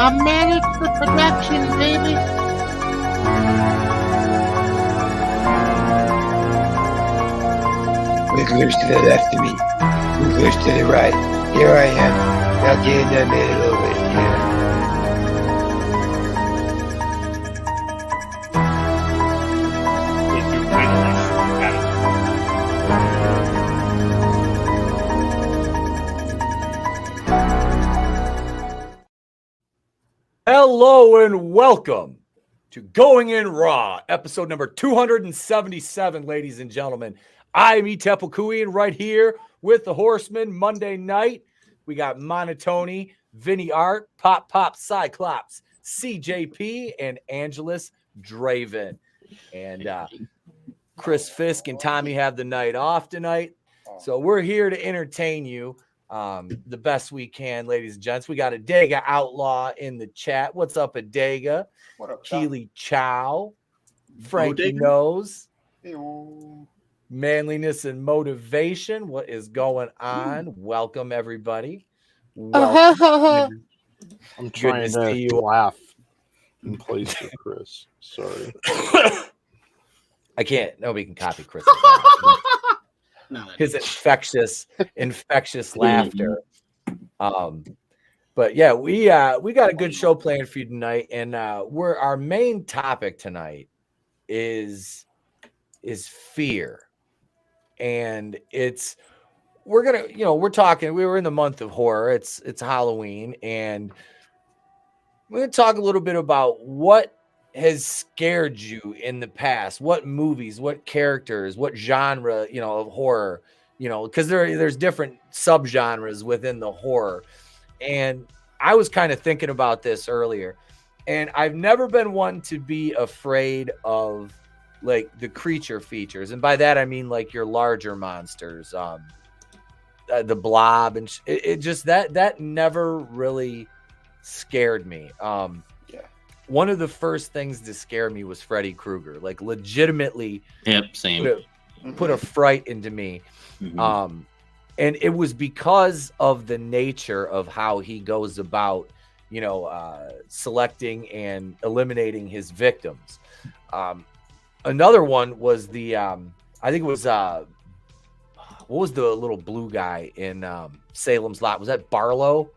I manage the production, baby. Look loose to the left of me. Look loose to the right. Here I am. Now get in the middle of it. Yeah. Hello and welcome to Going In Raw, episode number 277, ladies and gentlemen. I'm Etep and right here with the Horsemen Monday night. We got monoTony, Vinnieart, Pop Cyclops, CJP, and AngelousDraven. And Chris Fisk and Tommy have the night off tonight. So we're here to entertain you the best we can, ladies and gents. We got Adega Outlaw in the chat. What's up, Adega? What up, Keely Chow, Frankie Knows, Manliness and Motivation. What is going on? Welcome, everybody. Welcome. I'm trying to laugh in place of Chris. Sorry. I can't. Nobody can copy Chris. His infectious laughter. But yeah, we got a good show planned for you tonight, and our main topic tonight is fear, and we're in the month of horror. It's Halloween, and we're gonna talk a little bit about what has scared you in the past, what movies, what characters, what genre, of horror, because there's different subgenres within the horror. And I was kind of thinking about this earlier, and I've never been one to be afraid of like the creature features. And by that, I mean like your larger monsters, the Blob, and it just, that never really scared me. One of the first things to scare me was Freddy Krueger, like legitimately. Yep, same. Put a fright into me. Mm-hmm. And it was because of the nature of how he goes about, selecting and eliminating his victims. Another one was I think it was, what was the little blue guy in Salem's Lot? Was that Barlow?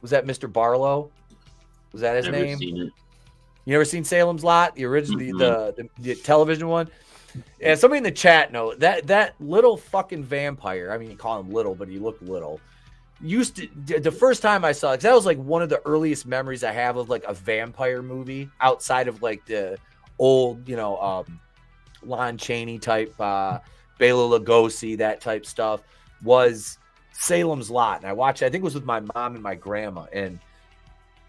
Was that Mr. Barlow? Was that his name? You never seen Salem's Lot, the original, the television one? And somebody in the chat know that little fucking vampire. I mean, you call him little, but he looked little. The first time I saw it, 'cause that was like one of the earliest memories I have of like a vampire movie outside of like the old, Lon Chaney type, Bela Lugosi, that type stuff, was Salem's Lot. And I watched it, I think it was with my mom and my grandma, and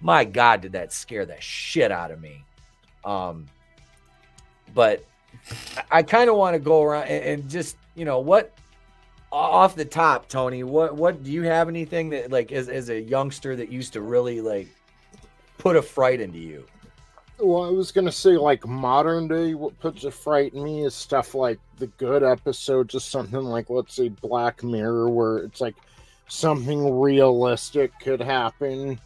my God, did that scare the shit out of me. But I kind of want to go around and just, what off the top, Tony, what do you have anything that like as a youngster that used to really like put a fright into you? Well, I was going to say like modern day, what puts a fright in me is stuff like the Good episode, just something like, let's say Black Mirror, where it's like something realistic could happen.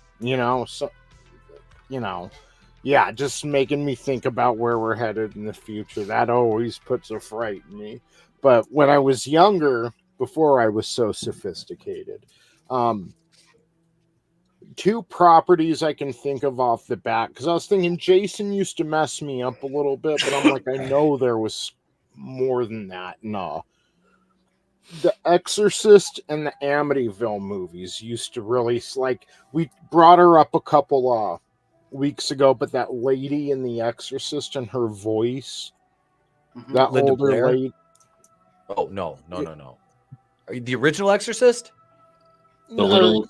Just making me think about where we're headed in the future. That always puts a fright in me. But when I was younger, before I was so sophisticated, two properties I can think of off the bat, because I was thinking Jason used to mess me up a little bit, but I'm like, I know there was more than that. No. The Exorcist and the Amityville movies used to really, like, we brought her up a couple weeks ago, but that lady in The Exorcist and her voice, that Linda older Blair? lady. Oh, no. Are you the original Exorcist? The little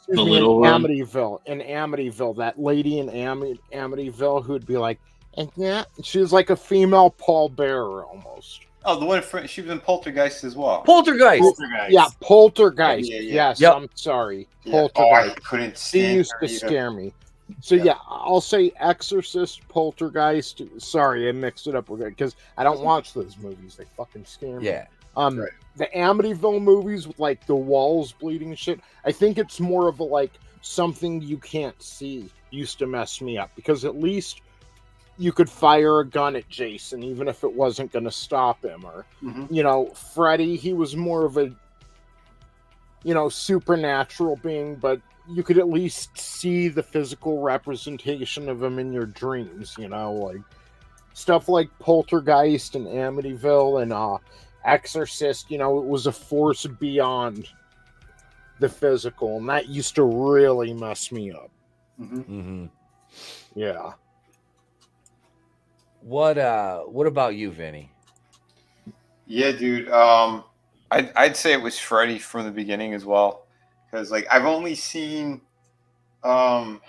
one? In Amityville, that lady in Amityville who'd be like, and yeah, she was like a female Paul Bearer almost. Oh, the one she was in Poltergeist as well. Poltergeist. Yeah, Poltergeist. Yeah. Yes, Yep. I'm sorry. Yeah. Poltergeist. I couldn't stand She used her to either. scare me. So yeah, I'll say Exorcist, Poltergeist. Sorry, I mixed it up with it because I don't watch those movies. They fucking scare me. Yeah. Right. The Amityville movies with like the walls bleeding and shit. I think it's more of a like something you can't see. used to mess me up, because at least you could fire a gun at Jason, even if it wasn't going to stop him. Or, Freddy, he was more of a, supernatural being, but you could at least see the physical representation of him in your dreams, like stuff like Poltergeist and Amityville and Exorcist, it was a force beyond the physical, and that used to really mess me up. Yeah. What about you, Vinny? Yeah, dude. I'd say it was Freddy from the beginning as well, because like I've only seen what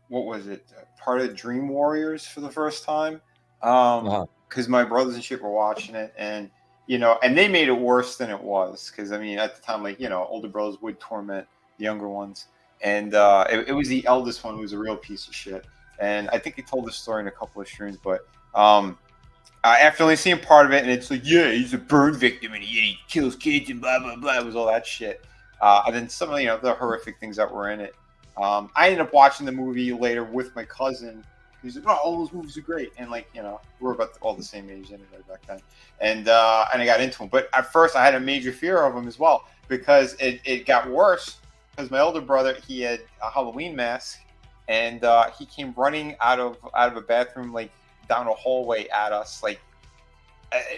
was it, part of Dream Warriors for the first time, because my brothers and shit were watching it, and and they made it worse than it was, because I mean at the time, like older brothers would torment the younger ones, and it was the eldest one who was a real piece of shit, and I think he told this story in a couple of streams, but after only seeing part of it, and it's like, yeah, he's a burn victim and he kills kids and blah blah blah. It was all that shit, and then some of the horrific things that were in it. I ended up watching the movie later with my cousin. He's like, "Oh, all those movies are great," and like we're about all the same age anyway back then, and I got into them. But at first, I had a major fear of them as well, because it got worse, because my older brother, he had a Halloween mask, and he came running out of a bathroom, like down a hallway at us, like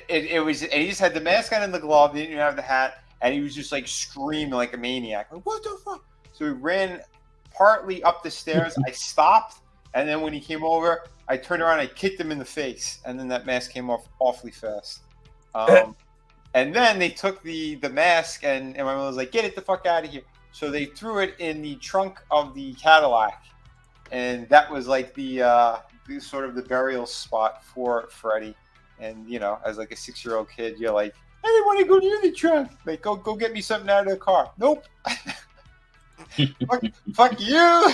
it was, and he just had the mask on and the glove, he didn't even have the hat, and he was just like screaming like a maniac, like, what the fuck? So we ran partly up the stairs. I stopped, and then when he came over, I turned around, I kicked him in the face, and then that mask came off awfully fast. And then they took the mask, and my mother was like, get it the fuck out of here. So they threw it in the trunk of the Cadillac, and that was like the sort of the burial spot for Freddy. And as like a 6-year-old kid, you're like, I didn't want to go near the trunk. Like, go get me something out of the car. Nope. fuck you.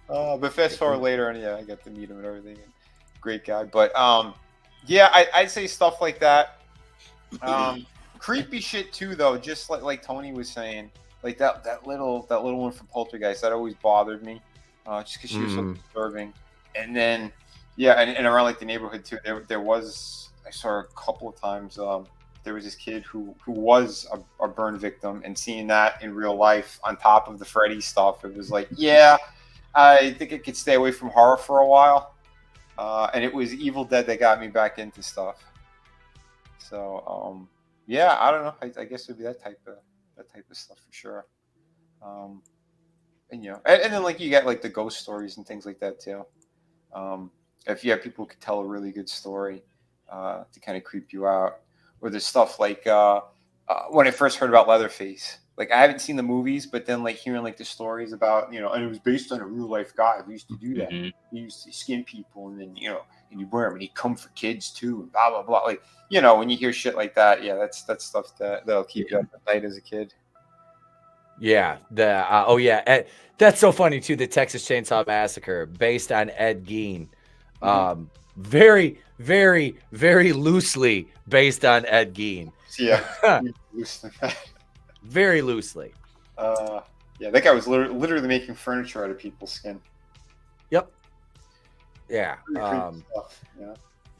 But fast forward later, and I got to meet him and everything. And great guy. But I'd say stuff like that. Creepy shit too, though. Just like Tony was saying, like that little one from Poltergeist, that always bothered me. Just because she was so disturbing. And then, and around like the neighborhood too, there was, I saw a couple of times, there was this kid who was a burn victim, and seeing that in real life on top of the Freddy stuff, it was like, I think I could stay away from horror for a while. And it was Evil Dead that got me back into stuff. So, I don't know. I guess it would be that type of stuff for sure. And then like you get like the ghost stories and things like that too. If you have people who could tell a really good story to kind of creep you out, or there's stuff like when I first heard about Leatherface, like I haven't seen the movies, but then like hearing like the stories about and it was based on a real life guy who used to do that. He used to skin people, and then and you wear them, and he'd come for kids too, and blah blah blah. Like when you hear shit like that, that's stuff that'll keep you up at night as a kid. Yeah, that's so funny too. The Texas Chainsaw Massacre, based on Ed Gein, very, very, very loosely based on Ed Gein. Yeah, very loosely. That guy was literally making furniture out of people's skin. Yep. Yeah. Stuff,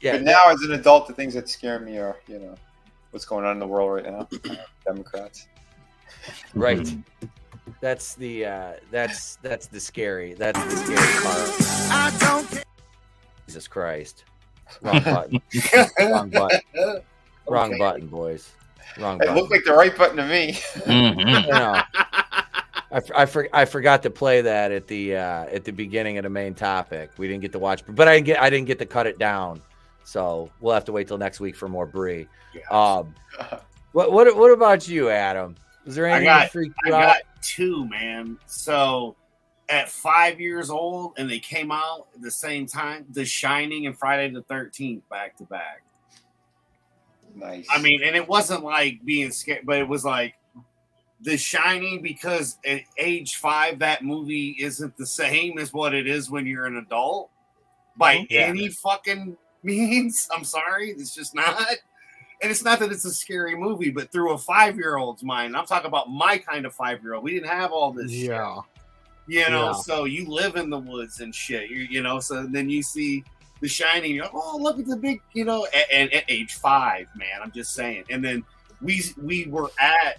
But now, as an adult, the things that scare me are what's going on in the world right now. Democrats. Right. That's the scary part. I don't care. Jesus Christ. Wrong button. Wrong button. Wrong button, boys. Wrong button. It looked like the right button to me. No. I forgot to play that at the beginning of the main topic. We didn't get to watch, but I didn't get to cut it down. So we'll have to wait till next week for more Brie. Yes. What about you, Adam? Was there anything that freaked you out? I got two, man. So at 5 years old, and they came out at the same time, The Shining and Friday the 13th back to back. Nice. I mean, and it wasn't like being scared, but it was like The Shining, because at age 5, that movie isn't the same as what it is when you're an adult by any fucking means. I'm sorry. It's just not. And it's not that it's a scary movie, but through a 5-year-old's mind, I'm talking about my kind of 5-year-old. We didn't have all this shit. You know, Yeah. so you live in the woods and shit. You know, so then you see The Shining. You're like, oh, look at the big, you know. And at age 5, man, I'm just saying. And then we were at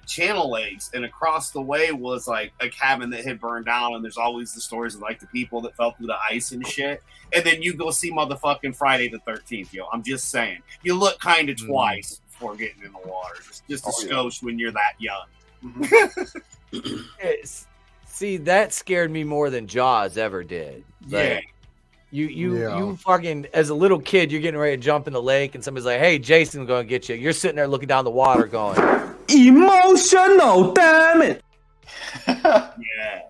Channel Lakes, and across the way was like a cabin that had burned down. And there's always the stories of like the people that fell through the ice and shit. And then you go see motherfucking Friday the 13th, yo. I'm just saying. You look kind of twice before getting in the water, just a skosh when you're that young. See, that scared me more than Jaws ever did. Yeah. You fucking, as a little kid, you're getting ready to jump in the lake, and somebody's like, "Hey, Jason's going to get you." You're sitting there looking down the water, going, "Emotional, damn it!" Yeah.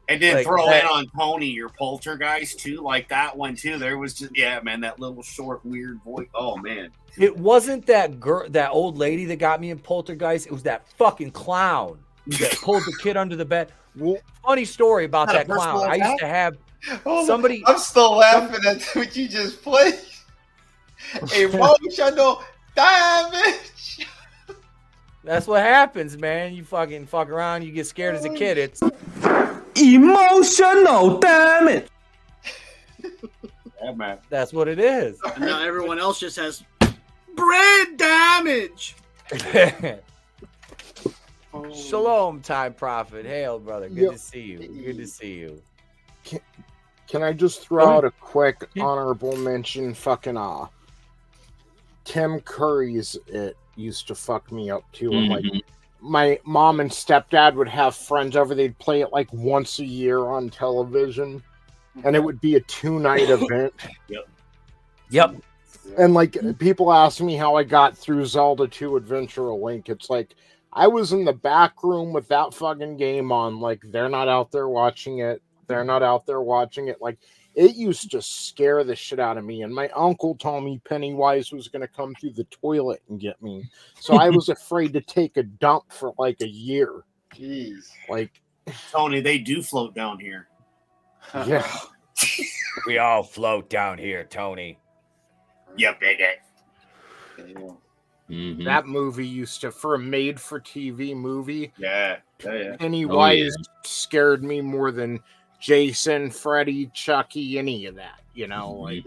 And then Like throw that- in on Tony your poltergeist too, like that one too. There was just man, that little short weird voice. Oh man. It wasn't that girl, that old lady that got me in Poltergeist. It was that fucking clown that pulled the kid under the bed. Funny story about Not a that clown. personal I used attack? to have Hold on. somebody. I'm still laughing at what you just played. Emotional damage. That's what happens, man. You fucking fuck around. You get scared as a kid. It's Emotional, damn it! Yeah, man. that's what it is. And now everyone else just has brain damage. Shalom, time prophet. Hail, brother. Good to see you. Good to see you. Can I just throw out a quick honorable mention? Fucking Tim Curry's It used to fuck me up too. And like my mom and stepdad would have friends over. They'd play it like once a year on television, and it would be a 2-night event. Yep. And like people ask me how I got through Zelda 2 Adventure of Link. It's like I was in the back room with that fucking game on. Like they're not out there watching it. They're not out there watching it. Like it used to scare the shit out of me. And my uncle told me Pennywise was going to come through the toilet and get me. So I was afraid to take a dump for like a year. Jeez. Like Tony, they do float down here. yeah. We all float down here, Tony. You bigot. That movie used to, for a made-for-TV movie, Yeah. Pennywise scared me more than Jason, Freddy, Chucky, any of that. You know, like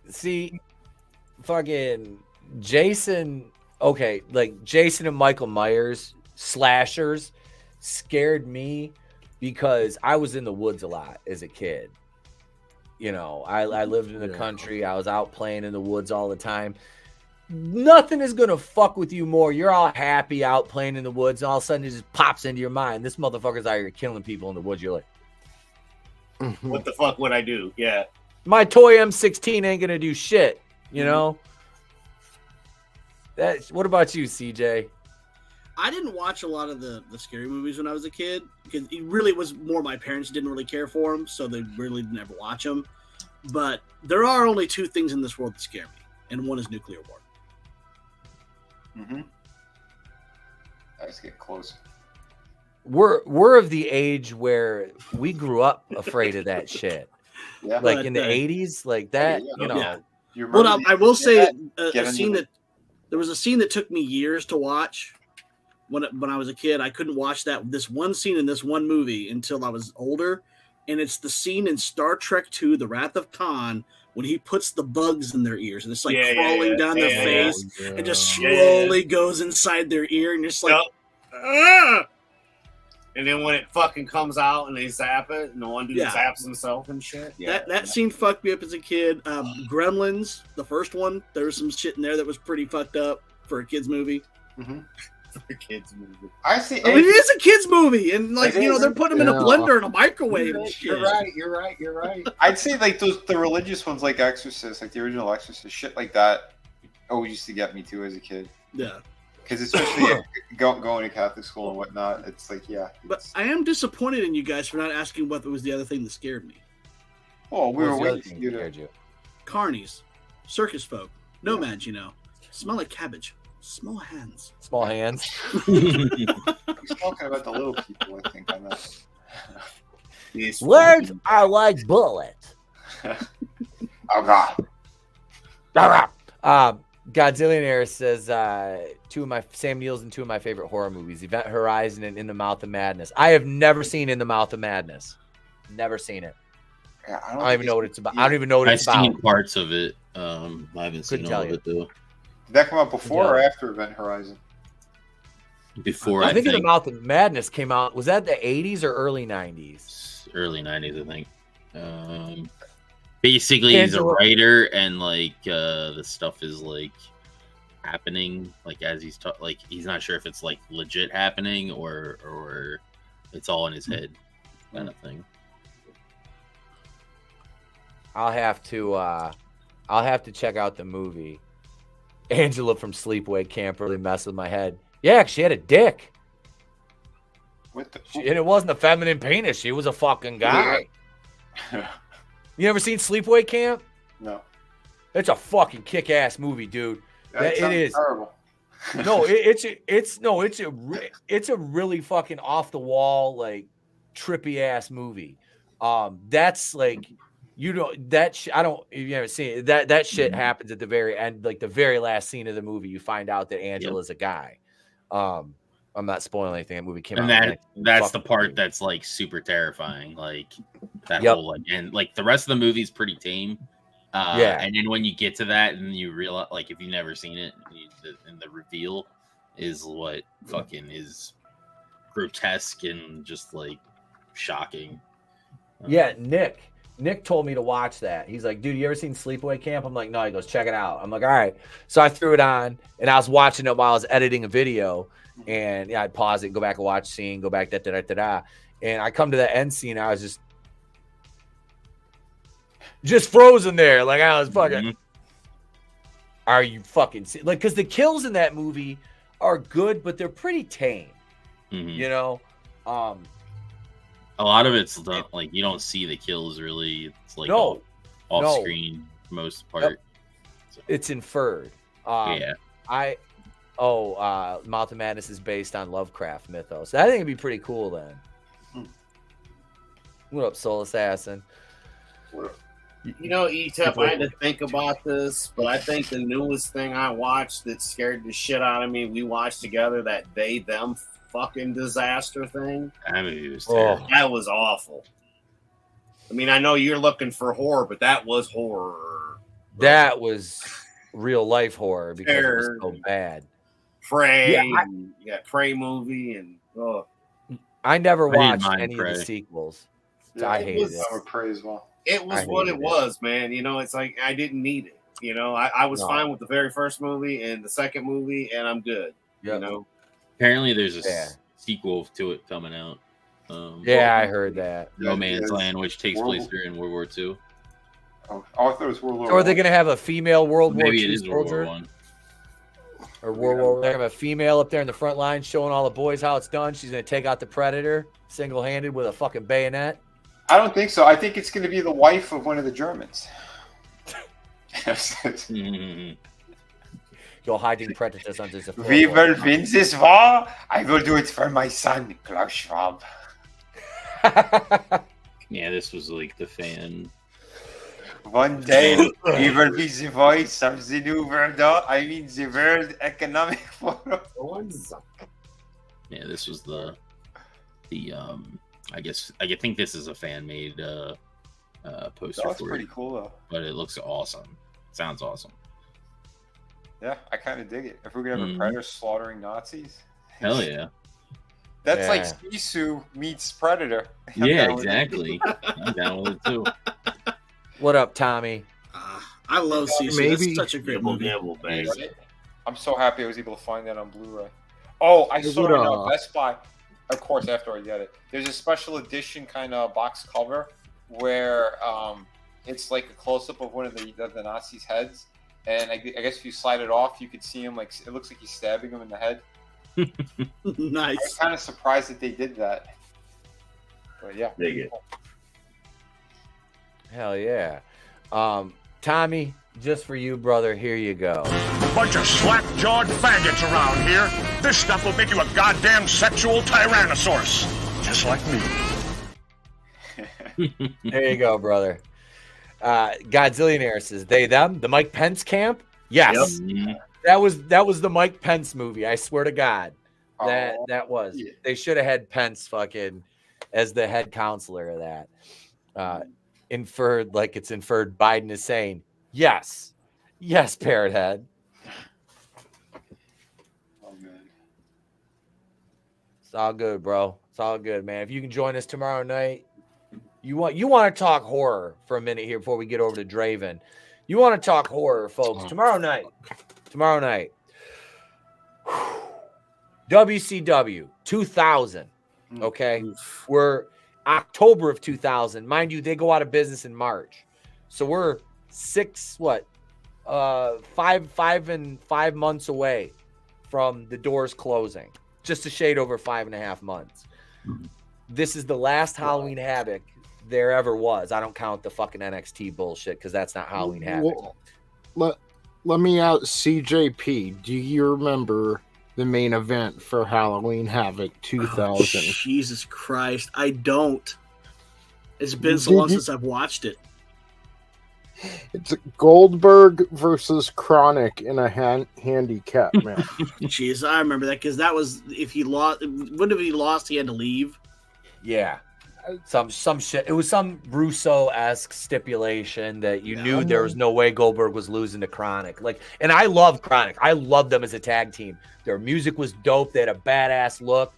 See, fucking Jason. Okay, like Jason and Michael Myers slashers scared me because I was in the woods a lot as a kid. You know, I lived in the country. I was out playing in the woods all the time. Nothing is going to fuck with you more. You're all happy out playing in the woods, and all of a sudden it just pops into your mind. This motherfucker's out here killing people in the woods. You're like, What the fuck would I do? Yeah. my toy M16 ain't going to do shit, you know? What about you, CJ? I didn't watch a lot of the scary movies when I was a kid because it really was more my parents didn't really care for them, so they really never watch them. But there are only 2 things in this world that scare me, and one is nuclear war. Let's get close. We're of the age where we grew up afraid of that shit. Yeah. Like But, in the 80s, like that, you know. Yeah. You Well, remember I will say Get a in scene the- that there was a scene that took me years to watch when I was a kid. I couldn't watch this one scene in this one movie until I was older, and it's the scene in Star Trek II: The Wrath of Khan when he puts the bugs in their ears and it's like crawling down their face and just slowly goes inside their ear and just like. Yep. And then when it fucking comes out and they zap it, and the one dude zaps himself and shit. Yeah. That scene fucked me up as a kid. Gremlins, the first one, there was some shit in there that was pretty fucked up for a kid's movie. For a kid's movie. I see. I mean, it is a kid's movie, and like they're putting them in a blender and a microwave and shit. You're right. I'd say like the religious ones, like Exorcist, like the original Exorcist, shit like that, always used to get me too as a kid. Yeah. Because especially going to Catholic school and whatnot, it's like But I am disappointed in you guys for not asking what was the other thing that scared me. Oh, we were What's the other waiting thing for you that scared to. you? Carnies, circus folk, nomads, smell like cabbage, small hands. Small hands. He's talking about the little people, I think. On that. Words are like bullets. Oh God. Godzillionaire says Sam Neill's in two of my favorite horror movies, Event Horizon and In the Mouth of Madness. I have never seen In the Mouth of Madness. Never seen it. Yeah, I don't even know what it's about. I don't even know what it's I've about. seen parts of it. I haven't seen all of it though. Did that come out before or after Event Horizon? Before I think In the Mouth of Madness came out. Was that the 80s or early 90s? Early 90s, I think. Basically, he's a writer, and like the stuff is like happening, like as he's like he's not sure if it's like legit happening or it's all in his head, kind of thing. I'll have to check out the movie. Angela from Sleepaway Camp really messed with my head. Yeah, she had a dick. What the? And it wasn't a feminine penis. She was a fucking guy. You ever seen Sleepaway Camp? No. It's a fucking kick-ass movie, dude. It is terrible. No, it's a really fucking off the wall, like trippy ass movie. That's like you haven't seen it. That shit happens at the very end, like the very last scene of the movie. You find out that Angela's a guy. I'm not spoiling anything. That movie came out. And that's the part that's like super terrifying. Like that whole like, and like the rest of the movie's pretty tame. And then when you get to that and you realize, like, if you've never seen it, and the reveal is what fucking is grotesque and just like shocking. Yeah, Nick told me to watch that. He's like, dude, you ever seen Sleepaway Camp? I'm like, no. He goes, check it out. I'm like, all right. So I threw it on, and I was watching it while I was editing a video. And I'd pause it, go back and watch scene, go back, da-da-da-da-da. And I come to the end scene, I was just frozen there. Like, I was fucking, are you fucking, like, because the kills in that movie are good, but they're pretty tame, you know? A lot of it's like, you don't see the kills really. It's like off screen most part. Yep. So. It's inferred. Mouth of Madness is based on Lovecraft mythos. I think it'd be pretty cool then. What up, Soul Assassin? You know, Etep, I had to think about this, but I think the newest thing I watched that scared the shit out of me, we watched together, that they, them fucking disaster thing. That movie was terrible. That was awful. I mean, I know you're looking for horror, but that was horror. That was real life horror because it was so bad. Prey, Prey movie, and I never watched any of the sequels. Yeah, I hated it. I would pray as well. It was what it was, man. You know, it's like I didn't need it. You know, I was fine with the very first movie and the second movie, and I'm good. Yep. You know, apparently there's a sequel to it coming out. I heard that. No Man's Land, which takes place during World War II. Oh, I thought it was World War. So are they going to have a female World War II Maybe it is soldier? World War I. Or World War? They're going to have a female up there in the front line showing all the boys how it's done. She's going to take out the Predator single-handed with a fucking bayonet. I don't think so. I think it's going to be the wife of one of the Germans. You're hiding predators under the floor. We will win this war. I will do it for my son, Klaus Schwab. Yeah, this was like the fan. One day, he will be the voice of the new world. I mean, the World Economic Forum. Yeah, this was the I think this is a fan made poster. That's pretty cool though. But it looks awesome. Sounds awesome. Yeah, I kind of dig it. If we're gonna have a Predator slaughtering Nazis, hell yeah. That's like Sisu meets Predator. Yeah, exactly. I'm down with it too. What up, Tommy? I love Sisu. It's such a great movie. I'm so happy I was able to find that on Blu-ray. Oh, I saw it on Best Buy. Of course, after I get it, there's a special edition kind of box cover where it's like a close-up of one of the Nazis' heads, and I guess if you slide it off, you could see him like it looks like he's stabbing him in the head. Nice. I'm kind of surprised that they did that, but yeah. Dig it. Hell yeah. Tommy, just for you, brother, here you go. Bunch of slack-jawed faggots around here. This stuff will make you a goddamn sexual tyrannosaurus. Just like me. There you go, brother. Godzillionaire says, they, them, the Mike Pence camp? Yes, Mhm. that was the Mike Pence movie. I swear to God, that was. yeah. They should have had Pence fucking as the head counselor of that. Inferred like it's inferred. Biden is saying yes, Parrot Head. Oh, man. It's all good, bro. It's all good, man. If you can join us tomorrow night, you want to talk horror for a minute here before we get over to Draven. You want to talk horror, folks. Tomorrow night. WCW 2000. Okay. We're October of 2000. Mind you, they go out of business in March. So we're 5 months away from the doors closing. Just a shade over 5.5 months. This is the last Halloween Havoc there ever was. I don't count the fucking NXT bullshit because that's not Halloween Havoc. Let me out, CJP. Do you remember the main event for Halloween Havoc 2000? Jesus Christ, I don't. It's been so long since I've watched it. It's Goldberg versus Chronic in a handicap match. Jeez, I remember that because that was if he lost. When if he lost, he had to leave. Yeah, some shit. It was some Russo-esque stipulation that you knew there was no way Goldberg was losing to Chronic. Like, and I love Chronic. I love them as a tag team. Their music was dope. They had a badass look.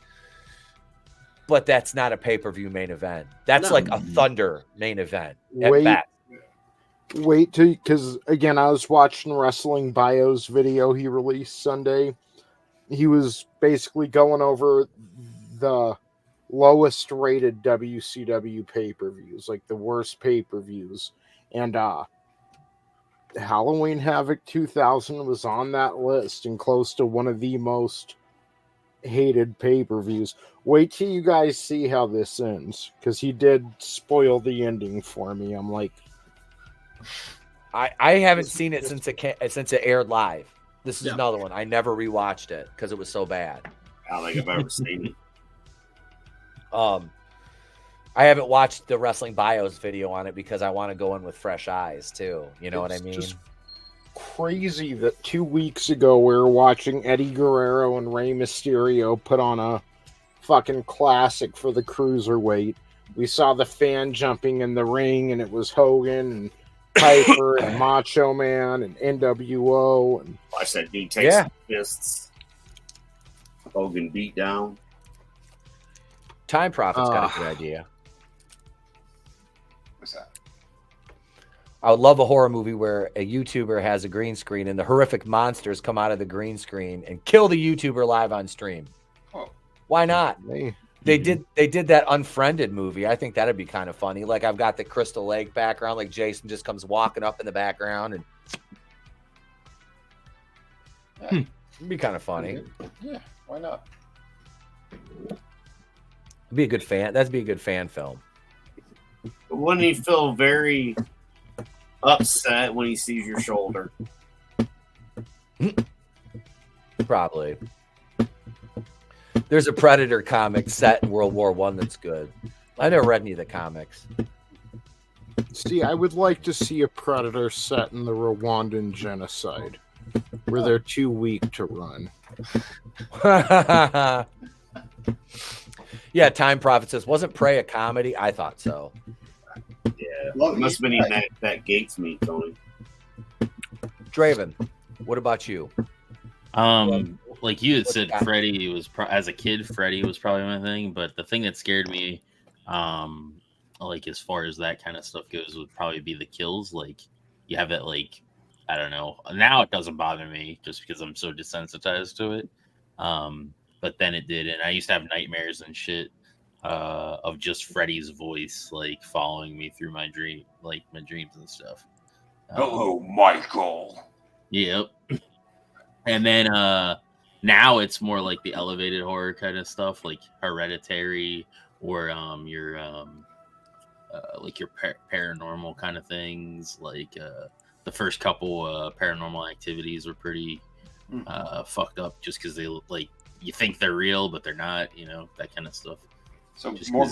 But that's not a pay-per-view main event. That's like a Thunder main event at best. Wait till, because again, I was watching Wrestling Bio's video he released Sunday. He was basically going over the lowest rated WCW pay-per-views, like the worst pay-per-views. And Halloween Havoc 2000 was on that list and close to one of the most hated pay-per-views. Wait till you guys see how this ends, because he did spoil the ending for me. I'm like, I haven't seen it since it aired live. This is another one. I never rewatched it because it was so bad. I don't think I've ever seen it. I haven't watched the Wrestling Bios video on it because I want to go in with fresh eyes too. You know what I mean? Just crazy that 2 weeks ago we were watching Eddie Guerrero and Rey Mysterio put on a fucking classic for the cruiserweight. We saw the fan jumping in the ring, and it was Hogan and Piper and Macho Man and NWO. And watch that dude take some fists. Hogan beat down. Time Prophet's got a good idea. What's that? I would love a horror movie where a YouTuber has a green screen and the horrific monsters come out of the green screen and kill the YouTuber live on stream. Oh. Why not? They did that Unfriended movie. I think that'd be kind of funny. Like, I've got the Crystal Lake background, like Jason just comes walking up in the background, and it'd be kind of funny. Yeah, why not? It'd be a good fan. That'd be a good fan film. Wouldn't he feel very upset when he sees your shoulder? Probably. There's a Predator comic set in World War I that's good. I never read any of the comics. See, I would like to see a Predator set in the Rwandan genocide, where they're too weak to run. Yeah, Time Prophet says, wasn't Prey a comedy? I thought so. Yeah, must have been eating that Gates meat, Tony. Draven, what about you? Like you had said, Freddy was as a kid. Freddy was probably my thing, but the thing that scared me, like as far as that kind of stuff goes, would probably be the kills. Like you have it, like I don't know. Now it doesn't bother me just because I'm so desensitized to it. But then it did, and I used to have nightmares and shit of just Freddy's voice like following me through my dreams and stuff. Hello, Michael. Yep. And then now it's more like the elevated horror kind of stuff, like Hereditary or your paranormal kind of things. Like the first couple Paranormal Activities were pretty fucked up, just because they like you think they're real but they're not. You know, that kind of stuff. So just more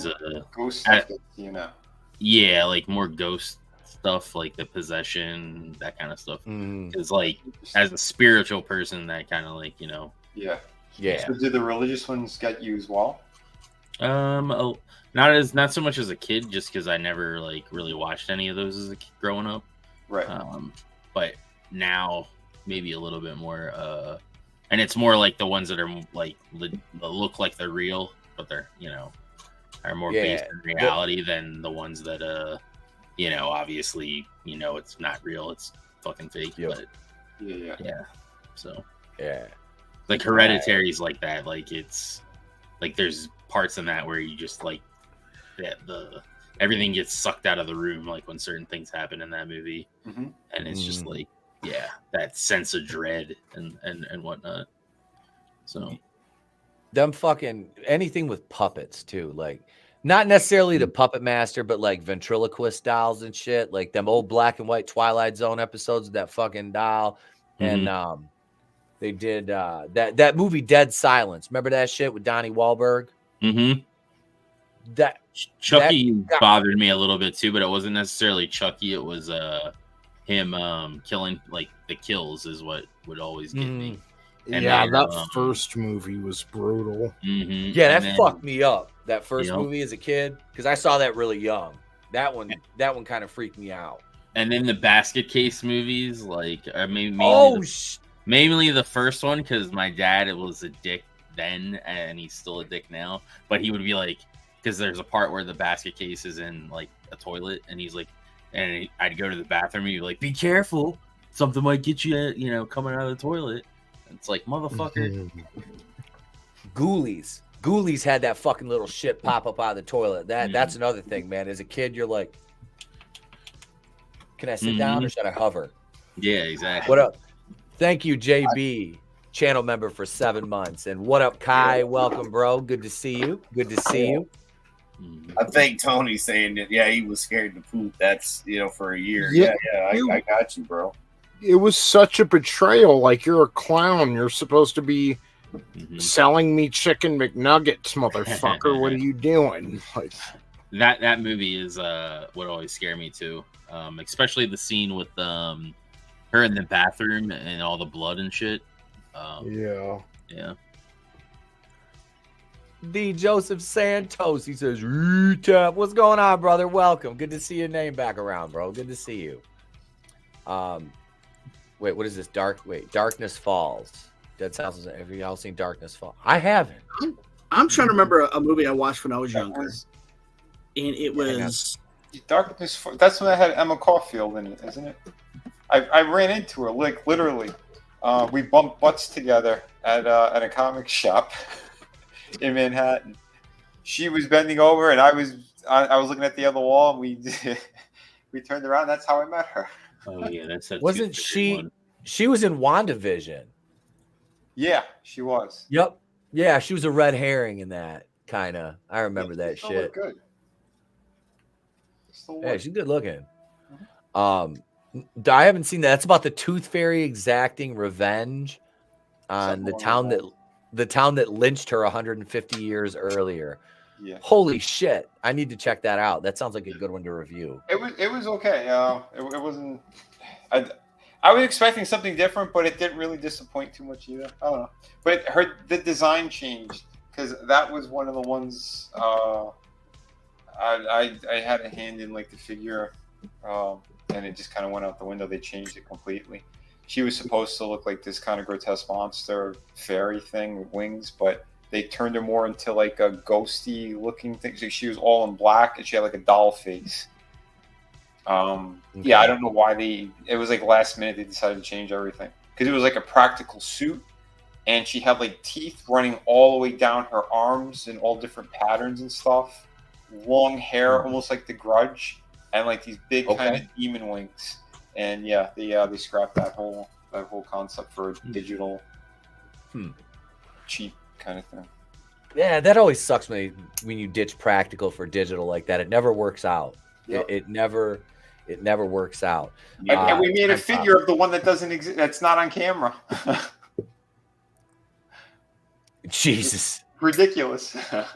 ghost stuff, you know. Yeah, like more ghost stuff, like the possession, that kind of stuff. Mm. Because like as a spiritual person, that kind of like Yeah. Yeah. So did the religious ones get you as well? Not so much as a kid, just because I never like really watched any of those as a kid growing up. Right. But now maybe a little bit more. And it's more like the ones that are like look like they're real, but they're are more based in reality than the ones that obviously it's not real, it's fucking fake. But yeah. So like Hereditary's like that. Like it's like there's parts in that where you just like everything gets sucked out of the room, like when certain things happen in that movie, and it's just like that sense of dread and whatnot. So them fucking anything with puppets too, like not necessarily the Puppet Master, but like ventriloquist dolls and shit, like them old black and white Twilight Zone episodes of that fucking doll. And they did that movie Dead Silence. Remember that shit with Donnie Wahlberg? That Chucky bothered me a little bit too, but it wasn't necessarily Chucky. It was him killing, like the kills is what would always get me. And that first movie was brutal. Yeah, that fucked me up. That first movie as a kid, because I saw that really young. That one kind of freaked me out. And then the basket case movies, like mainly the first one, because my dad was a dick then, and he's still a dick now. But he would be like, because there's a part where the basket case is in like a toilet, and he's like, and I'd go to the bathroom, and he'd be like, "Be careful, something might get you, coming out of the toilet." And it's like, motherfucker. Ghoulies had that fucking little shit pop up out of the toilet. That's another thing, man. As a kid, you're like, can I sit down or should I hover? Yeah, exactly. What up? Thank you, JB, channel member for 7 months. And what up, Kai? Welcome, bro. Good to see you. Good to see you. I think Tony's saying that, he was scared to poop. That's, for a year. I got you, bro. It was such a betrayal. Like, you're a clown. You're supposed to be selling me chicken McNuggets, motherfucker. What are you doing? Like, that movie is what always scared me too. Especially the scene with her in the bathroom and all the blood and shit. Yeah. D. Joseph Santos, he says, Etep. What's going on, brother? Welcome. Good to see your name back around, bro. Good to see you. Wait, what is this? Darkness Falls. Dead Silence. Have y'all seen Darkness Falls? I haven't. I'm trying to remember a movie I watched when I was younger. And it was Darkness. That's when I had Emma Caulfield in it, isn't it? I ran into her, like, literally. We bumped butts together at a comic shop in Manhattan. She was bending over, and I was looking at the other wall, and we turned around. That's how I met her. Oh yeah, that's wasn't she? One. She was in WandaVision. Yeah, she was. Yep. Yeah, she was a red herring in that kind of. I remember that shit. Look good. Yeah, she's good looking. I haven't seen that. That's about the Tooth Fairy exacting revenge on the town that lynched her 150 years earlier. Yeah. Holy shit! I need to check that out. That sounds like a good one to review. It was okay. It wasn't. I was expecting something different, but it didn't really disappoint too much either. I don't know. But the design changed, because that was one of the ones I had a hand in, like the figure, and it just kind of went out the window. They changed it completely. She was supposed to look like this kind of grotesque monster fairy thing with wings, but they turned her more into like a ghosty looking thing. So she was all in black, and she had like a doll face. Yeah, I don't know why it was like last minute they decided to change everything, because it was like a practical suit, and she had like teeth running all the way down her arms in all different patterns and stuff, long hair, almost like the Grudge, and like these big kind of demon wings. And yeah, they scrapped that whole concept for a digital, cheap kind of thing. Yeah, that always sucks when you ditch practical for digital like that. It never works out. Yep. It never works out. And we made a figure of the one that doesn't exist. That's not on camera. Jesus, ridiculous. There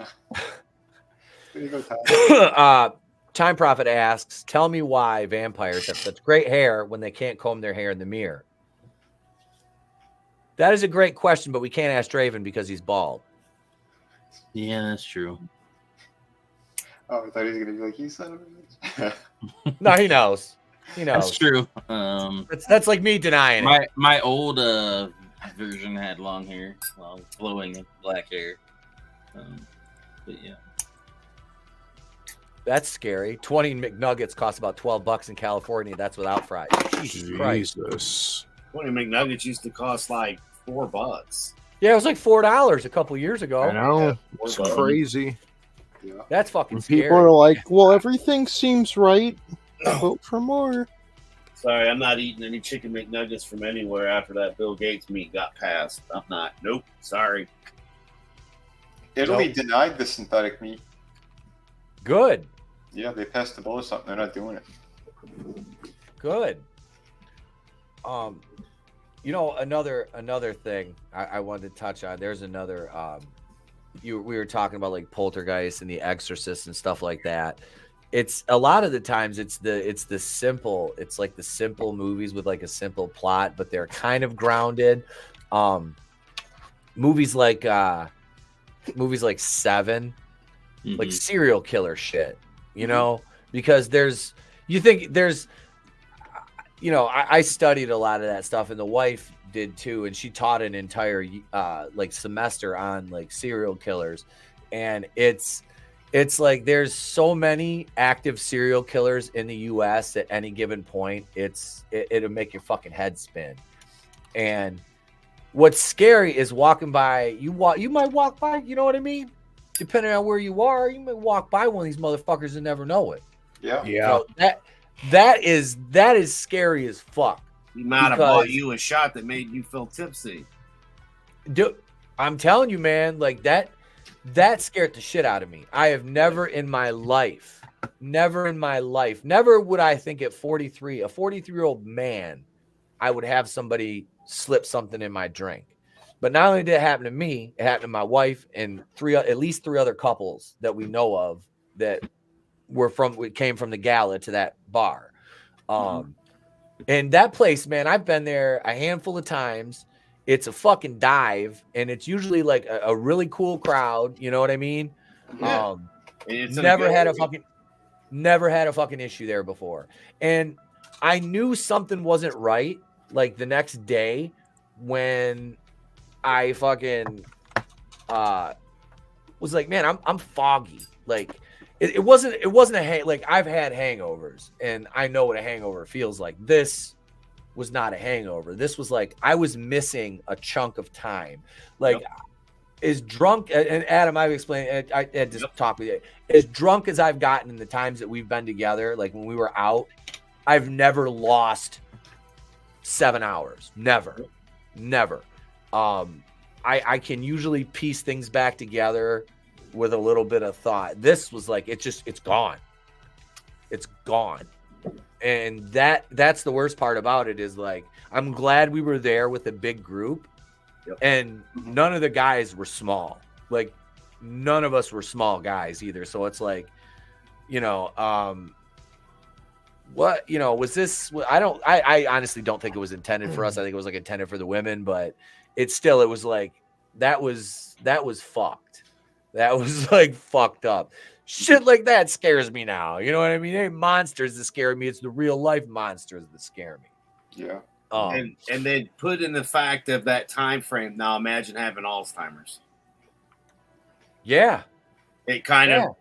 you go, Tyler. Time Prophet asks, tell me why vampires have such great hair when they can't comb their hair in the mirror. That is a great question, but we can't ask Draven because he's bald. Yeah, that's true. Oh, I thought he was gonna be like, "You son of a bitch." No, he knows. He knows. That's true. That's like me denying it. My old version had long hair, well, flowing black hair. But yeah. That's scary. 20 McNuggets cost about $12 in California. That's without fries. Jesus Christ. 20 McNuggets used to cost like $4. Yeah, it was like $4 a couple years ago. I know. Yeah, It's $4. crazy. Yeah. That's fucking And scary. people are like, well, everything seems right. Vote for more. Sorry, I'm not eating any chicken McNuggets from anywhere after that Bill Gates meat got passed. I'm not. Nope. Sorry. Italy denied the synthetic meat. Good. Yeah, they passed the bill or something. They're not doing it. Good. You know, another thing I wanted to touch on. There's another. We were talking about like Poltergeist and The Exorcist and stuff like that. It's a lot of the times it's the simple. It's like the simple movies with like a simple plot, but they're kind of grounded. Movies like Seven, like serial killer shit. You know, because I studied a lot of that stuff, and the wife did too, and she taught an entire like semester on like serial killers, and it's like there's so many active serial killers in the US at any given point. It'll make your fucking head spin. And what's scary is walking by. You might walk by, you know what I mean? Depending on where you are, you might walk by one of these motherfuckers and never know it. Yeah. So that is scary as fuck. He might have bought you a shot that made you feel tipsy. I'm telling you, man, like that scared the shit out of me. I have never in my life, never would I think at 43, a 43-year-old man, I would have somebody slip something in my drink. But not only did it happen to me, it happened to my wife and at least three other couples that we know of that came from the gala to that bar. And that place, man, I've been there a handful of times. It's a fucking dive, and it's usually like a really cool crowd. You know what I mean? Yeah. Never had a fucking issue there before. And I knew something wasn't right like the next day when I fucking was like, man, I'm foggy. Like it wasn't like I've had hangovers and I know what a hangover feels like. This was not a hangover. This was like I was missing a chunk of time. Like as drunk, and Adam, I've explained, I had to talk with you. As drunk as I've gotten in the times that we've been together, like when we were out, I've never lost 7 hours. Never. I can usually piece things back together with a little bit of thought. This was like, it's gone. It's gone. And that's the worst part about it is like, I'm glad we were there with a big group and none of the guys were small. Like none of us were small guys either. So it's like, what, was this, I honestly don't think it was intended for us. I think it was like intended for the women, but it was like, that was fucked. That was like fucked up. Shit like that scares me now. You know what I mean? It ain't monsters that scare me. It's the real life monsters that scare me. Yeah. And then put in the fact of that time frame. Now imagine having Alzheimer's. Yeah. It kind of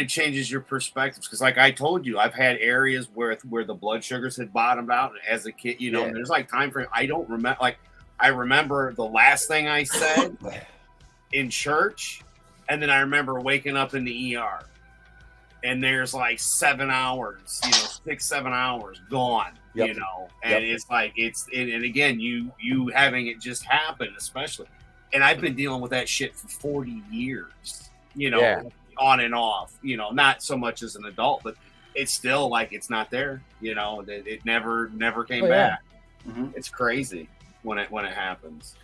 changes your perspectives because, like I told you, I've had areas where the blood sugars had bottomed out as a kid. And there's like time frame. I don't remember. Like I remember the last thing I said in church, and then I remember waking up in the ER, and there's like 7 hours, 6-7 hours gone. And it's like and again, you having it just happen, especially, and I've been dealing with that shit for 40 years. On and off, not so much as an adult, but it's still like it's not there. It never came back. Mm-hmm. It's crazy when it happens.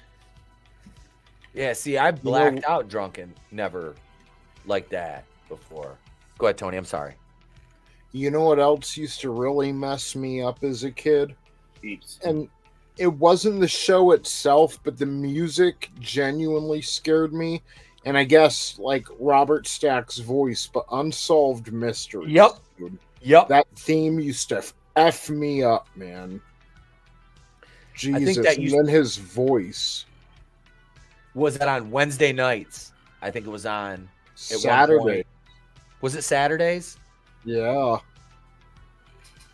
Yeah, see, I blacked out drunk and never like that before. Go ahead, Tony. I'm sorry. You know what else used to really mess me up as a kid? Heaps. And it wasn't the show itself, but the music genuinely scared me. And I guess like Robert Stack's voice, but Unsolved Mysteries. Yep. Dude. Yep. That theme used to F me up, man. Jesus. I think that and then his voice. Was it on Wednesday nights? I think it was on Saturday. Was it Saturdays? Yeah.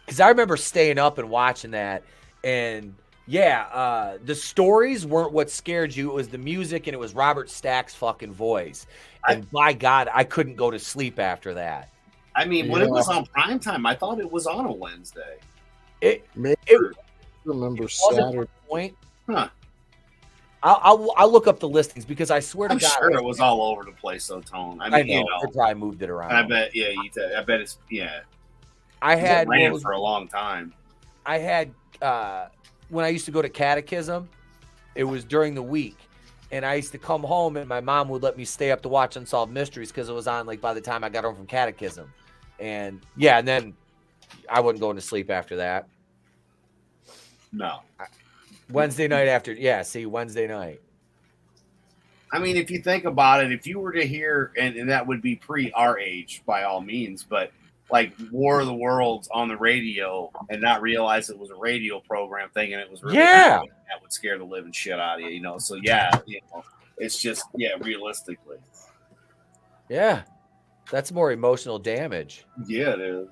Because I remember staying up and watching that. And yeah, the stories weren't what scared you. It was the music and it was Robert Stack's fucking voice. And by God, I couldn't go to sleep after that. I mean, when it was on primetime, I thought it was on a Wednesday. I remember Saturday. Point. Huh. I'll look up the listings because I swear to I'm God, sure it was all over the place, though, Tone. I mean, they probably moved it around. I bet, yeah, I bet it's, yeah. It ran for a long time. I had, when I used to go to catechism, it was during the week. And I used to come home and my mom would let me stay up to watch Unsolved Mysteries because it was on like by the time I got home from catechism. And yeah, and then I wasn't going to sleep after that. No. Wednesday night after, Wednesday night. I mean, if you think about it, if you were to hear, and that would be pre our age by all means, but like War of the Worlds on the radio and not realize it was a radio program thinking it was really that would scare the living shit out of you, you know? So yeah, you know, it's just, realistically. Yeah. That's more emotional damage. Yeah, it is.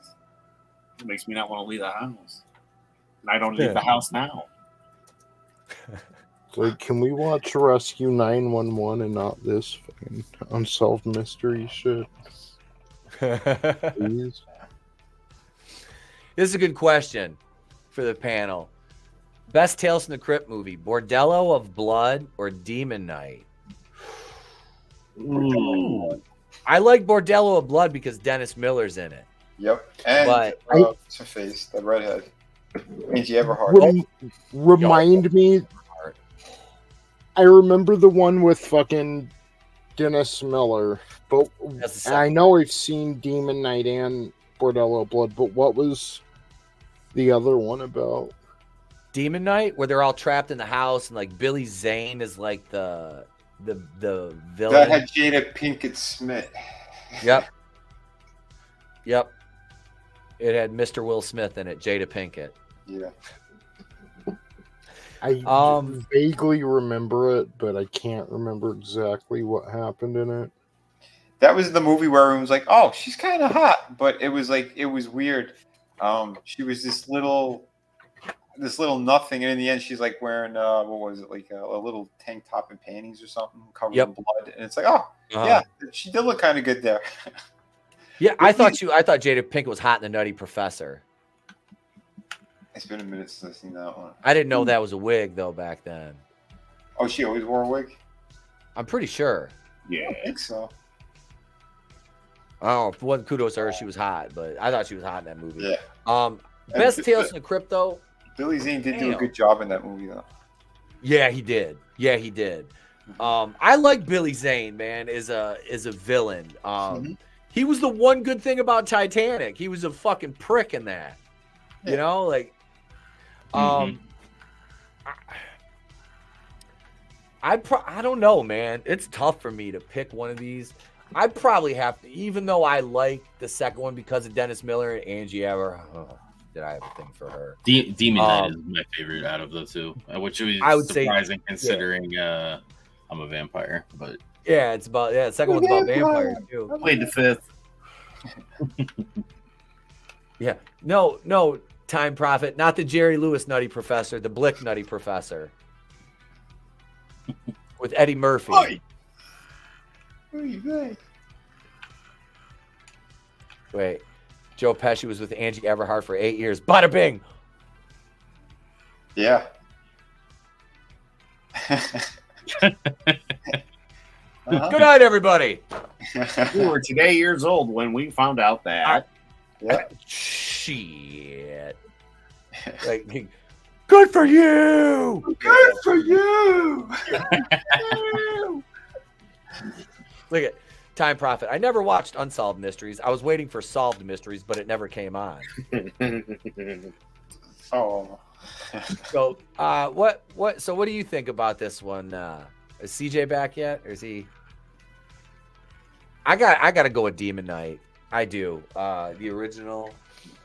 It makes me not want to leave the house. And I don't leave the house now. Like, can we watch Rescue 911 and not this fucking Unsolved Mystery shit? Please? This is a good question for the panel. Best Tales from the Crypt movie, Bordello of Blood or Demon Night? Ooh. I like Bordello of Blood because Dennis Miller's in it. Yep. And what's her face? The redhead. Angie Everhart. Remind me. I remember the one with fucking Dennis Miller, but I know I've seen Demon Night and Bordello of Blood, but what was the other one about? Demon Night, where they're all trapped in the house and like Billy Zane is like the villain. That had Jada Pinkett Smith. Yep. It had Mr. Will Smith in it, Jada Pinkett. Yeah. I vaguely remember it, but I can't remember exactly what happened in it. That was the movie where everyone was like, "Oh, she's kind of hot," but it was weird. She was this little nothing, and in the end, she's like wearing what was it, like a little tank top and panties or something covered in blood, and it's like, yeah, she did look kind of good there. Yeah, I thought Jada Pinkett was hot in The Nutty Professor. It's been a minute since I've seen that one. I didn't know that was a wig though back then. Oh, she always wore a wig? I'm pretty sure. Yeah, I think so. I don't know. If it wasn't kudos to her, she was hot, but I thought she was hot in that movie. Yeah. Best Tales from the Crypt though. Billy Zane did do a good job in that movie though. Yeah, he did. I like Billy Zane, man, as a villain. He was the one good thing about Titanic. He was a fucking prick in that. Yeah. You know, like I don't know, man. It's tough for me to pick one of these. I'd probably have to, even though I like the second one because of Dennis Miller and Angie Everhart. Did I have a thing for her? Demon Knight is my favorite out of the two, which was surprising considering I'm a vampire. But yeah, it's about the second one's about vampires too. I played the fifth. Yeah, no, Time Prophet, not the Jerry Lewis Nutty Professor, the Blick Nutty Professor with Eddie Murphy. Oi. Wait, Joe Pesci was with Angie Everhart for 8 years. Bada bing. Yeah. Good night, everybody. We were today years old when we found out that. Shit. Like, good for you. Good for you. Look at Time Prophet. I never watched Unsolved Mysteries. I was waiting for Solved Mysteries, but it never came on. Oh. So, what do you think about this one? Is CJ back yet, or is he? I got to go with Demon Knight. I do. The original,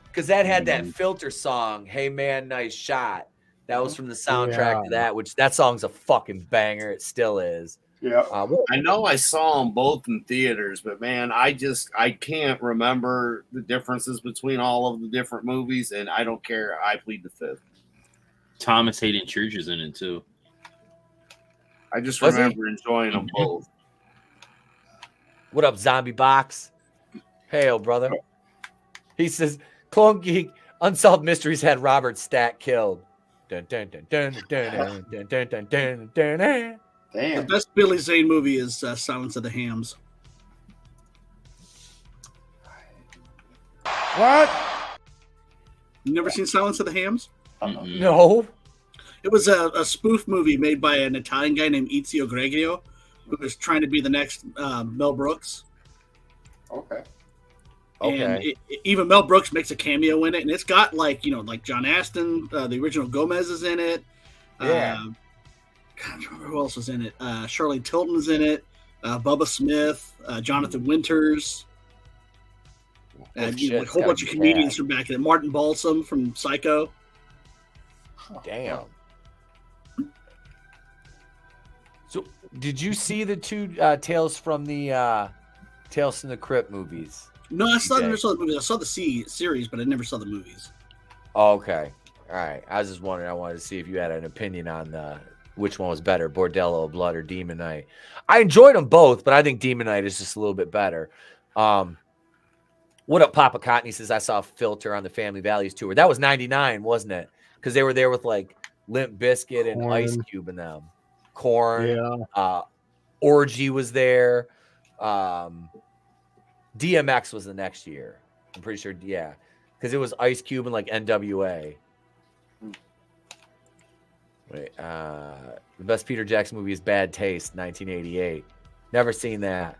because that had that Filter song. Hey man, nice shot. That was from the soundtrack to that. Which that song's a fucking banger. It still is. Yeah. I know I saw them both in theaters, but man, I can't remember the differences between all of the different movies, and I don't care. I plead the fifth. Thomas Hayden Church is in it too. I just remember enjoying them both. What up, Zombie Box? Hey, brother. He says, Clone Geek, Unsolved Mysteries had Robert Stack killed. Dun, dun, dun, dun, dun, dun, dun, dun, dun, dun, dun. Damn. The best Billy Zane movie is Silence of the Hams. What? You never seen Silence of the Hams? No. It was a spoof movie made by an Italian guy named Ezio Gregorio, who was trying to be the next Mel Brooks. Okay. And even Mel Brooks makes a cameo in it, and it's got like John Aston, the original Gomez is in it. Yeah. I don't remember who else was in it. Charlene Tilton's in it. Bubba Smith, Jonathan Winters, a whole bunch of comedians from back then. Martin Balsam from Psycho. Damn. So, did you see the two Tales from the Crypt movies? No, I never saw the movies. I saw the series, but I never saw the movies. Oh, okay. All right. I was just wondering. I wanted to see if you had an opinion on which one was better, Bordello of Blood or Demon Knight. I enjoyed them both, but I think Demon Knight is just a little bit better. What up, Papa Cotton? He says, I saw Filter on the Family Values tour. That was 99, wasn't it? Because they were there with like Limp Bizkit and Ice Cube and them. Korn. Yeah. Orgy was there. DMX was the next year. I'm pretty sure. Yeah. Because it was Ice Cube and like NWA. Wait, the best Peter Jackson movie is Bad Taste, 1988. Never seen that.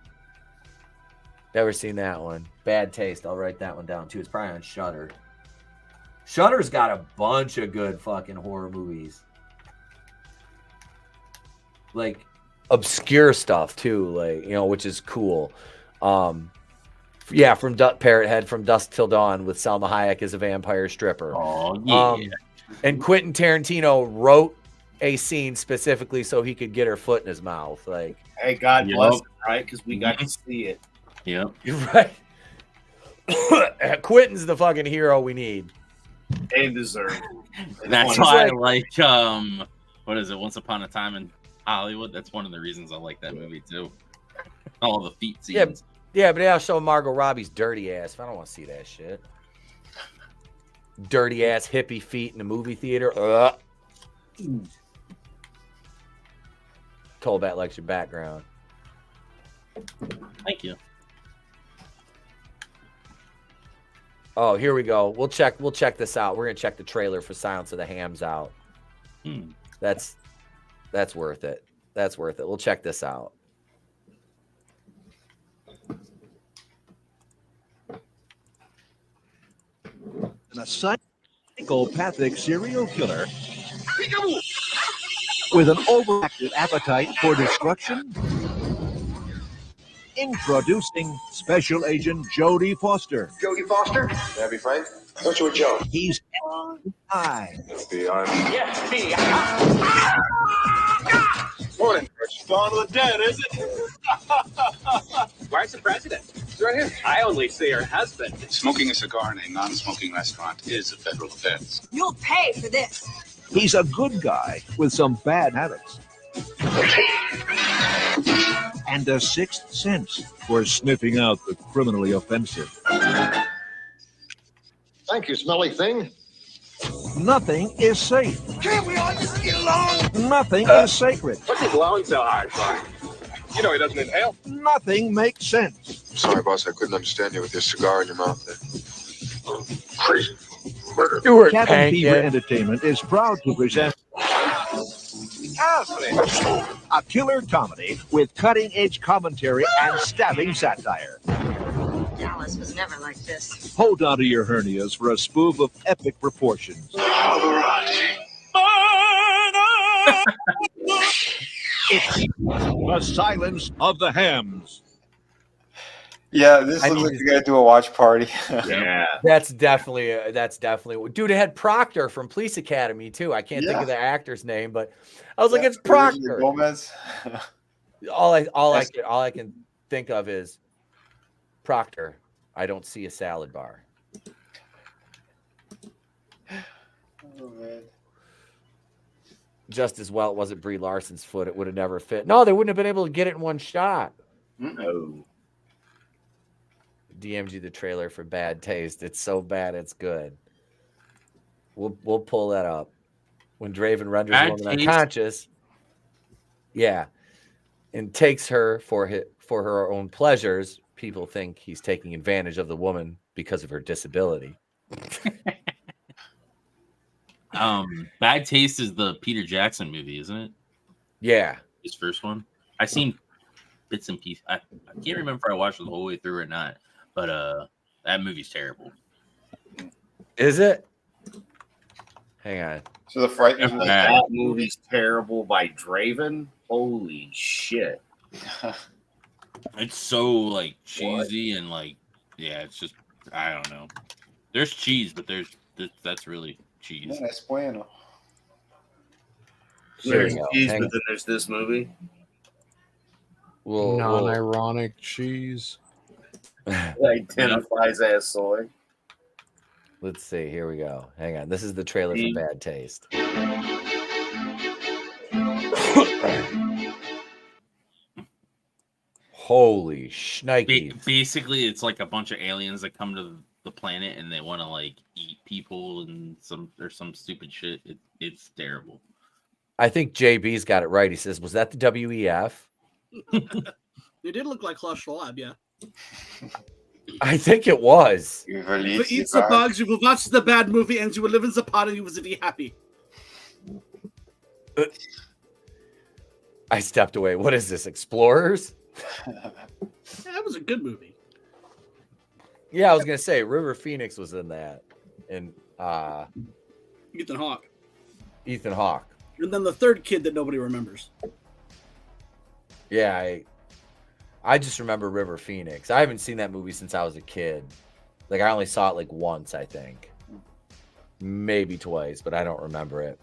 Never seen that one. Bad Taste. I'll write that one down too. It's probably on Shudder. Shudder's got a bunch of good fucking horror movies. Like obscure stuff too, like, which is cool. Yeah, from Parrot Head, From Dusk Till Dawn with Salma Hayek as a vampire stripper. Oh yeah. And Quentin Tarantino wrote a scene specifically so he could get her foot in his mouth. Like, hey, God bless him, right? Because we got to see it. Yep. You're right. Quentin's the fucking hero we need. And deserve. That's why I like what is it? Once Upon a Time in Hollywood. That's one of the reasons I like that movie too. All the feet scenes. Yeah, but they'll show Margot Robbie's dirty ass. I don't want to see that shit. Dirty ass hippie feet in the movie theater. Tollbat likes your background. Thank you. Oh, here we go. We'll check this out. We're gonna check the trailer for Silence of the Hams out. That's worth it. That's worth it. We'll check this out. A psychopathic serial killer with an overactive appetite for destruction. Introducing Special Agent Jodie Foster. Jodie Foster? That'd be Frank. I thought you were Joe. He's FBI. FBI. Yes, me. Morning. Dawn of the Dead, is it? Where's the president? He's right here. I only see her husband. Smoking a cigar in a non-smoking restaurant is a federal offense. You'll pay for this. He's a good guy with some bad habits. And a sixth sense for sniffing out the criminally offensive. Thank you, smelly thing. Nothing is safe. Can't we all just get along? Nothing is sacred. What's he blowing so hard for? You know he doesn't inhale. Nothing makes sense. Sorry, boss, I couldn't understand you with your cigar in your mouth there. Crazy murder. Cabin Fever Entertainment is proud to present. Alfred. a killer comedy with cutting-edge commentary and stabbing satire. Dallas was never like this. Hold on to your hernias for a spoof of epic proportions. It's The Silence of the Hams. Yeah, this looks like we gotta do a watch party. Yeah. That's definitely dude. It had Proctor from Police Academy too. I can't think of the actor's name, but I was like, it's Proctor. Gomez. all I can think of is Proctor. I don't see a salad bar. Oh, man. Just as well, it wasn't Brie Larson's foot. It would have never fit. No, they wouldn't have been able to get it in one shot. No. DM'd you the trailer for Bad Taste. It's so bad, it's good. We'll pull that up when Draven renders a woman unconscious. Yeah, and takes her for her own pleasures. People think he's taking advantage of the woman because of her disability. Bad Taste is the Peter Jackson movie, isn't it? Yeah, his first one. I seen bits and pieces. I can't remember if I watched it the whole way through or not. But that movie's terrible. Is it? Hang on. So the Frighteners was that movie's terrible by Draven. Holy shit! It's so like cheesy and like it's just I don't know. There's cheese, but that's really cheese. Yeah, that's bueno. There's cheese, but then there's this movie. Non-ironic cheese. Identifies as soy. Let's see. Here we go. Hang on. This is the trailer for Bad Taste. Holy shnikes. Basically, it's like a bunch of aliens that come to the planet and they want to like eat people and some stupid shit. It's terrible. I think JB's got it right. He says, was that the WEF? It did look like Klaus Schwab, yeah. I think it was. You eat the bugs, you will watch the bad movie, and you will live in the pot, and you will be happy. I stepped away. What is this, Explorers? That was a good movie. Yeah, I was going to say, River Phoenix was in that. And Ethan Hawke. Ethan Hawke. And then the third kid that nobody remembers. Yeah, I just remember River Phoenix. I haven't seen that movie since I was a kid. Like, I only saw it like once, I think. Maybe twice, but I don't remember it.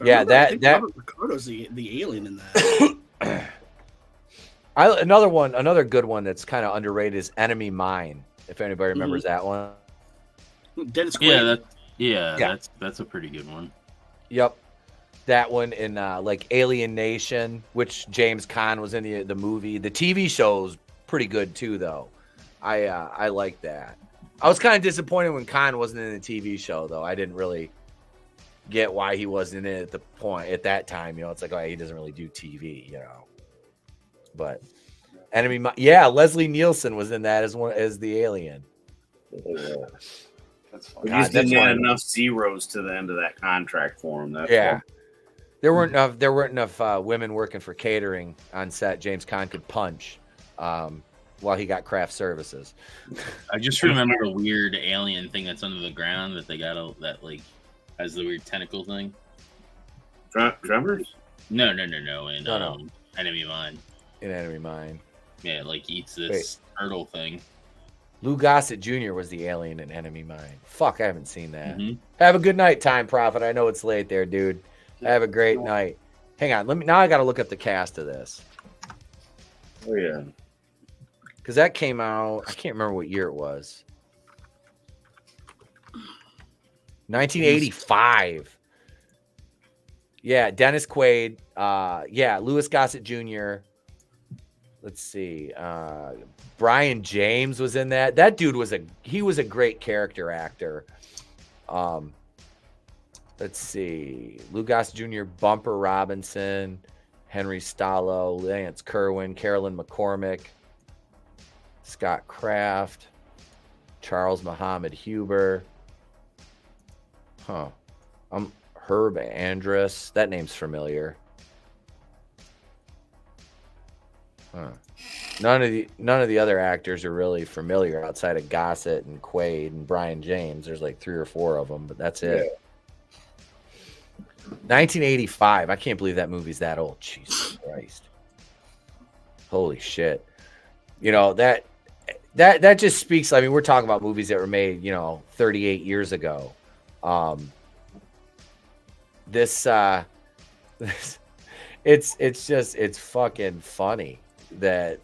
Yeah, that Robert Ricardo's the alien in that. Another good one that's kind of underrated is Enemy Mine. If anybody remembers that one. Dennis Quaid. That's a pretty good one. Yep. That one in like Alien Nation, which James Caan was in the movie. The TV show's pretty good too, though. I like that. I was kind of disappointed when Caan wasn't in the TV show, though. I didn't really get why he wasn't in it at that time. You know, it's like, oh, he doesn't really do TV, you know. But Leslie Nielsen was in that as the alien. That's funny. We just didn't add enough zeros to the end of that contract for him. Yeah. There weren't enough women working for catering on set. James Caan could punch while he got craft services. I just remember a weird alien thing that's under the ground that they got that like has the weird tentacle thing. Tremors? No. In Enemy Mine. In Enemy Mine. Yeah, it like eats this turtle thing. Lou Gossett Jr. was the alien in Enemy Mine. Fuck, I haven't seen that. Mm-hmm. Have a good night, Time Prophet. I know it's late there, dude. Have a great night. Hang on, now I got to look up the cast of this. Oh yeah, because that came out. I can't remember what year it was. 1985. Yeah, Dennis Quaid. Louis Gossett Jr. Let's see. Brian James was in that. That dude was a great character actor. Let's see. Lou Gossett Jr., Bumper Robinson, Henry Stallo, Lance Kerwin, Carolyn McCormick, Scott Kraft, Charles Muhammad Huber. Huh. Herb Andrus. That name's familiar. Huh. None of the other actors are really familiar outside of Gossett and Quaid and Brian James. There's like 3 or 4 of them, but that's it. 1985. I can't believe that movie's that old. Jesus Christ. Holy shit. You know, that just speaks. I mean, we're talking about movies that were made, 38 years ago. This it's fucking funny that,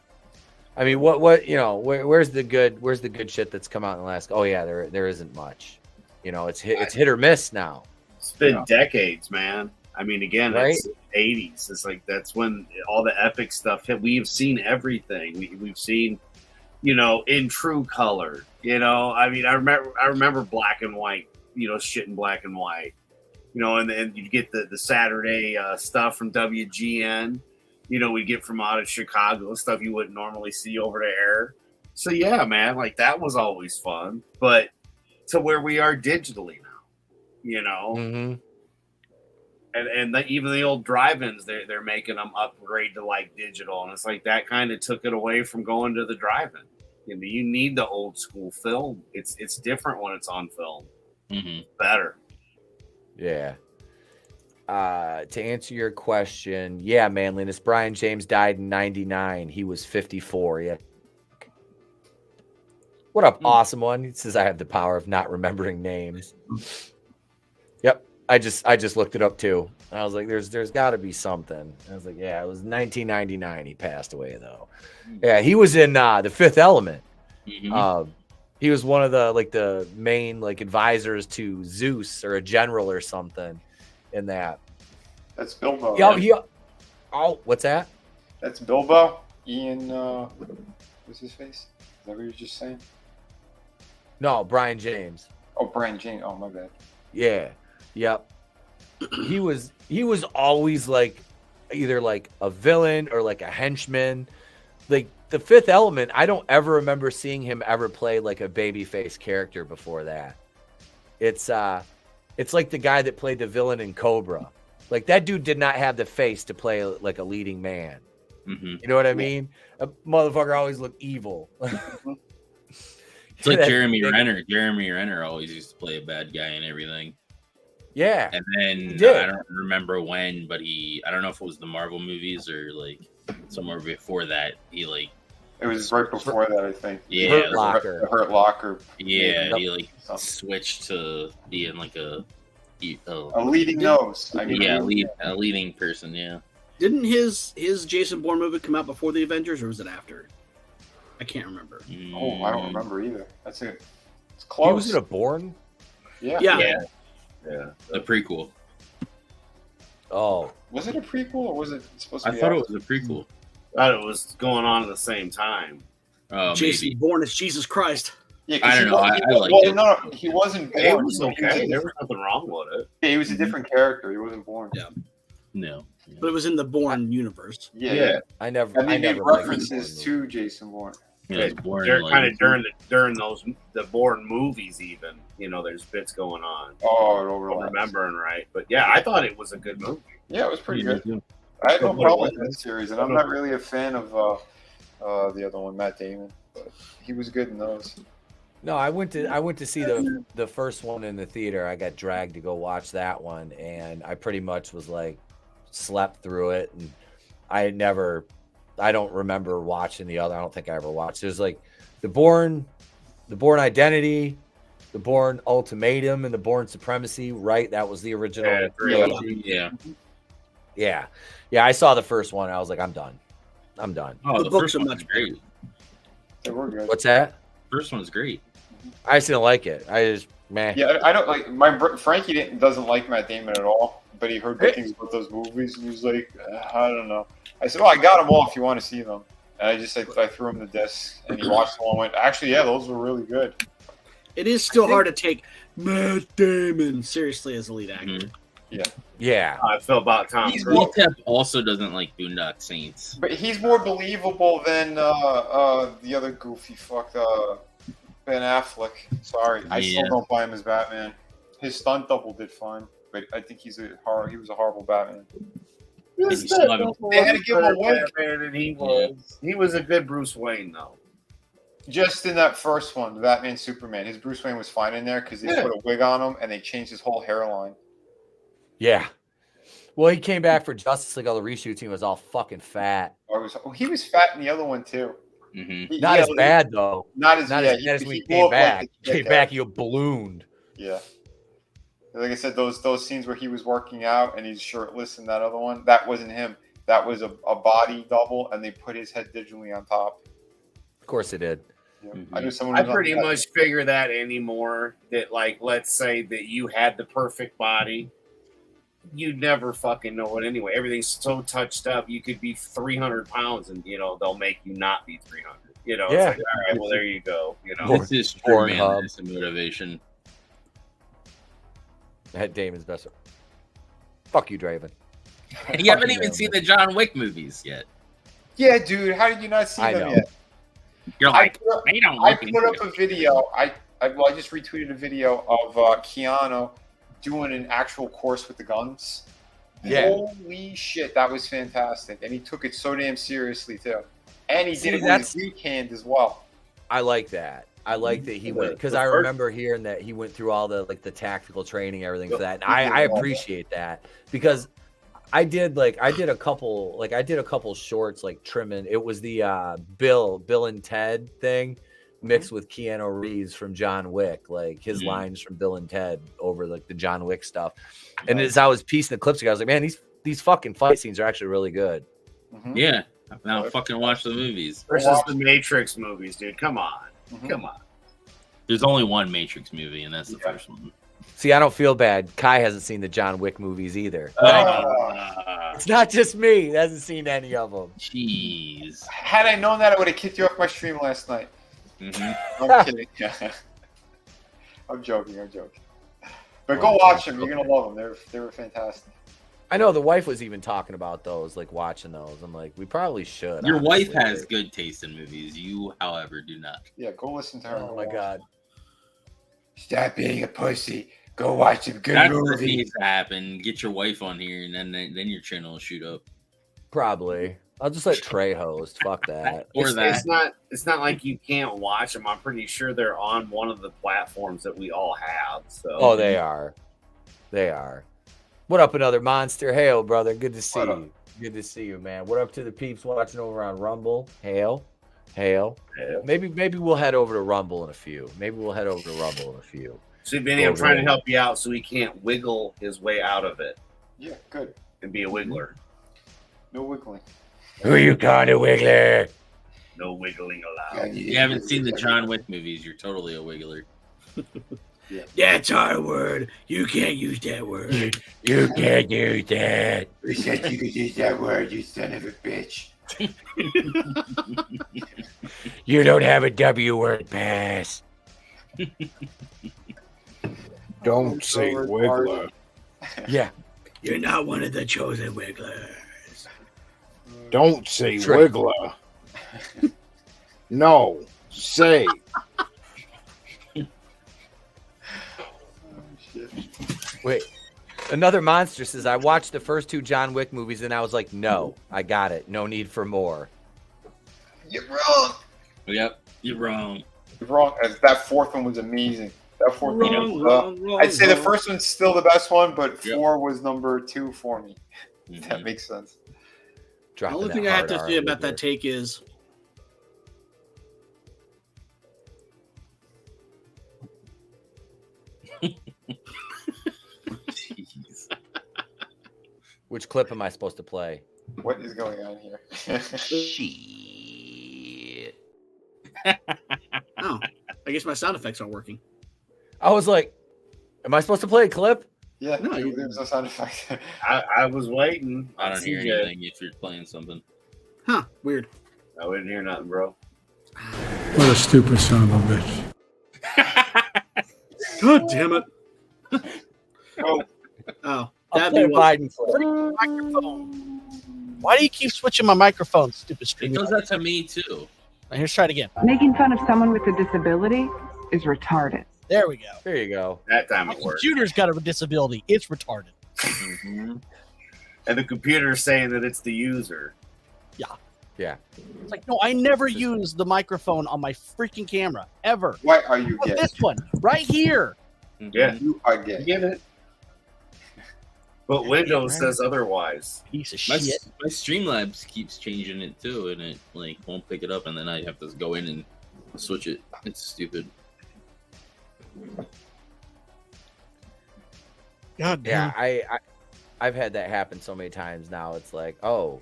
I mean, where's the good shit that's come out in the last, there isn't much, it's hit or miss now. It's been decades, man. I mean, again, Right? it's 80s. It's like that's when all the epic stuff hit. We've seen everything. We've seen, in true color. I mean, I remember black and white. Shit in black and white. And then you get the Saturday stuff from WGN. We get from out of Chicago, stuff you wouldn't normally see over the air. So yeah, man, like that was always fun. But to where we are digitally now, Mm-hmm. and even the old drive-ins, they're making them upgrade to like digital, and it's like that kind of took it away from going to the drive-in. You need the old school film. It's different when it's on film. Mm-hmm. Better. Yeah. To answer your question, yeah, manliness. Brian James died in 99. He was 54. Yeah. What up, awesome one? He says I have the power of not remembering names. Yep. I just looked it up too. I was like, there's got to be something. I was like, yeah, it was 1999. He passed away though. Yeah, he was in The Fifth Element. Mm-hmm. He was one of the main advisors to Zeus or a general or something in that. That's Bilbo. What's that? That's Bilbo. Ian, what's his face? Is that what you were just saying? No, Brian James. Oh, Brian James. Oh, my bad. Yeah. Yep. He was always either a villain or a henchman. Like The Fifth Element, I don't ever remember seeing him ever play a babyface character before that. It's like the guy that played the villain in Cobra. Like that dude did not have the face to play a leading man. Mm-hmm. You know what I mean? A motherfucker always looked evil. It's like Jeremy Renner. Jeremy Renner always used to play a bad guy in everything. Yeah. And then I don't remember when, but I don't know if it was the Marvel movies or somewhere before that. It was right before that, I think. Yeah. Hurt Locker. The Hurt Locker. Yeah, he switched to being a leading nose. A leading person, yeah. Didn't his Jason Bourne movie come out before the Avengers, or was it after? I can't remember. Oh, I don't remember either. That's it. It's close. He was in a Bourne? Yeah. Yeah. The prequel. Oh. Was it a prequel or was it supposed to be? I thought it was a prequel. I thought it was going on at the same time. Jason Bourne is Jesus Christ. Yeah, I don't know. I like it. No, he wasn't born. It was okay. There was nothing wrong with it. Yeah, he was a different character. He wasn't born. Yeah. No. But it was in the Bourne universe. Yeah. I never. And they I made never references to Jason Bourne. Yeah, They're kind of during the Bourne movies, even. There's bits going on. Oh, it I'm overlaps. remembering right, but yeah, I thought it was a good movie. Yeah, it was pretty good. I had no problem with that series, and I'm not really a fan of the other one, Matt Damon, but he was good in those. No, I went to see the first one in the theater. I got dragged to go watch that one, and I pretty much was slept through it, and I don't remember watching the other. I don't think I ever watched. There's the Bourne Identity, the Bourne Ultimatum, and the Bourne Supremacy. Right, that was the original. Yeah. I saw the first one. I was like, I'm done. Oh, The the books first are one's much great. They were good. What's that? First one's great. I just didn't like it. I just Yeah, I don't like Frankie doesn't like Matt Damon at all, but he heard good things about those movies, and he was like, I don't know. I said, well, I got them all if you want to see them. And I threw him the disc, and he watched them all and went, actually, yeah, those were really good. It is still hard to take Matt Damon seriously as a lead actor. Mm-hmm. Yeah. I feel about Tom He's Cruise. Etep also doesn't like Boondock Saints. But he's more believable than the other goofy fuck, Ben Affleck. Sorry, I still don't buy him as Batman. His stunt double did fine, but I think he was a horrible Batman. They had to give him a wig. And he was a good Bruce Wayne, though. Just in that first one, Batman Superman, his Bruce Wayne was fine in there because they put a wig on him and they changed his whole hairline. Yeah. Well, he came back for Justice League. All the reshoots, he was all fucking fat. He was fat in the other one too. Not as bad though. Not as bad as when he came back. Came back, he ballooned. Yeah. Like I said, those scenes where he was working out and he's shirtless in that other one, that wasn't him. That was a body double, and they put his head digitally on top. Of course they did. Yeah. I knew someone. I pretty much figure that anymore. That like, let's say that you had the perfect body, you'd never fucking know it anyway. Everything's so touched up. You could be 300 pounds, and they'll make you not be 300. It's like, all right, well there you go. This is true, man. That's a motivation. That Damon's best. Fuck you, Draven. You haven't even seen the John Wick movies yet. Yeah, dude. How did you not see them yet? You're like, I put up a video. I just retweeted a video of Keanu doing an actual course with the guns. Yeah. Holy shit, that was fantastic. And he took it so damn seriously too. And he did it with his weak hand as well. I like that. I like that he went, because I remember hearing that he went through all the the tactical training, everything for that. And I appreciate that, because I did a couple shorts trimming. It was the Bill and Ted thing mixed with Keanu Reeves from John Wick, his lines from Bill and Ted over the John Wick stuff. And as I was piecing the clips together, I was like, man, these fucking fight scenes are actually really good. Yeah. Now fucking watch the movies. Versus the Matrix movies, dude. Come on. Come on. There's only one Matrix movie, and that's the first one. See, I don't feel bad. Kai hasn't seen the John Wick movies either. It's not just me. He hasn't seen any of them. Jeez. Had I known that, I would have kicked you off my stream last night. I'm kidding. I'm joking. But go watch them. You're going to love them. They were fantastic. I know the wife was even talking about those, watching those. I'm like, we probably should. Your wife has good taste in movies. You, however, do not. Yeah, go listen to her. Oh my god. Stop being a pussy. Go watch some good That's movies. what needs to happen. Get your wife on here, and then your channel will shoot up. Probably. I'll just let Trey host. Fuck that. It's not like you can't watch them. I'm pretty sure they're on one of the platforms that we all have. So. Oh, they are. They are. What up, another monster? Hail, brother. Good to see you. Good to see you, man. What up to the peeps watching over on Rumble? Hail. Maybe we'll head over to Rumble in a few. See, Vinny, I'm trying to help you out so he can't wiggle his way out of it. Yeah, good. And be a wiggler. No wiggling. Who you call a wiggler? No wiggling allowed. You haven't seen the John Wick movies. You're totally a wiggler. Yeah. That's our word. You can't use that word. You can't use that. We said you could use that word, you son of a bitch. You don't have a W word pass. Don't say wiggler. Yeah. You're not one of the chosen wigglers. Don't say wiggler. No. Say. Wait, another monster says, I watched the first two John Wick movies and I was like, no, I got it. No need for more. You're wrong. Yep, you're wrong. You're wrong. That fourth one was amazing. That fourth one. I'd say the first one's still the best one, but 4 was number 2 for me. That makes sense. The only thing I have to say about that take is Which clip am I supposed to play? What is going on here? Shit. Oh, I guess my sound effects aren't working. I was like, am I supposed to play a clip? Yeah, no, there's no sound effect. I was waiting. I don't hear anything if you're playing something. Huh, weird. I wouldn't hear nothing, bro. What a stupid son of a bitch. God damn it. Oh, that'd be Biden microphone. Why do you keep switching my microphone, stupid stream? It does that to me too. Right, here's try it again. Making fun of someone with a disability is retarded. There we go. There you go. That time My it worked. computer's got a disability. It's retarded. and the computer's saying that it's the user. Yeah. It's like, no, I never use the microphone on my freaking camera ever. Why are you Oh, gay? this one right here. Yeah, You are gay. get it. But Windows says otherwise. Piece of My shit. Streamlabs keeps changing it too, and it like won't pick it up, and then I have to go in and switch it. It's stupid. God Yeah, damn. I've had that happen so many times now. It's like, oh,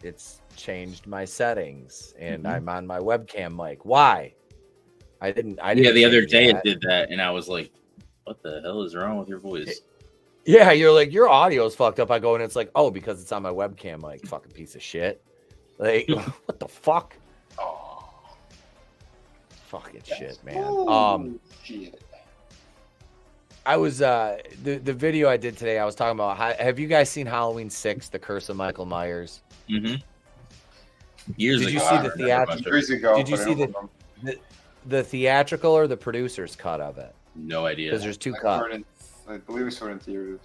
it's changed my settings, and I'm on my webcam mic. Why? I didn't. Yeah, the other change day that. it did that, and I was like, "What the hell is wrong with your voice?" Yeah, you're like, your audio's fucked up. I go and it's like, oh, because it's on my webcam, like, fucking piece of shit. Like, what the fuck? Oh, Fucking shit, man. shit. I was the video I did today. I was talking about. Have you guys seen Halloween 6: The Curse of Michael Myers? Mm-hmm. Years Did ago, you see I the remember theatrical? Years ago, Did you but I see don't remember. the theatrical or the producer's cut of it? No idea. Because there's two I cuts. saw it in- I believe we saw it in theaters.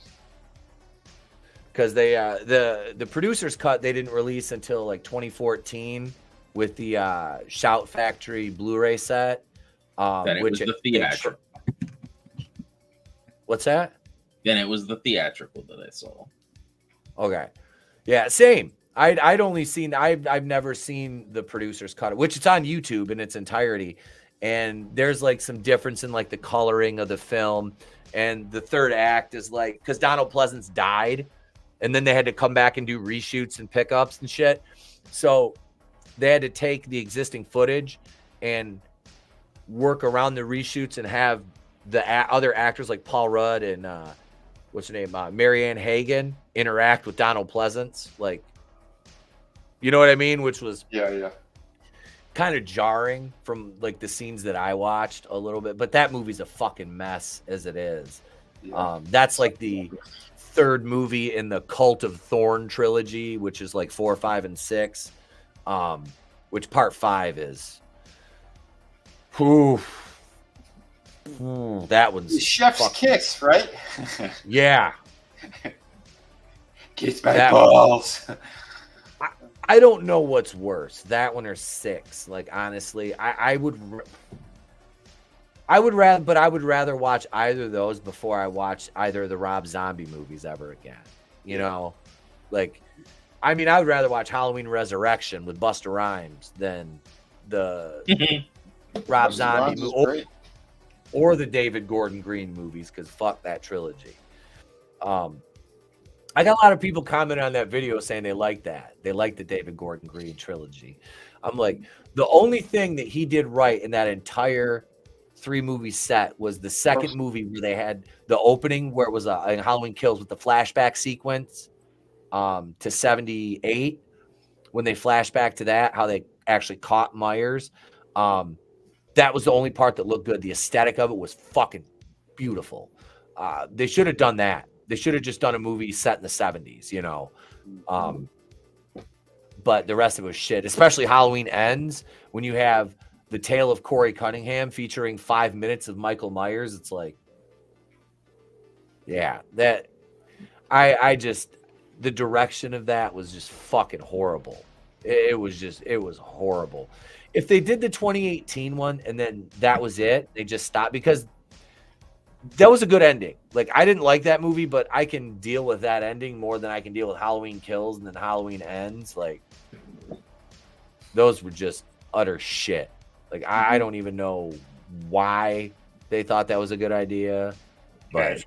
Because they the producer's cut they didn't release until like 2014 with the Shout Factory Blu-ray set. Then it was the theatrical. What's that? Then it was the theatrical that I saw. Okay, yeah, same. I'd only seen I've never seen the producer's cut, which it's on YouTube in its entirety, and there's like some difference in like the coloring of the film, and the third act is like because Donald Pleasance died, and then they had to come back and do reshoots and pickups and shit, so they had to take the existing footage and work around the reshoots and have the other actors like Paul Rudd and what's her name, Marianne Hagen interact with Donald Pleasance, like. You know what I mean? Which was Yeah. kind of jarring from like the scenes that I watched a little bit, but that movie's a fucking mess as it is. Yeah. That's like the third movie in the Cult of Thorn trilogy, which is like 4, 5, and 6. Which part 5 is. That one's The chef's kiss, right? Yeah. Kiss my That balls. I don't know what's worse, that one or 6. Like honestly, I would rather watch either of those before I watch either of the Rob Zombie movies ever again. You know, like I mean, I would rather watch Halloween Resurrection with Busta Rhymes than the Rob Zombie movie or the David Gordon Green movies because fuck that trilogy. I got a lot of people commenting on that video saying they like that. They like the David Gordon Green trilogy. I'm like, the only thing that he did right in that entire 3-movie set was the second movie where they had the opening where it was a Halloween Kills with the flashback sequence to 78 when they flash back to that, how they actually caught Myers. That was the only part that looked good. The aesthetic of it was fucking beautiful. They should have done that. They should have just done a movie set in the 70s, you know. But the rest of it was shit, especially Halloween Ends when you have the tale of Corey Cunningham featuring 5 minutes of Michael Myers. It's like, yeah, that I just, the direction of that was just fucking horrible. It was horrible. If they did the 2018 one and then that was it, they just stopped because that was a good ending. Like I didn't like that movie, but I can deal with that ending more than I can deal with Halloween Kills and then Halloween Ends. Like those were just utter shit. Like I don't even know why they thought that was a good idea. But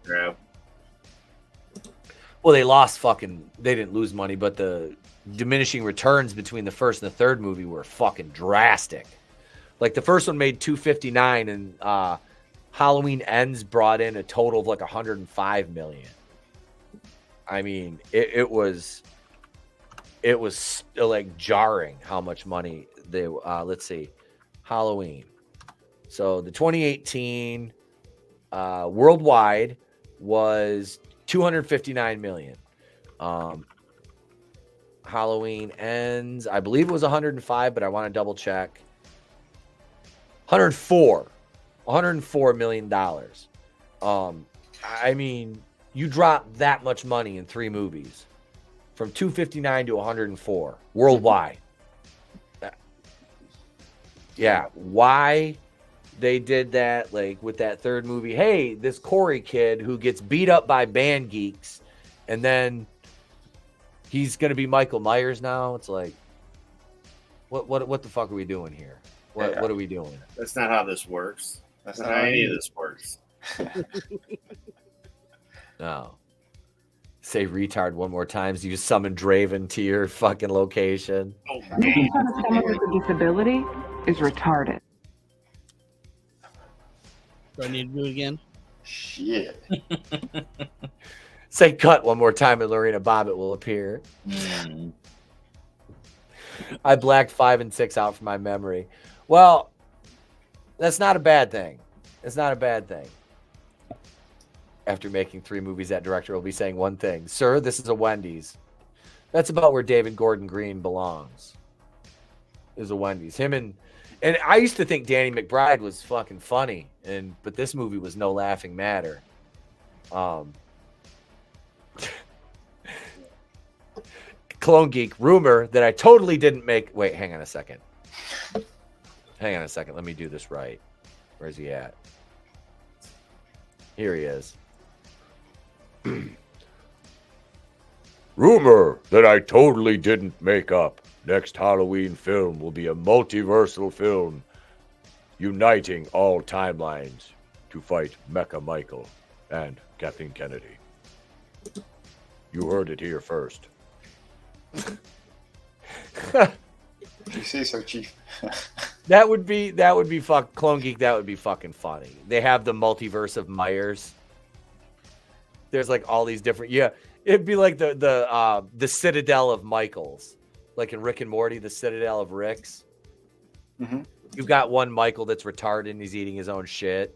well, they lost they didn't lose money, but the diminishing returns between the first and the third movie were fucking drastic. Like the first one made $259 and Halloween Ends brought in a total of like $105 million. I mean, it was like jarring how much money they let's see, Halloween. So the 2018 worldwide was $259 million. Halloween Ends, I believe it was 105, but I want to double check. $104 million. I mean, you drop that much money in 3 movies. from 259 to 104 worldwide. Yeah, why they did that, like with that third movie? Hey, this Corey kid who gets beat up by band geeks, and then he's gonna be Michael Myers now. It's like, what the fuck are we doing here? What are we doing? That's not how this works. That's not how any of this works. No. Say retard one more time. So you summon Draven to your fucking location. Making fun of someone with a disability is retarded. Do I need to do it again? Shit. Say cut one more time and Lorena Bobbitt will appear. I blacked 5 and 6 out from my memory. Well, that's not a bad thing. It's not a bad thing. After making 3 movies, that director will be saying one thing. Sir, this is a Wendy's. That's about where David Gordon Green belongs. Is a Wendy's. Him and I used to think Danny McBride was fucking funny, but this movie was no laughing matter. Clone Geek rumor that I totally didn't make. Wait, hang on a second. Let me do this right. Where's he at? Here he is. Rumor that I totally didn't make up. Next Halloween film will be a multiversal film uniting all timelines to fight Mecha Michael and Kathleen Kennedy. You heard it here first. You say so, Chief. That would be Clone Geek. That would be fucking funny. They have the multiverse of Myers. There's like all these different. Yeah, it'd be like the Citadel of Michaels, like in Rick and Morty, the Citadel of Ricks. Mm-hmm. You've got one Michael that's retarded and he's eating his own shit.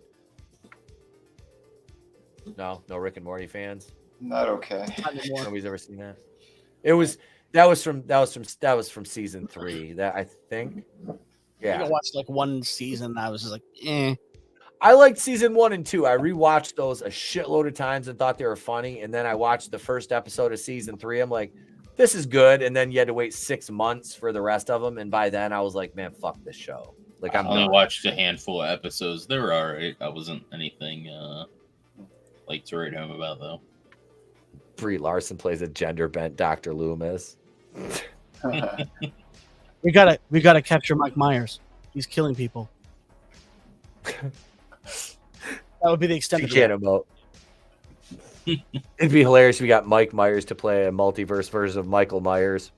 No Rick and Morty fans. Not okay. Nobody's ever seen that. That was from season 3. That I think. Yeah. I watched like one season. I was just like, eh. I liked season 1 and 2. I rewatched those a shitload of times and thought they were funny. And then I watched the first episode of season 3. I'm like, this is good. And then you had to wait 6 months for the rest of them. And by then I was like, man, fuck this show. Like I only watched a handful of episodes. They were all right. I wasn't anything like to write home about though. Brie Larson plays a gender bent Dr. Loomis. We gotta capture Mike Myers. He's killing people. That would be the extent of it. It'd be hilarious if we got Mike Myers to play a multiverse version of Michael Myers.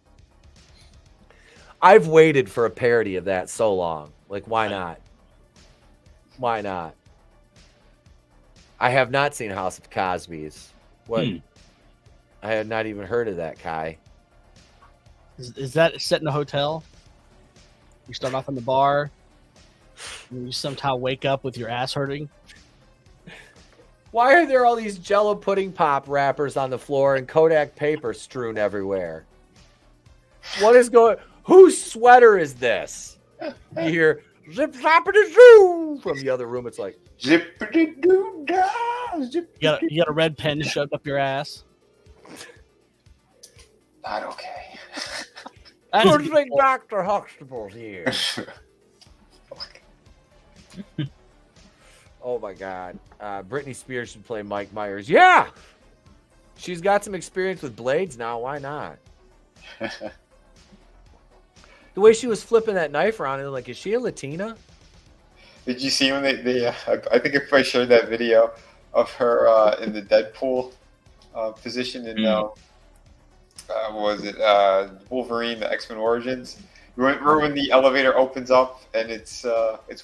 I've waited for a parody of that so long. Like, why not? Why not? I have not seen House of Cosby's. What? I had not even heard of that, Kai. Is that set in a hotel? You start off in the bar, and you somehow wake up with your ass hurting. Why are there all these Jello pudding pop wrappers on the floor and Kodak paper strewn everywhere? What is going? Whose sweater is this? You hear zip zappity zoo from the other room. It's like zippity doo da. You got a red pen shoved up your ass. Not okay. Good thing Dr. Huxtable's here. Oh my God. Britney Spears should play Mike Myers. Yeah! She's got some experience with blades now. Why not? The way she was flipping that knife around, and like, is she a Latina? Did you see when they I think if I showed that video of her in the Deadpool position in what was it? Wolverine, the X-Men Origins. Remember when the elevator opens up and it's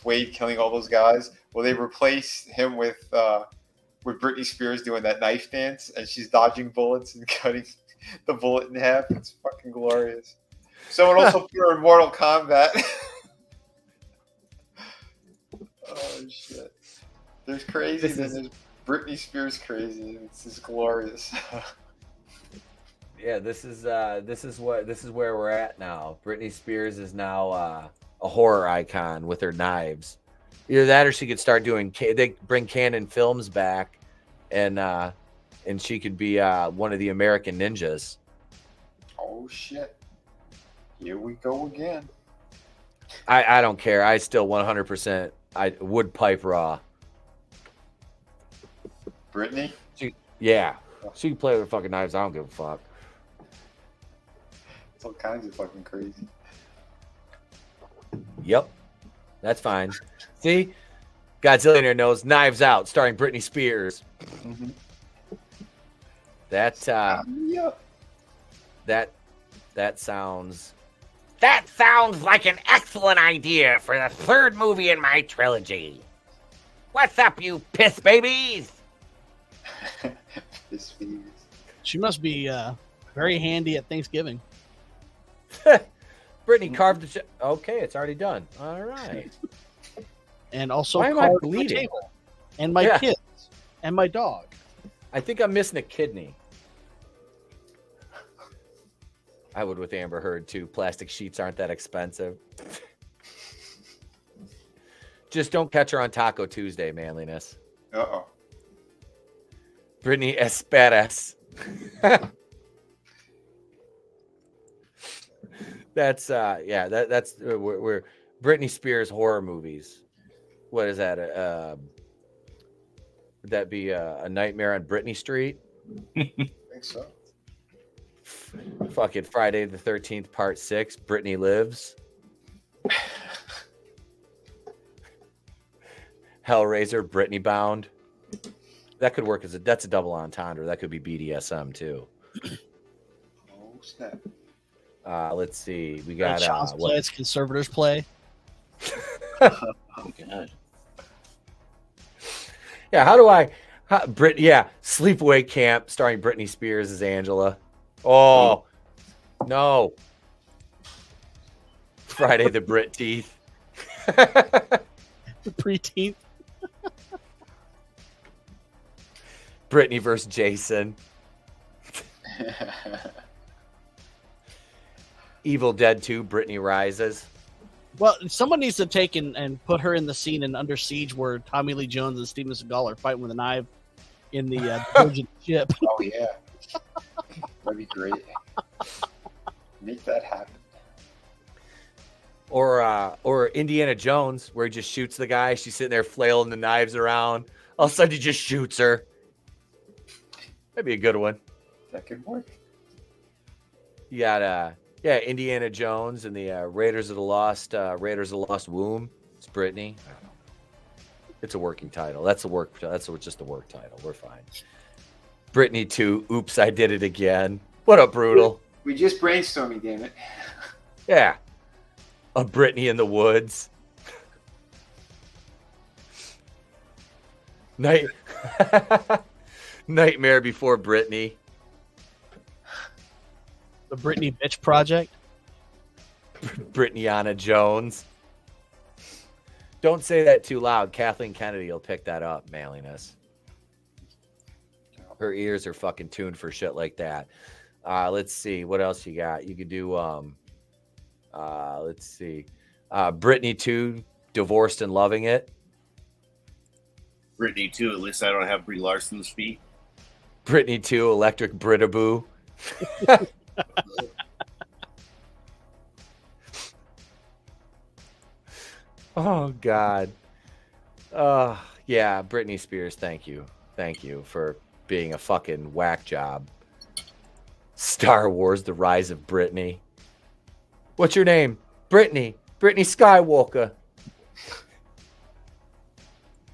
Wade killing all those guys? Well, they replaced him with Britney Spears doing that knife dance, and she's dodging bullets and cutting the bullet in half. It's fucking glorious. Someone also put her in Mortal Kombat. Oh shit! There's crazy, then there's Britney Spears crazy. It's just glorious. Yeah, this is where we're at now. Britney Spears is now a horror icon with her knives. Either that, or she could start doing. They bring Canon Films back, and she could be one of the American Ninjas. Oh shit! Here we go again. I don't care. I still 100%. I would pipe Raw. Brittany? Yeah. She can play with fucking knives. I don't give a fuck. It's all kinds of fucking crazy. Yep. That's fine. See? Godzillionaire knows Knives Out, starring Britney Spears. Mm-hmm. That sounds like an excellent idea for the third movie in my trilogy. What's up, you piss babies? Piss babies. She must be very handy at Thanksgiving. Brittany carved the okay, it's already done. All right. And also Why am I carved my bleeding? table. And my kids. And my dog. I think I'm missing a kidney. I would with Amber Heard too. Plastic sheets aren't that expensive. Just don't catch her on Taco Tuesday, manliness. Uh-oh. Brittany Esperas. That's that's we're Britney Spears horror movies. What is that? Would that be a Nightmare on Britney Street? I think so. Fucking Friday the 13th, Part 6. Britney Lives. Hellraiser, Britney Bound. That could work that's a double entendre. That could be BDSM too. Oh snap! Let's see. We got Child's Play, it's Conservators Play. Oh god. Yeah, Sleepaway Camp starring Britney Spears as Angela. Oh, no. Friday the Brit Teeth. The pre-teeth. Britney versus Jason. Evil Dead 2, Britney Rises. Well, someone needs to take and put her in the scene in Under Siege where Tommy Lee Jones and Steven Seagal are fighting with a knife in the Trojan ship. Oh yeah, that'd be great. Make that happen. Or Indiana Jones, where he just shoots the guy. She's sitting there flailing the knives around. All of a sudden, he just shoots her. That'd be a good one. That could work. You got Indiana Jones and the Raiders of the Lost Womb. It's Brittany. I don't know. It's a working title. That's just a work title. We're fine. Brittany 2. Oops, I did it again. What up, Brutal? We just brainstorming, damn it. Yeah. A Brittany in the Woods. Nightmare Before Brittany. The Britney Bitch Project. Brittanyana Jones. Don't say that too loud. Kathleen Kennedy will pick that up, manliness. Her ears are fucking tuned for shit like that. Let's see. What else you got? You could do, let's see. Brittany 2, Divorced and Loving It. Brittany 2, at least I don't have Brie Larson's feet. Brittany 2, Electric Brittaboo. Oh, God. Yeah, Britney Spears, thank you. Thank you for being a fucking whack job. Star Wars, The Rise of Britney. What's your name? Brittany. Brittany Skywalker.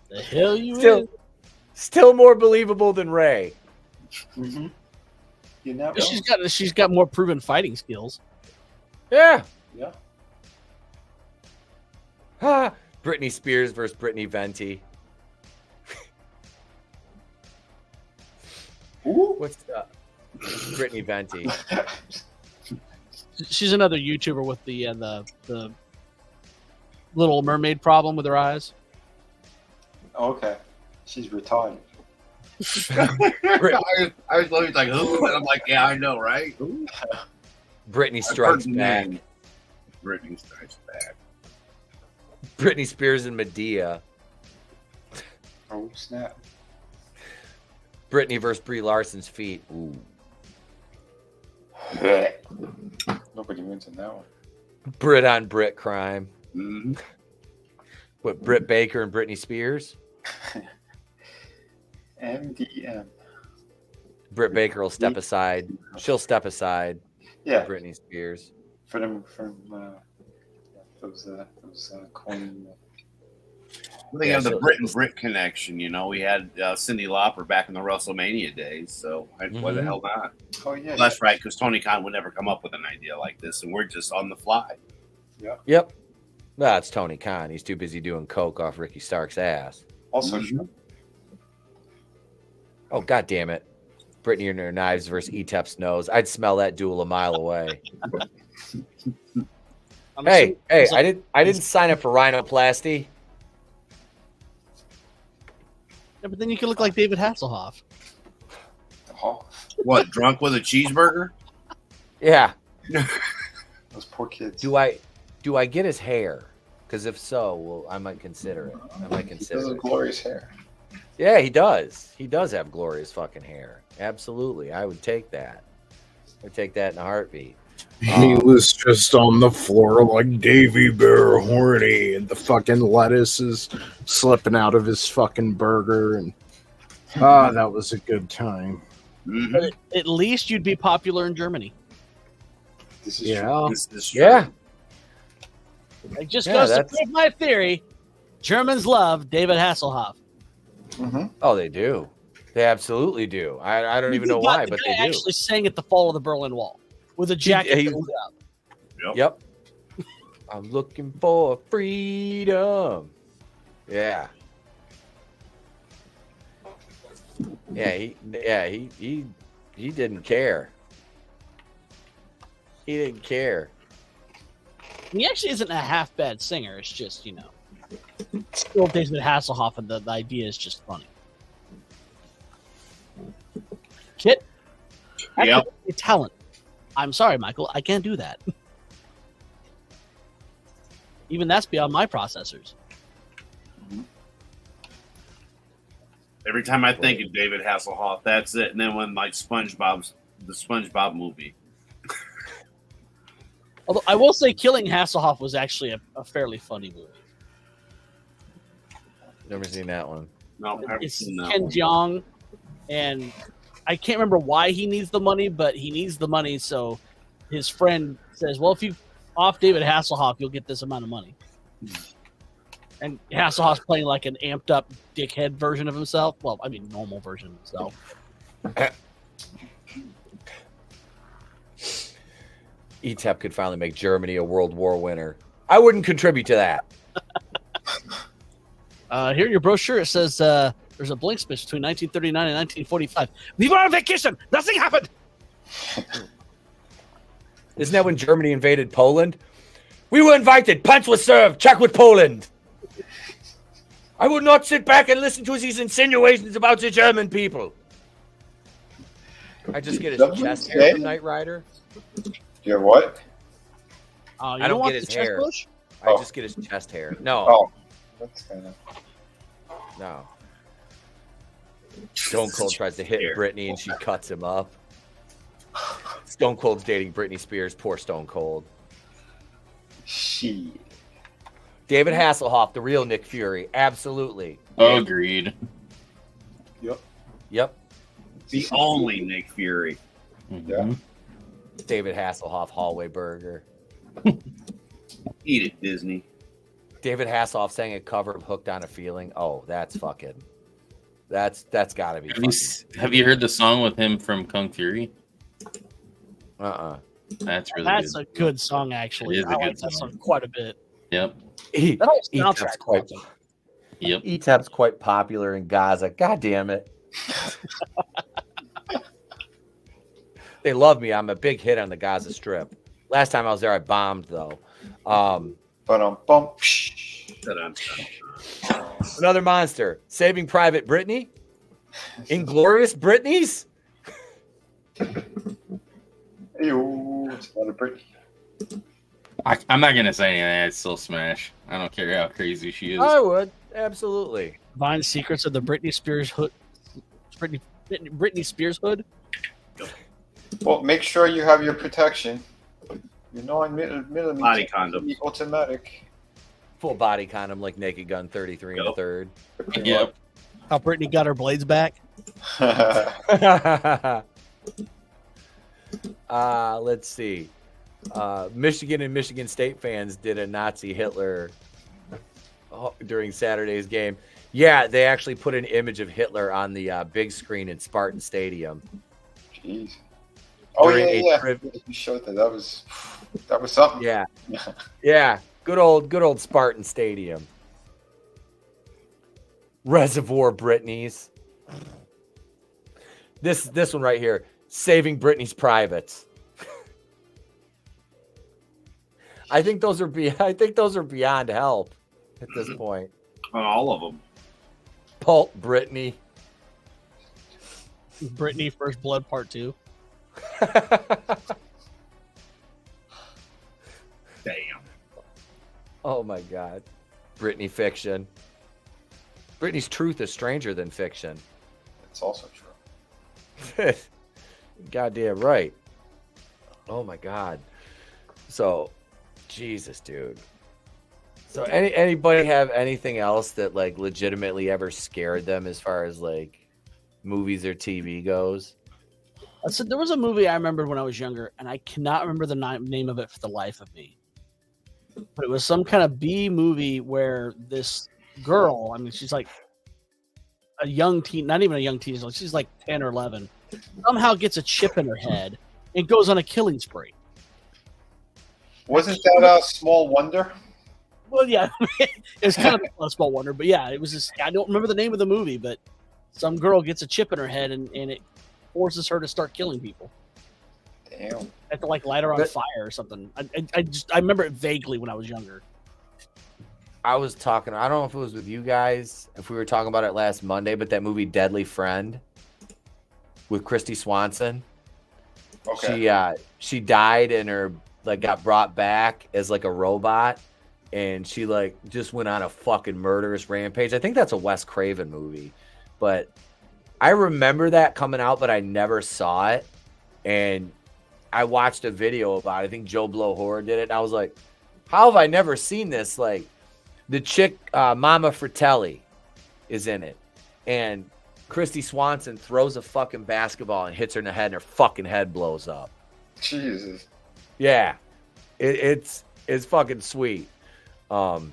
The hell you Still more believable than Rey. Mm-hmm. She's got more proven fighting skills. Yeah. Yeah. Britney Spears versus Brittany Venti. What's Brittany Venti? She's another YouTuber with the Little Mermaid problem with her eyes. Okay. She's retarded. I was literally like, who? And I'm like, yeah, I know, right? Britney Strikes Back. Britney Strikes Back. Britney Spears and Medea. Oh, snap. Britney versus Brie Larson's feet. Ooh. Nobody wins in that one. Brit on Brit crime. Mm-hmm. What, Britt Baker and Britney Spears? MDM. Britt Baker will step aside. She'll step aside. Yeah. Britney Spears. From those coin. They have the Brit and Brit connection. You know, we had Cyndi Lauper back in the WrestleMania days. So why the hell not? Oh yeah, well, that's right. Because Tony Khan would never come up with an idea like this, and we're just on the fly. Yep. That's Tony Khan. He's too busy doing coke off Ricky Stark's ass. Also true. Oh, God damn it. Brittany and her knives versus Etep's nose. I'd smell that duel a mile away. Hey, I didn't sign up for rhinoplasty. Yeah, but then you could look like David Hasselhoff. Oh. What, drunk with a cheeseburger? Yeah. Those poor kids. Do I get his hair? Because if so, well, I might consider it. He has glorious hair. Yeah, he does. He does have glorious fucking hair. Absolutely. I would take that. I'd take that in a heartbeat. He was just on the floor like Davy Bear horny, and the fucking lettuce is slipping out of his fucking burger, and that was a good time. But at least you'd be popular in Germany. This is true. This is true. Yeah. It just goes to prove my theory. Germans love David Hasselhoff. Oh, they do. They absolutely do. I don't even know why, but they do. Actually sang at the fall of the Berlin Wall with a jacket. that lit up. Yep. I'm looking for freedom. Yeah. Yeah, he didn't care. He didn't care. He actually isn't a half bad singer. It's just, you know, still David Hasselhoff, and the idea is just funny. Kit, yeah, talent. I'm sorry, Michael, I can't do that. Even that's beyond my processors. Every time I think of David Hasselhoff, that's it. And then when like the SpongeBob movie. Although I will say, Killing Hasselhoff was actually a fairly funny movie. Never seen that one. No, it's Ken Jeong, and I can't remember why he needs the money, but he needs the money. So his friend says, "Well, if you off David Hasselhoff, you'll get this amount of money." And Hasselhoff's playing like an amped up dickhead version of himself. Well, I mean, normal version of himself. Etep could finally make Germany a World War winner. I wouldn't contribute to that. Here in your brochure, it says there's a blank space between 1939 and 1945. We were on vacation. Nothing happened. Isn't that when Germany invaded Poland? We were invited. Punch was served. Check with Poland. I would not sit back and listen to these insinuations about the German people. I just get his chest hair from Knight Rider. You have what? I don't get his hair. Bush? I just get his chest hair. No. Oh, that's kind of. No. Stone Cold tries to hit Britney and she cuts him up. Stone Cold's dating Britney Spears. Poor Stone Cold. She. David Hasselhoff, the real Nick Fury. Absolutely. Agreed. Yep. The only Nick Fury. Yeah. David Hasselhoff, Hallway Burger. Eat it, Disney. David Hasselhoff sang a cover of Hooked on a Feeling. Oh, that's fucking. That's gotta be. Have you heard the song with him from Kung Fury? That's really That's good. a good song, actually. It is a I like good that song. song quite a bit. Yep. That whole soundtrack. Yep. Etep's quite popular in Gaza. God damn it. They love me. I'm a big hit on the Gaza Strip. Last time I was there, I bombed though. Another monster. Saving Private Brittany. Inglorious Britneys. Ew, it's not a Britney. I'm not gonna say anything. It's still smash. I don't care how crazy she is. I would absolutely. Divine Secrets of the Britney Spears hood. Britney Spears hood. Well, make sure you have your protection. You know, on millimeter Body condom. automatic. Full body condom like Naked Gun 33 and a third. Yep. How Brittany got her blades back. Let's see. Michigan and Michigan State fans did a Nazi Hitler during Saturday's game. Yeah, they actually put an image of Hitler on the big screen in Spartan Stadium. Jeez. Oh During yeah. You showed that. That was something. Yeah. Yeah. Good old Spartan Stadium. Reservoir Britneys. This one right here. Saving Britney's privates. I think those are beyond help at this point. All of them. Pulp Brittany. Brittany First Blood Part 2. Damn. Oh my God. Brittany fiction. Brittany's truth is stranger than fiction. That's also true. Goddamn right. Oh my God. So, Jesus, dude. So, anybody have anything else that like legitimately ever scared them as far as like movies or TV goes? So there was a movie I remembered when I was younger, and I cannot remember the name of it for the life of me. But it was some kind of B movie where this girl, I mean, she's like a young teen, not even a young teenager, she's like 10 or 11, somehow gets a chip in her head and goes on a killing spree. Wasn't that a Small Wonder? Well, yeah, it's kind of a small wonder, but yeah, it was just, I don't remember the name of the movie, but some girl gets a chip in her head and it forces her to start killing people. Damn. Have to like light her on fire or something. I remember it vaguely when I was younger. I was talking, I don't know if it was with you guys, if we were talking about it last Monday, but that movie Deadly Friend with Christy Swanson. Okay. She died and her like got brought back as like a robot, and she like just went on a fucking murderous rampage. I think that's a Wes Craven movie, but I remember that coming out, but I never saw it. And I watched a video about it. I think Joe Blow Horror did it. And I was like, how have I never seen this? Like the chick, Mama Fratelli is in it. And Christy Swanson throws a fucking basketball and hits her in the head and her fucking head blows up. Jesus. Yeah. It's fucking sweet. Wait.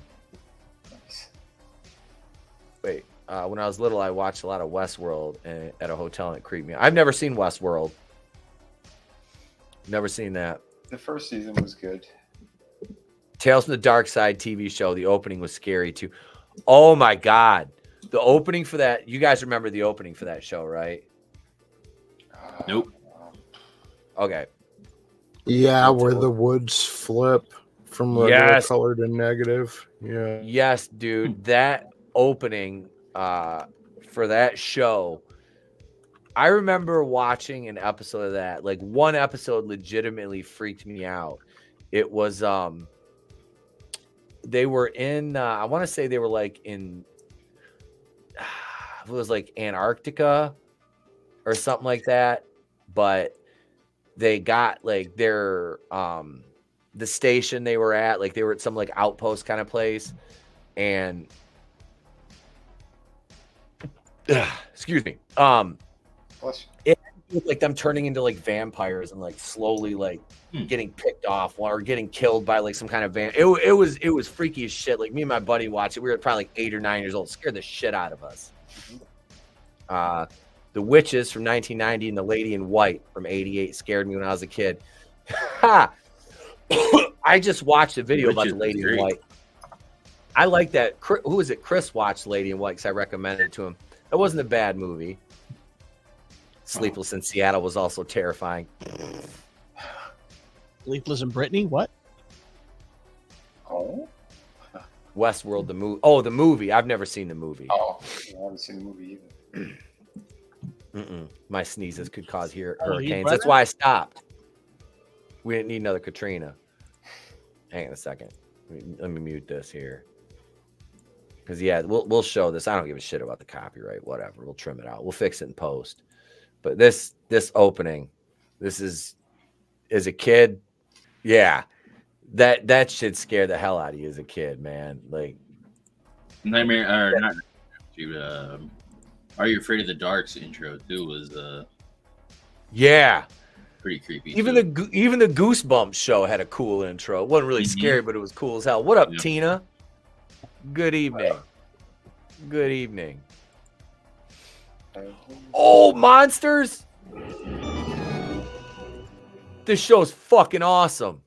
When I was little, I watched a lot of Westworld at a hotel, and it creeped me out. I've never seen Westworld. Never seen that. The first season was good. Tales from the Dark Side TV show. The opening was scary too. Oh my God. The opening for that. You guys remember the opening for that show, right? Nope. Okay. Yeah, where the woods flip from regular color to negative. Yeah. Yes, dude. That opening for that show, I remember watching an episode of that. Like one episode legitimately freaked me out. It was they were in I want to say they were like in it was like Antarctica or something like that, but they got like their the station they were at, like they were at some like outpost kind of place, and excuse me. It was like them turning into like vampires and like slowly like getting picked off or getting killed by like some kind of van. It was freaky as shit. Like me and my buddy watched it. We were probably like 8 or 9 years old. It scared the shit out of us. The Witches from 1990 and The Lady in White from 88 scared me when I was a kid. I just watched a video about The Lady in White. I like that. Who is it? Chris watched Lady in White because I recommended it to him. It wasn't a bad movie. Sleepless in Seattle was also terrifying. Sleepless in Brittany? What? Oh. Westworld, the movie. Oh, the movie. I've never seen the movie. Oh, I haven't seen the movie either. My sneezes could cause hurricanes. That's why I stopped. We didn't need another Katrina. Hang on a second. Let me mute this here. Because, yeah, we'll show this. I don't give a shit about the copyright. Whatever. We'll trim it out. We'll fix it in post. But this opening This is, as a kid, yeah, that shit scared the hell out of you as a kid, man. Like Nightmare, or not? Are You Afraid of the Dark's intro too was yeah, pretty creepy. Even the Goosebumps show had a cool intro. It wasn't really scary, but it was cool as hell. What up, Tina? Good evening. Good evening. Oh, monsters! This show's fucking awesome.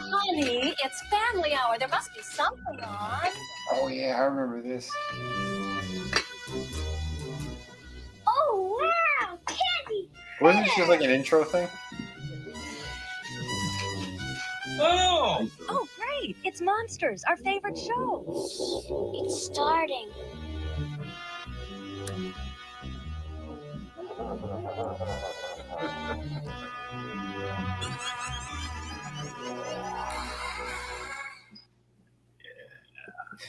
Honey, it's family hour. There must be something on. Oh yeah, I remember this. Oh, wow! Candy! Wasn't it just like an intro thing? Oh! Oh, great! It's Monsters, our favorite show. It's starting.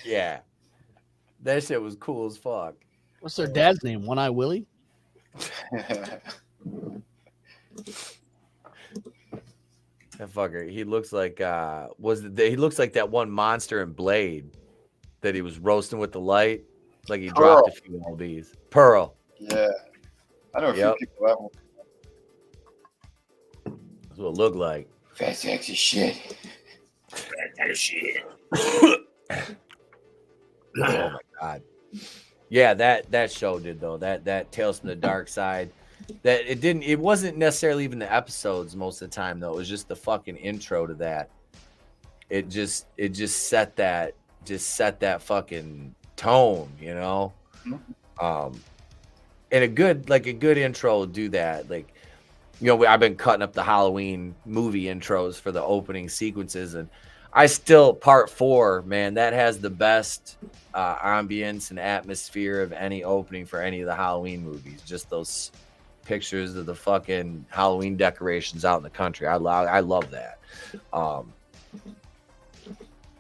Yeah. That shit was cool as fuck. What's their dad's name? One Eye Willie? That fucker, he looks like he looks like that one monster in Blade that he was roasting with the light. Like he dropped a few LBs. Pearl. Yeah. I know a few people that one. That's what it looked like. Fat sexy shit. Fat sexy shit. Oh my god. Yeah, that show did though. That Tales from the Dark Side. That it wasn't necessarily even the episodes most of the time though. It was just the fucking intro to that. It just set that fucking tone, you know? And a good intro will do that. Like, you know, I've been cutting up the Halloween movie intros for the opening sequences, and I still, part 4, man, that has the best ambience and atmosphere of any opening for any of the Halloween movies. Just those pictures of the fucking Halloween decorations out in the country. I love that.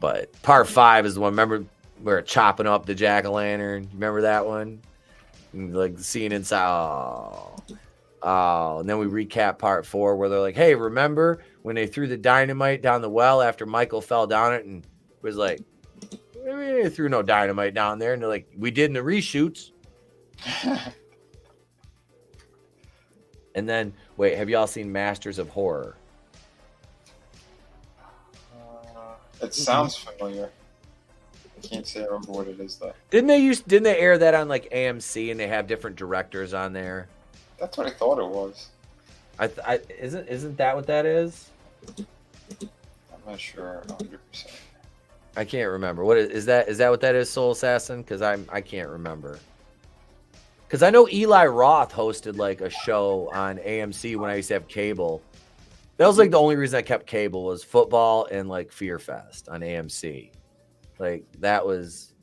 But part 5 is the one. Remember, we were chopping up the jack-o'-lantern. Remember that one? And like the scene inside. Oh, and then we recap part 4 where they're like, "Hey, remember when they threw the dynamite down the well after Michael fell down it?" And was like, "We threw no dynamite down there." And they're like, "We did in the reshoots." And then, wait, have y'all seen Masters of Horror? It sounds familiar. I can't say I remember what it is though. Didn't they air that on like AMC and they have different directors on there? That's what I thought it was. Isn't that what that is? I'm not sure 100%. I can't remember. What is that? Is that what that is, Soul Assassin? Because I can't remember. Because I know Eli Roth hosted like a show on AMC when I used to have cable. That was like the only reason I kept cable was football and like Fear Fest on AMC. Like that was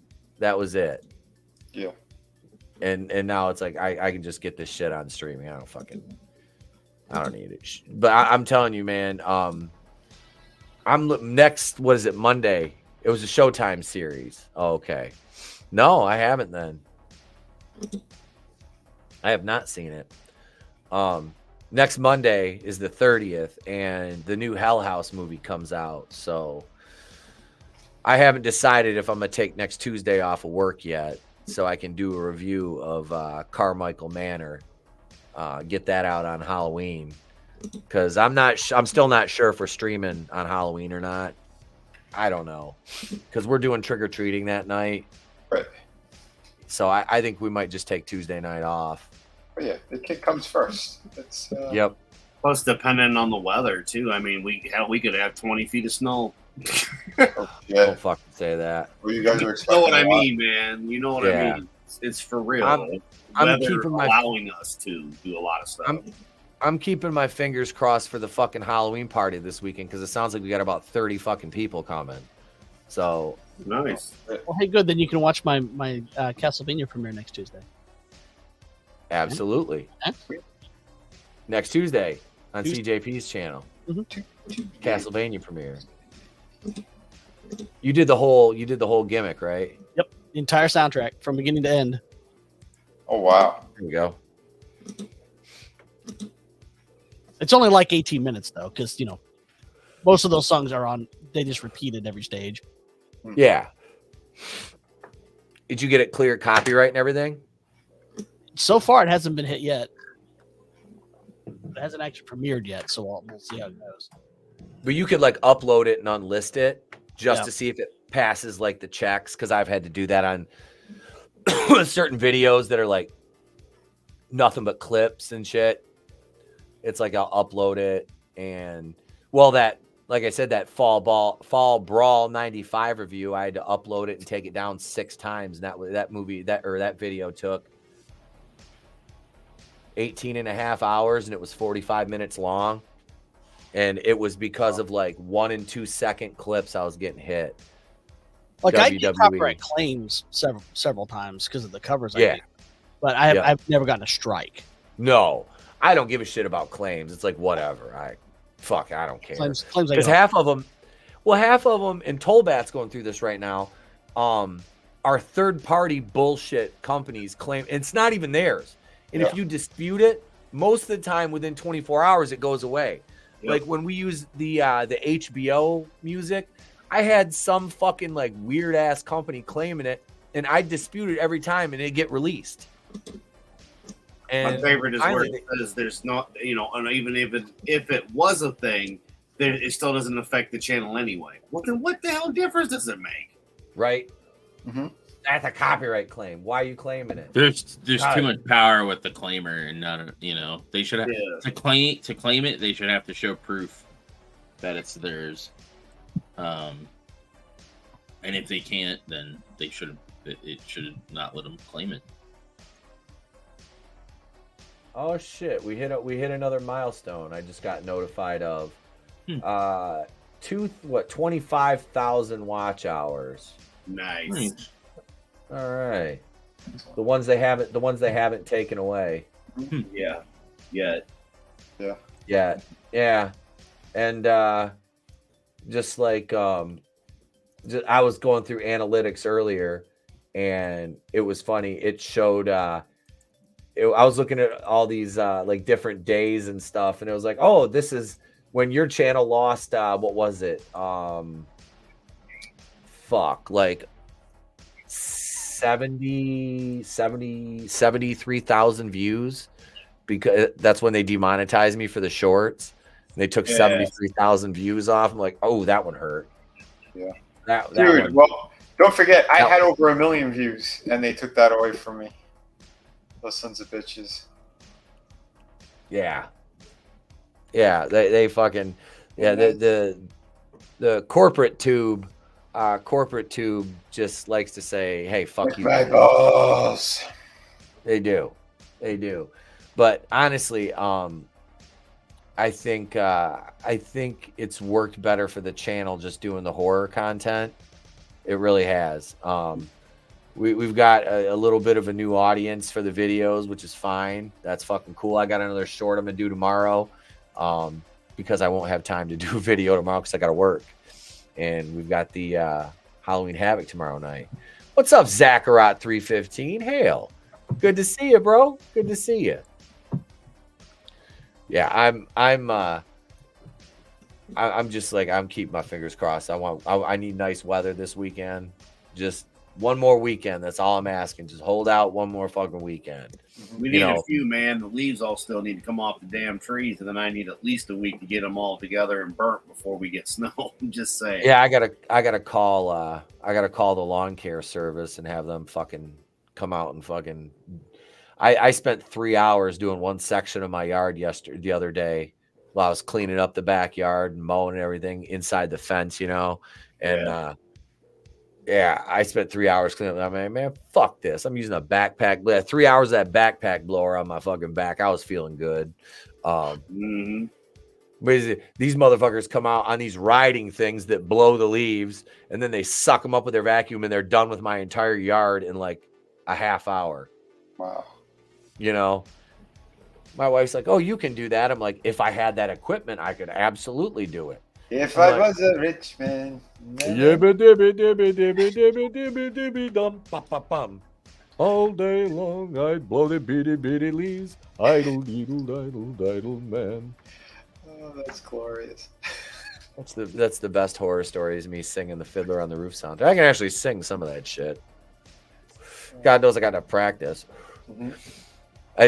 it. Yeah. And now it's like I can just get this shit on streaming. I don't need it. But I'm telling you, man. I'm next. What is it? Monday. It was a Showtime series. Oh, okay. No, I haven't. Then I have not seen it. Next Monday is the 30th, and the new Hell House movie comes out. So I haven't decided if I'm gonna take next Tuesday off of work yet, so I can do a review of Carmichael Manor. Get that out on Halloween, because I'm still not sure if we're streaming on Halloween or not. I don't know, because we're doing trick or treating that night. Right. So I think we might just take Tuesday night off. But yeah, the kid comes first. It's Yep. Plus, depending on the weather too. I mean, we could have 20 feet of snow. Yeah. Don't fucking say that. Well, you guys are You know expecting what I a lot. mean, man. You know what I mean. It's for real. I'm Weather keeping my- allowing us to do a lot of stuff. I'm keeping my fingers crossed for the fucking Halloween party this weekend, because it sounds like we got about 30 fucking people coming. So nice. Well, hey, good. Then you can watch my Castlevania premiere next Tuesday. Absolutely. Next Tuesday on CJP's channel. Castlevania premiere. You did the whole gimmick, right? Yep, the entire soundtrack from beginning to end. Oh wow. There you go. It's only like 18 minutes though, because most of those songs they just repeated every stage. Yeah. Did you get it clear copyright and everything? So far, it hasn't been hit yet. It hasn't actually premiered yet, so we'll see how it goes. But you could like upload it and unlist it just to see if it passes like the checks, because I've had to do that on certain videos that are like nothing but clips and shit. It's like I'll upload it, and that, like I said, that Fall Brawl 95 review, I had to upload it and take it down 6 times. And that video took 18 and a half hours, and it was 45 minutes long. And it was because of like 1 and 2 second clips I was getting hit. Like I get copyright claims several times because of the covers I do. But I've never gotten a strike. No, I don't give a shit about claims. It's like whatever. I don't care. Claims because half of them, and Tollbat's going through this right now. Are third-party bullshit companies claim it's not even theirs. And if you dispute it, most of the time within 24 hours it goes away. Yep. Like when we use the HBO music, I had some fucking like weird ass company claiming it, and I dispute it every time, and it get released. And my favorite is where it says there's not, and even if it was a thing, it still doesn't affect the channel anyway. Well, then what the hell difference does it make? Right. Mm-hmm. That's a copyright claim. Why are you claiming it? There's too much power with the claimer, and not they should have to claim it. They should have to show proof that it's theirs. And if they can't, then it should not let them claim it. Oh shit! We hit another milestone. I just got notified of 25,000 watch hours. Nice. All right. The ones they haven't taken away. Yeah. Yet. Yeah. Yeah. And just like I was going through analytics earlier, and it was funny. It showed I was looking at all these like different days and stuff, and it was like, oh, this is when your channel lost what was it? Like 73,000 views, because that's when they demonetized me for the shorts. They took 73,000 views off. I'm like, oh, that one hurt. Yeah. That Dude, one. well, don't forget, I had over 1 million views, and they took that away from me. Those sons of bitches. Yeah. They fucking the corporate tube just likes to say, hey, fuck you. My balls. They do. But honestly, I think it's worked better for the channel just doing the horror content. It really has. We've got a little bit of a new audience for the videos, which is fine. That's fucking cool. I got another short I'm gonna do tomorrow, because I won't have time to do a video tomorrow because I gotta work. And we've got the Halloween Havoc tomorrow night. What's up, Zacharot 315? Hail. Good to see you, bro. Good to see you. Yeah, I'm just like, I'm keeping my fingers crossed. I need nice weather this weekend. Just one more weekend. That's all I'm asking. Just hold out one more fucking weekend. We need a few, man. The leaves all still need to come off the damn trees, and then I need at least a week to get them all together and burnt before we get snow. I'm just saying. Yeah, I gotta call the lawn care service and have them fucking come out and fucking. I spent 3 hours doing one section of my yard the other day while I was cleaning up the backyard and mowing and everything inside the fence, and I spent 3 hours cleaning up. I mean, man, fuck this. I'm using a backpack. 3 hours of that backpack blower on my fucking back. I was feeling good. But these motherfuckers come out on these riding things that blow the leaves, and then they suck them up with their vacuum, and they're done with my entire yard in like a half hour. Wow. My wife's like, oh, you can do that. I'm like, if I had that equipment, I could absolutely do it. If I'm I like- was a rich man. Yibba dibby dibby dibby dibby dibby dibby dum bum bum bum. All day long I'd blow the bitty bitty leaves. Idle deedle diddle diddle man. Oh, that's glorious. That's the best horror story is me singing the Fiddler on the Roof sound. I can actually sing some of that shit. God knows I got to practice. Mhm. I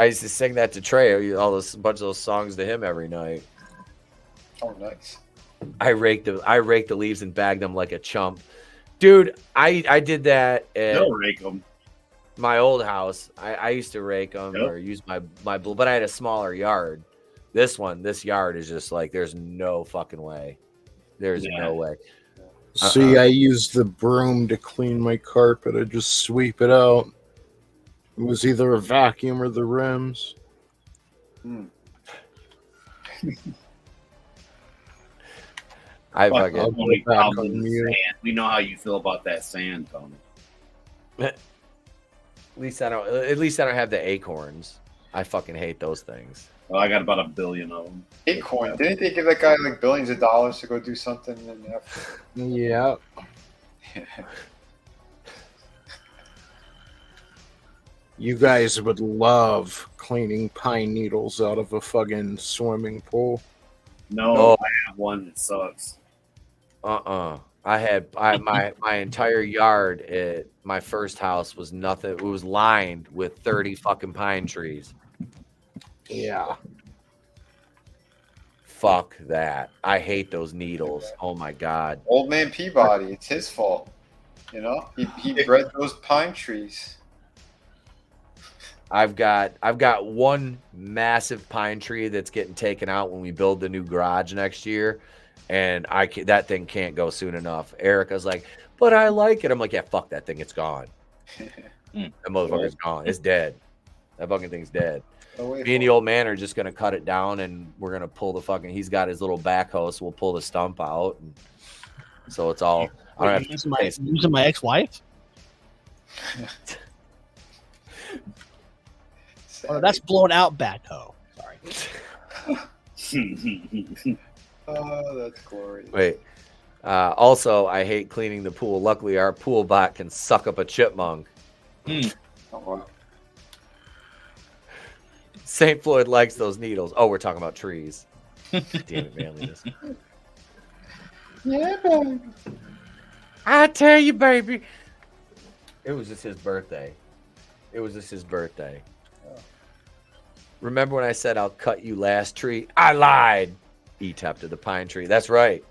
used to sing that to Trey, all this bunch of those songs to him every night. Oh, nice. I raked the leaves and bagged them like a chump, dude. I did that at They'll rake them. my old house. I used to rake them Yep. or use my but I had a smaller yard. This yard is just like there's no fucking way. There's no way. See, I use the broom to clean my carpet. I just sweep it out. It was either a vacuum or the rims. I Fuck, fucking Tony, back problem on is mute. sand. We know how you feel about that sand, Tony. At least I don't have the acorns. I fucking hate those things. Well, I got about 1 billion of them. Acorn. Didn't they give that guy like billions of dollars to go do something? Yeah. You guys would love cleaning pine needles out of a fucking swimming pool. No, Oh. I have one that sucks. My entire yard at my first house was nothing. It was lined with 30 fucking pine trees. Yeah. Fuck that. I hate those needles. Oh my god. Old man Peabody. It's his fault. You know, he bred those pine trees. I've got one massive pine tree that's getting taken out when we build the new garage next year, and that thing can't go soon enough. Erica's like, but I like it. I'm like, yeah, fuck that thing. It's gone. That motherfucker's gone. It's dead. That fucking thing's dead. Me and the old man are just gonna cut it down, and we're gonna pull the fucking. He's got his little backhoe, so we'll pull the stump out, and so it's all. I don't have to using my ex-wife. Oh, that's blown out backhoe. Sorry. Oh, that's glorious. Wait. Also, I hate cleaning the pool. Luckily, our pool bot can suck up a chipmunk. Oh, wow. St. Floyd likes those needles. Oh, we're talking about trees. Damn it, manliness. Yeah, baby. I tell you, baby. It was just his birthday. Remember when I said I'll cut you last tree? I lied. Etep to the pine tree. That's right.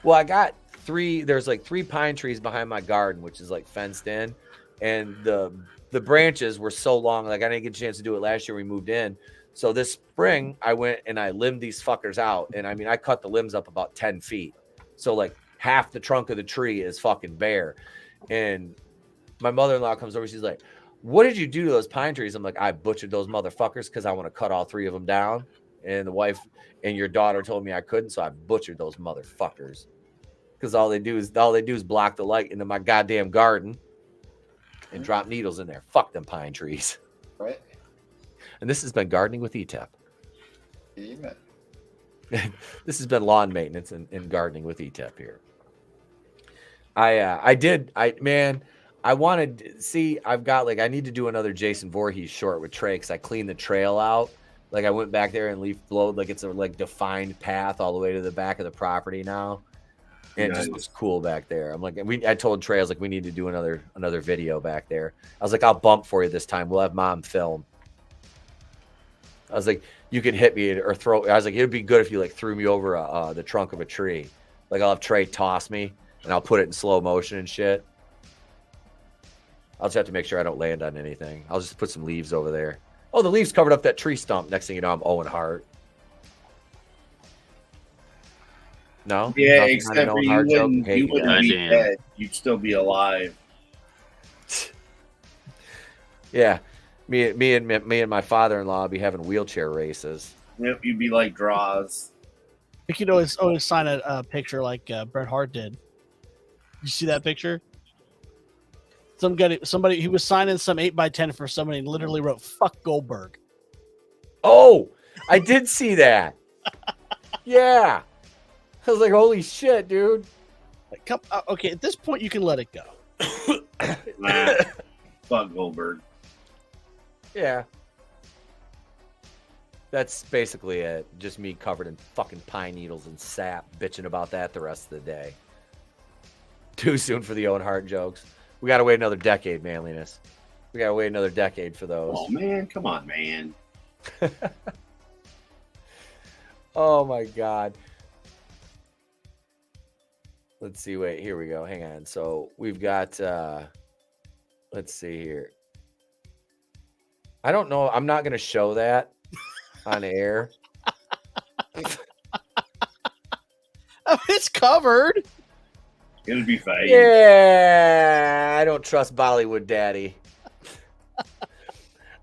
Well, I got there's like 3 pine trees behind my garden, which is like fenced in. And the branches were so long, like I didn't get a chance to do it last year when we moved in. So this spring, I went and I limbed these fuckers out. And I mean, I cut the limbs up about 10 feet. So like half the trunk of the tree is fucking bare. And my mother-in-law comes over. She's like, what did you do to those pine trees? I'm like, I butchered those motherfuckers because I want to cut all 3 of them down. And the wife and your daughter told me I couldn't, so I butchered those motherfuckers. Because all they do is block the light into my goddamn garden and drop needles in there. Fuck them pine trees. Right. And this has been Gardening with Etep. Amen. This has been lawn maintenance and gardening with Etep here. I wanted see. I've got I need to do another Jason Voorhees short with Trey because I cleaned the trail out. Like I went back there and leaf blowed it's a defined path all the way to the back of the property now, and it just looks cool back there. I'm like, I told Trey, I was like, we need to do another video back there. I was like, I'll bump for you this time. We'll have mom film. I was like, you can hit me or throw. I was like, it'd be good if you threw me over the trunk of a tree. Like I'll have Trey toss me and I'll put it in slow motion and shit. I'll just have to make sure I don't land on anything. I'll just put some leaves over there. Oh, the leaves covered up that tree stump. Next thing you know, I'm Owen Hart. No? Yeah, Nothing, except not an for Owen you Hart joke? wouldn't, Hey, you wouldn't be goddamn. dead. You'd still be alive. Yeah. Me and my father-in-law will be having wheelchair races. Yep, you'd be like Draws. You could always sign a picture like Bret Hart did. You see that picture? Somebody he was signing some 8x10 for somebody and literally wrote "fuck Goldberg." Oh, I did see that. Yeah. I was like, holy shit, dude. Like, come, okay, at this point, you can let it go. Fuck Goldberg. Yeah. That's basically it. Just me covered in fucking pine needles and sap, bitching about that the rest of the day. Too soon for the Owen Hart jokes. We gotta wait another decade, manliness. We gotta wait another decade for those. Oh man, come on, man. Oh my god. Let's see. Wait, here we go. Hang on. So we've got let's see here. I don't know. I'm not gonna show that on air. It's covered. It'll be fine. Yeah, I don't trust Bollywood Daddy.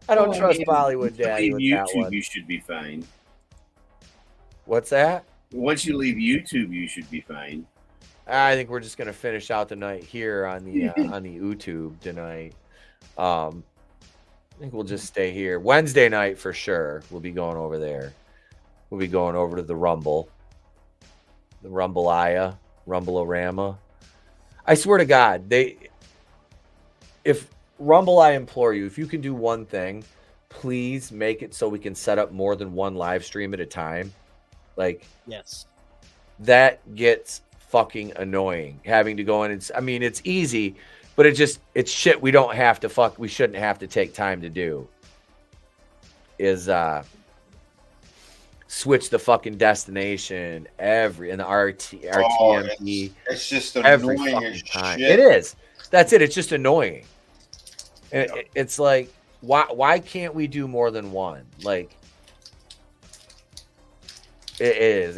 I don't trust Bollywood Daddy with YouTube, that one. you should be fine. What's that? Once you leave YouTube, you should be fine. I think we're just gonna finish out the night here on the on the YouTube tonight. I think we'll just stay here. Wednesday night for sure. We'll be going over there. We'll be going over to the Rumble. The Rumble-aya, Rumble-orama. I swear to God, if Rumble, I implore you, if you can do one thing, please make it so we can set up more than one live stream at a time. Like, yes, that gets fucking annoying. Having to go in and, I mean, it's easy, but it's shit we don't have to we shouldn't have to take time to do. Is switch the fucking destination and the RTMP. It's just every annoying fucking as time. shit. It is. That's it. It's just annoying. And it's like, why can't we do more than one? Like, it is.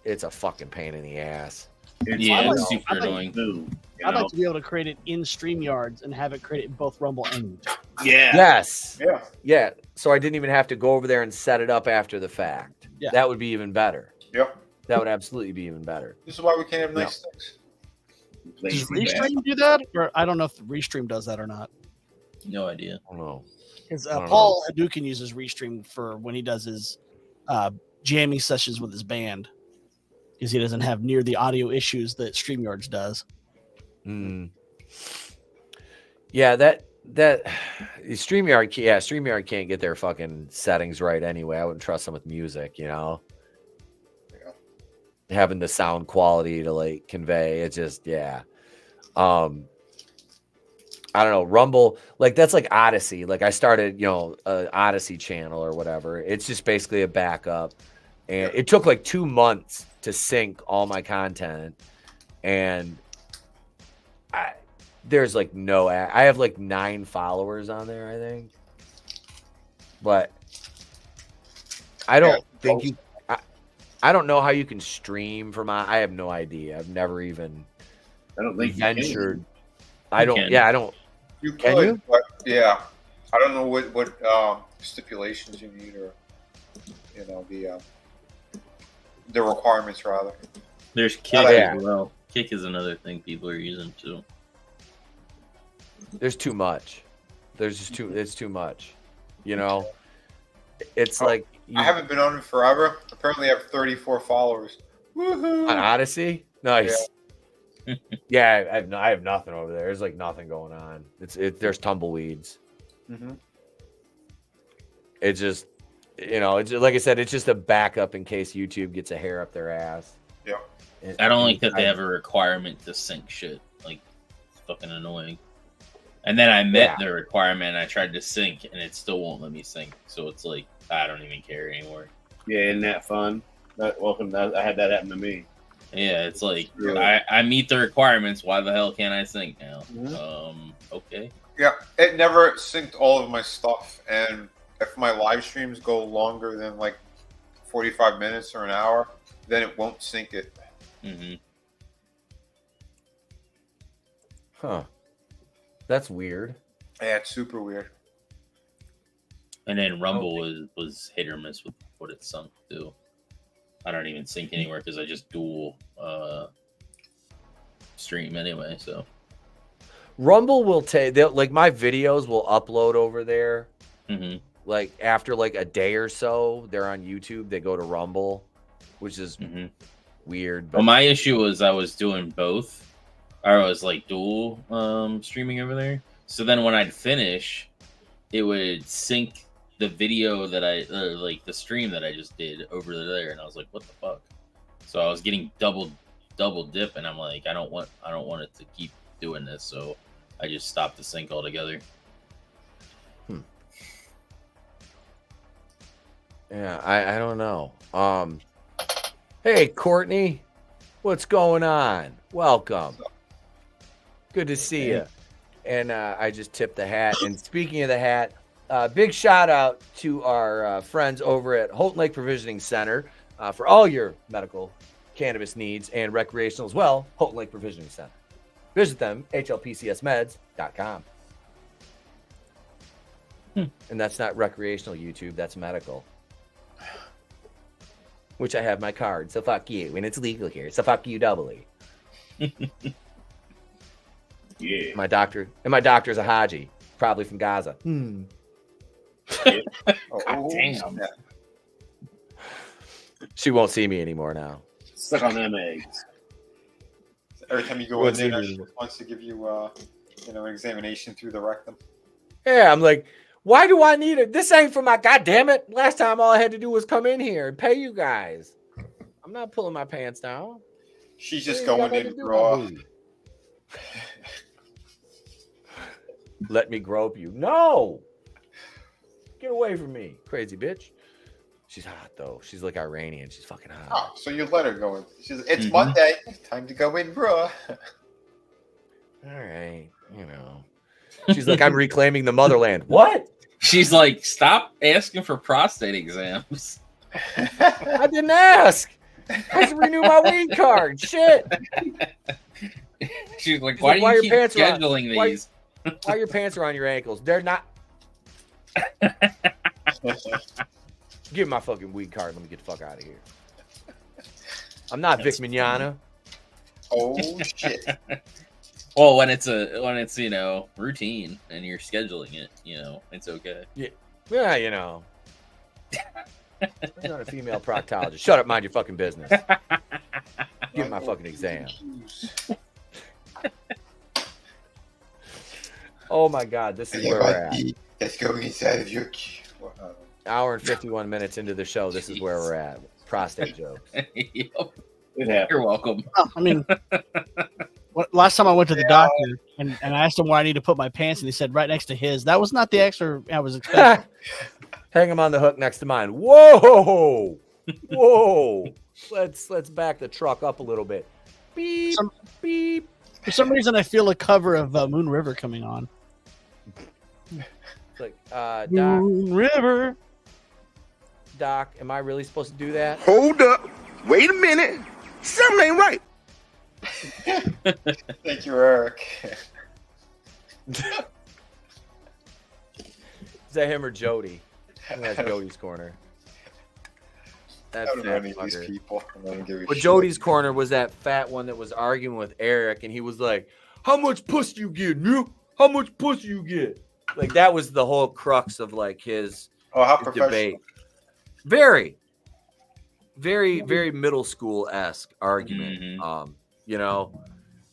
It's a fucking pain in the ass. It's super annoying. I'd like to be able to create it in StreamYards and have it create it in both Rumble and YouTube. Yeah. Yes. Yeah. Yeah. So I didn't even have to go over there and set it up after the fact. Yeah. That would be even better. Yep. That would absolutely be even better. This is why we can't have nice things. Does Restream do that? Or I don't know if Restream does that or not. No idea. I don't know. Because Paul Hadouken uses Restream for when he does his jamming sessions with his band. Because he doesn't have near the audio issues that StreamYards does. Yeah, that StreamYard can't get their fucking settings right anyway. I wouldn't trust them with music, you know. Yeah. Having the sound quality to like convey, it's just I don't know, Rumble, like that's like Odyssey. Like I started, an Odyssey channel or whatever. It's just basically a backup. And it took like 2 months to sync all my content. And there's like I have like 9 followers on there, I think. But I don't think I don't know how you can stream from I have no idea. I've never even ventured. I don't. You can could, you? but yeah, I don't know what stipulations you need or the requirements rather. There's Kick as well. Kick is another thing people are using too. There's too much. It's too much. It's like I haven't been on it forever. Apparently, I have 34 followers. Woohoo! On Odyssey. Nice. Yeah, I have nothing over there. There's like nothing going on. There's tumbleweeds. Mm-hmm. It's just, it's like I said, it's just a backup in case YouTube gets a hair up their ass. Yeah. I don't like that they have a requirement to sync shit. Like, it's fucking annoying. And then I met the requirement and I tried to sync and it still won't let me sync. So it's like, I don't even care anymore. Yeah, isn't that fun? I had that happen to me. Yeah, it's like, I meet the requirements. Why the hell can't I sync now? Mm-hmm. Okay. Yeah, it never synced all of my stuff. And if my live streams go longer than like 45 minutes or an hour, then it won't sync it. Mm-hmm. Huh. That's weird. Yeah, it's super weird. And then Rumble was hit or miss with what it sunk to. I don't even sync anywhere because I just dual stream anyway. So Rumble will take like my videos will upload over there. Mm-hmm. Like after like a day or so, they're on YouTube. They go to Rumble, which is weird. Well, my issue was I was doing both. I was like dual streaming over there. So then when I'd finish, it would sync the video that I like the stream that I just did over there, and I was like, what the fuck? So I was getting double dip, and I'm like, I don't want it to keep doing this, so I just stopped the sync altogether. Yeah, I don't know. Hey Courtney, what's going on? Welcome. Good to see you. And I just tipped the hat. And speaking of the hat, big shout out to our friends over at Holton Lake Provisioning Center for all your medical cannabis needs and recreational as well. Holton Lake Provisioning Center. Visit them, hlpcsmeds.com. And that's not recreational YouTube, that's medical. Which I have my card, so fuck you. And it's legal here, so fuck you doubly. Yeah. My doctor's a Haji, probably from Gaza. God damn. She won't see me anymore now. Stuck on them eggs. Every time you go in there, she wants to give you, an examination through the rectum. Yeah, I'm like, why do I need it? This ain't for my goddamn it. Last time all I had to do was come in here and pay you guys. I'm not pulling my pants down. She's just going in raw. Let me grope you. No. Get away from me, crazy bitch. She's hot though. She's like Iranian. She's fucking hot. Oh, so you let her go in. She's, it's Monday. Time to go in, bro. All right, She's like, I'm reclaiming the motherland. What? She's like, stop asking for prostate exams. I didn't ask. I had to renew my weed card. Shit. She's like, why do you keep scheduling these? Why your pants are on your ankles? They're not. Give me my fucking weed card. Let me get the fuck out of here. I'm not Vic Mignogna. Oh shit. Well, when it's routine and you're scheduling it, it's okay. Yeah, You're not a female proctologist. Shut up, mind your fucking business. Give me my fucking exam. Oh my God, this is where we're at. Let's go inside of your hour and 51 minutes into the show. This is where we're at. Prostate jokes. Yep. You're welcome. I mean, last time I went to the doctor and I asked him where I need to put my pants, and he said right next to his. That was not the extra I was expecting. Hang him on the hook next to mine. Whoa, whoa. Let's back the truck up a little bit. Beep, beep. For some reason, I feel a cover of Moon River coming on. It's like, Doc, Moon River. Doc, am I really supposed to do that? Hold up. Wait a minute. Something ain't right. Thank you, Eric. Is that him or Jody? I think that's Jody's corner. That fat fucker. People. But Jody's corner was that fat one that was arguing with Eric, and he was like, "How much pussy you get, new? How much pussy you get?" Like that was the whole crux of like his, his debate. Very, very, very middle school-esque argument.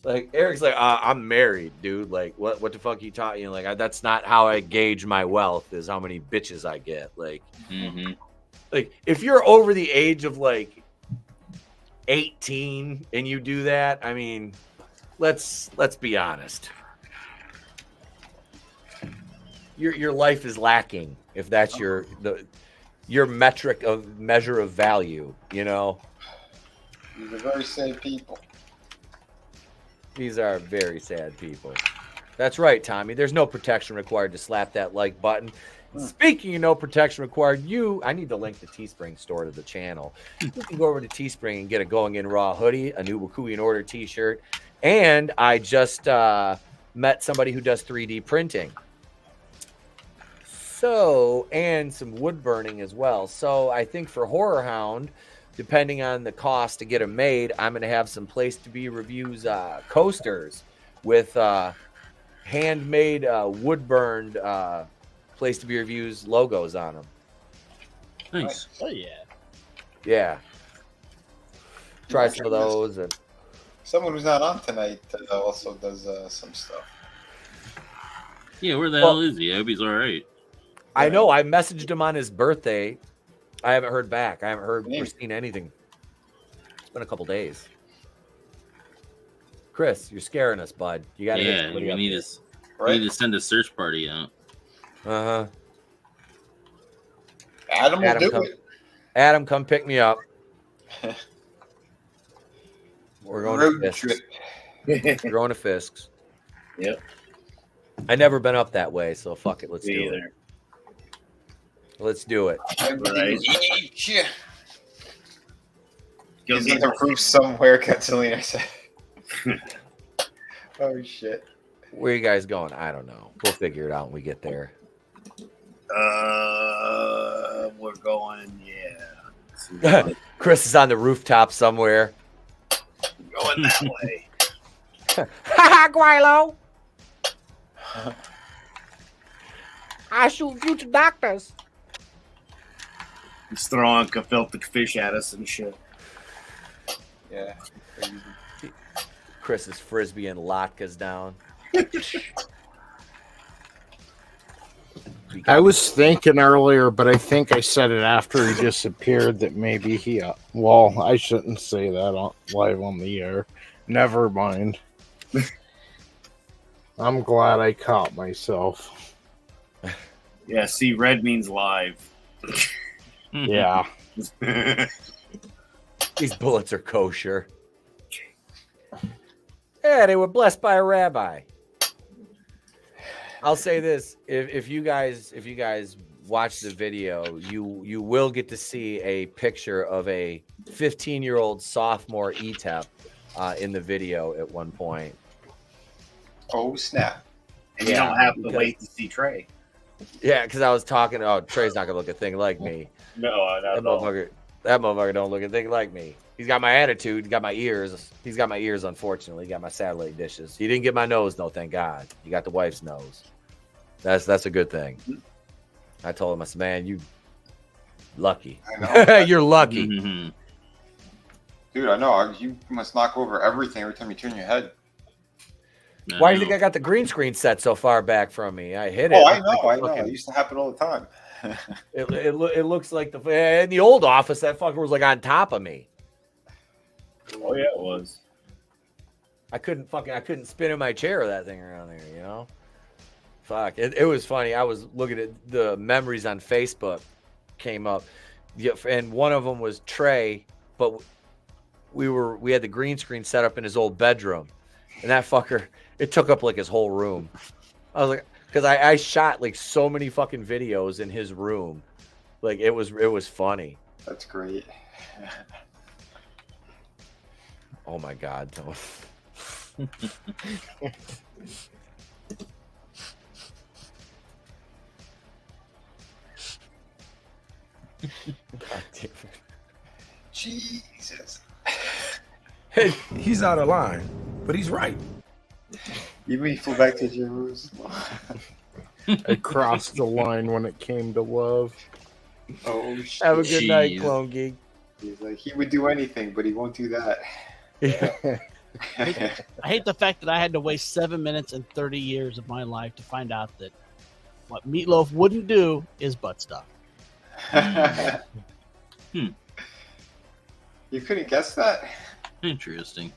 Like Eric's like, I'm married, dude. Like, what the fuck you taught you? Like, that's not how I gauge my wealth. Is how many bitches I get. Like, like if you're over the age of like 18 and you do that, I mean, let's be honest. Your life is lacking if that's your measure of value. These are very sad people. These are very sad people. That's right, Tommy. There's no protection required to slap that like button. Speaking of no protection required, I need to link the Teespring store to the channel. You can go over to Teespring and get a Going In Raw hoodie, a new Wakubi in Order t-shirt, and I just met somebody who does 3D printing. So, and some wood burning as well. So I think for Horror Hound, depending on the cost to get them made, I'm going to have some Place to Be Reviews coasters with handmade wood-burned Place to Be Reviews logos on them. Nice. Oh, yeah. Yeah. Try some of those. And someone who's not on tonight also does some stuff. Yeah, where the hell is he? I hope he's all right. I know. I messaged him on his birthday. I haven't heard back. I haven't heard or seen anything. It's been a couple days. Chris, you're scaring us, bud. You got to Yeah, we need to send a search party out. Adam will do it. Adam, come pick me up. We're going Road to trip. Fisk's. We're going to Fisk's. Yep. I never been up that way, so fuck it. Let's Me do either. it. Let's do it. Right. He's in the roof somewhere, Catalina said. Oh, shit. Where you guys going? I don't know. We'll figure it out when we get there. We're going, yeah. Chris is on the rooftop somewhere. Going that way. Ha Guilo! I shoot future doctors. He's throwing gefilte fish at us and shit. Yeah. Chris is frisbee and latkes down. I was thinking earlier, but I think I said it after he disappeared that maybe he. Well, I shouldn't say that live on the air. Never mind. I'm glad I caught myself. Yeah, see, red means live. Yeah. These bullets are kosher. Yeah, they were blessed by a rabbi. I'll say this: if you guys watch the video, you will get to see a picture of a 15-year-old sophomore Etep in the video at one point. Oh snap! And you don't have to wait to see Trey. Yeah, because I was talking. Oh, Trey's not gonna look a thing like me. No, not at all. That motherfucker don't look a thing like me. He's got my attitude. He's got my ears. He's got my ears, unfortunately. He got my satellite dishes. He didn't get my nose, no, thank God. He got the wife's nose. That's a good thing. I told him, I said, man, you lucky. You're lucky. Mm-hmm. Dude, I know. You must knock over everything every time you turn your head. Why do you think I got the green screen set so far back from me? I hit it. Oh, I know. It used to happen all the time. It looks like in the old office, that fucker was like on top of me. Oh yeah, it was. I couldn't spin in my chair with that thing around there, you know? Fuck. It was funny. I was looking at the memories on Facebook came up. And one of them was Trey, but we had the green screen set up in his old bedroom. And that fucker, it took up like his whole room. I was like, because I shot like so many fucking videos in his room. Like it was funny. That's great. Oh my God, don't. God damn it. Jesus. He's out of line, but he's right. You mean flew back to Jerusalem? I crossed the line when it came to love. Oh shit. Have a good night, Clone Geek. He's like, he would do anything, but he won't do that. I hate the fact that I had to waste 7 minutes and 30 years of my life to find out that what Meatloaf wouldn't do is butt stuff. You couldn't guess that? Interesting.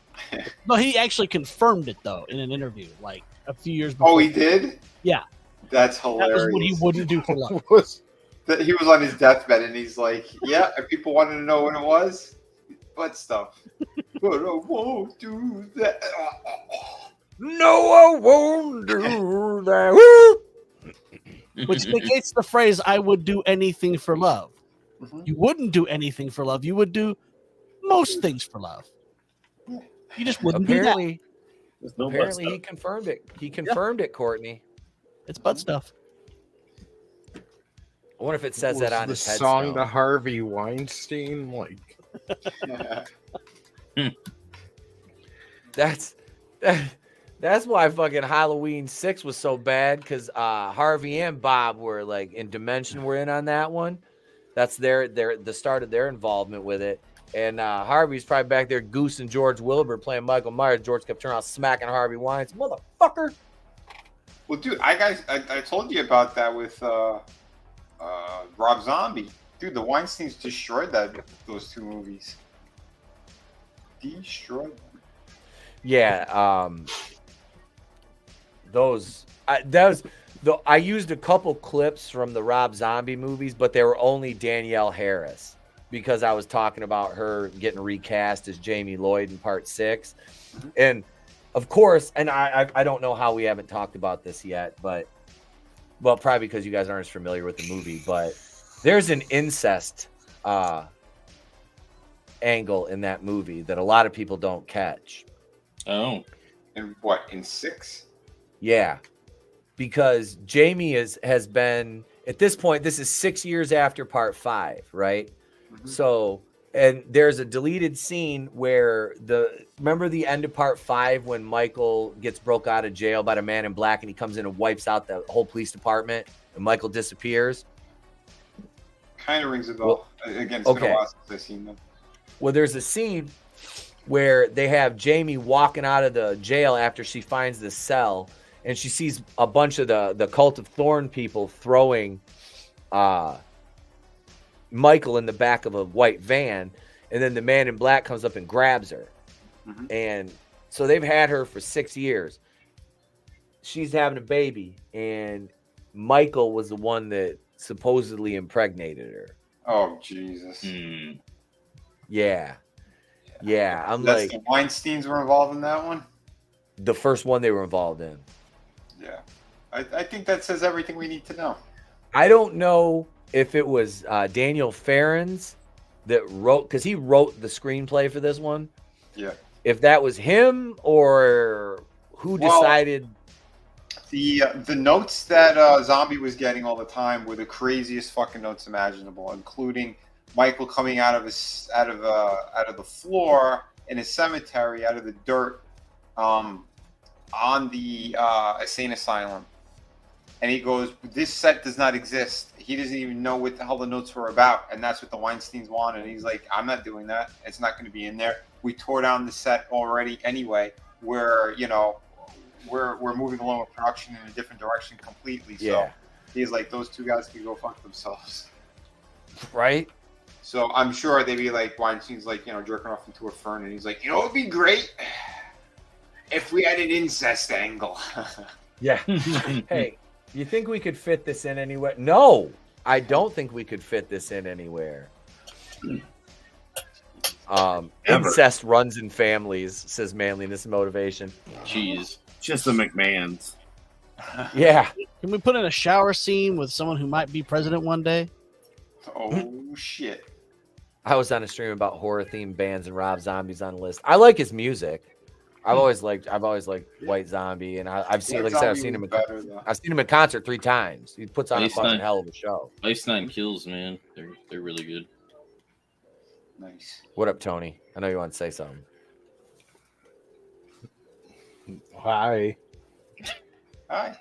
No, he actually confirmed it though in an interview, like a few years before. Oh, he did? Yeah. That's That hilarious. was what he wouldn't do for love. That he was on his deathbed and he's like, yeah, if people wanted to know what it was, butt stuff. But I won't do that. No, I won't do that. Which negates the phrase, I would do anything for love. You wouldn't do anything for love. You would do most things for love. You just wouldn't Apparently, do that. apparently he confirmed it. He confirmed it, Courtney. It's butt stuff. I wonder if it says that on the his song headstone. to Harvey Weinstein, like That's why fucking Halloween 6 was so bad, because Harvey and Bob were like in Dimension were in on that one. That's the start of their involvement with it. And Harvey's probably back there, Goose and George Wilbur playing Michael Myers. George kept turning around smacking Harvey Wines. Motherfucker. Well, dude, I told you about that with Rob Zombie. Dude, the Weinsteins destroyed those two movies. Destroyed them. Yeah, I used a couple clips from the Rob Zombie movies, but they were only Danielle Harris because I was talking about her getting recast as Jamie Lloyd in Part 6. And of course, and I don't know how we haven't talked about this yet, but well, probably because you guys aren't as familiar with the movie, but there's an incest angle in that movie that a lot of people don't catch. Oh. And what, in 6? Yeah. Because Jamie has been, at this point, this is 6 years after Part 5, right? So, and there's a deleted scene where remember the end of Part 5 when Michael gets broke out of jail by the Man in Black and he comes in and wipes out the whole police department and Michael disappears? Kind of rings a bell. Again, it's been a while since I've seen them. Well, there's a scene where they have Jamie walking out of the jail after she finds the cell, and she sees a bunch of the Cult of Thorn people throwing Michael in the back of a white van, and then the Man in Black comes up and grabs her. And so they've had her for 6 years. She's having a baby, and Michael was the one that supposedly impregnated her. Oh, Jesus. Yeah. I'm That's like, the Weinsteins were involved in that one? the first one they were involved in. Yeah. I think that says everything we need to know. I don't know if it was Daniel Farrens that wrote, because he wrote the screenplay for this one. Yeah. If that was him or who decided. The notes that Zombie was getting all the time were the craziest fucking notes imaginable, including Michael coming out of the floor in a cemetery, out of the dirt, on the insane asylum. And he goes, this set does not exist. He doesn't even know what the hell the notes were about. And that's what the Weinsteins wanted. And he's like, I'm not doing that. It's not going to be in there. We tore down the set already anyway. We're moving along with production in a different direction completely. Yeah. So he's like, those two guys can go fuck themselves. Right? So I'm sure they'd be like, Weinstein's like, jerking off into a fern. And he's like, it would be great if we had an incest angle. Yeah. Hey, you think we could fit this in anywhere? No, I don't think we could fit this in anywhere. Incest runs in families, says Manliness and Motivation. Jeez. Just the McMahons. Yeah. Can we put in a shower scene with someone who might be president one day? Oh, shit. I was on a stream about horror-themed bands and Rob Zombie's on the list. I like his music. I've always liked White Zombie, and I've seen, like I said, I've seen him in concert 3 times. He puts on a fucking hell of a show. Ice Nine Kills, man, they're really good. Nice. What up, Tony? I know you want to say something. Hi. Hi.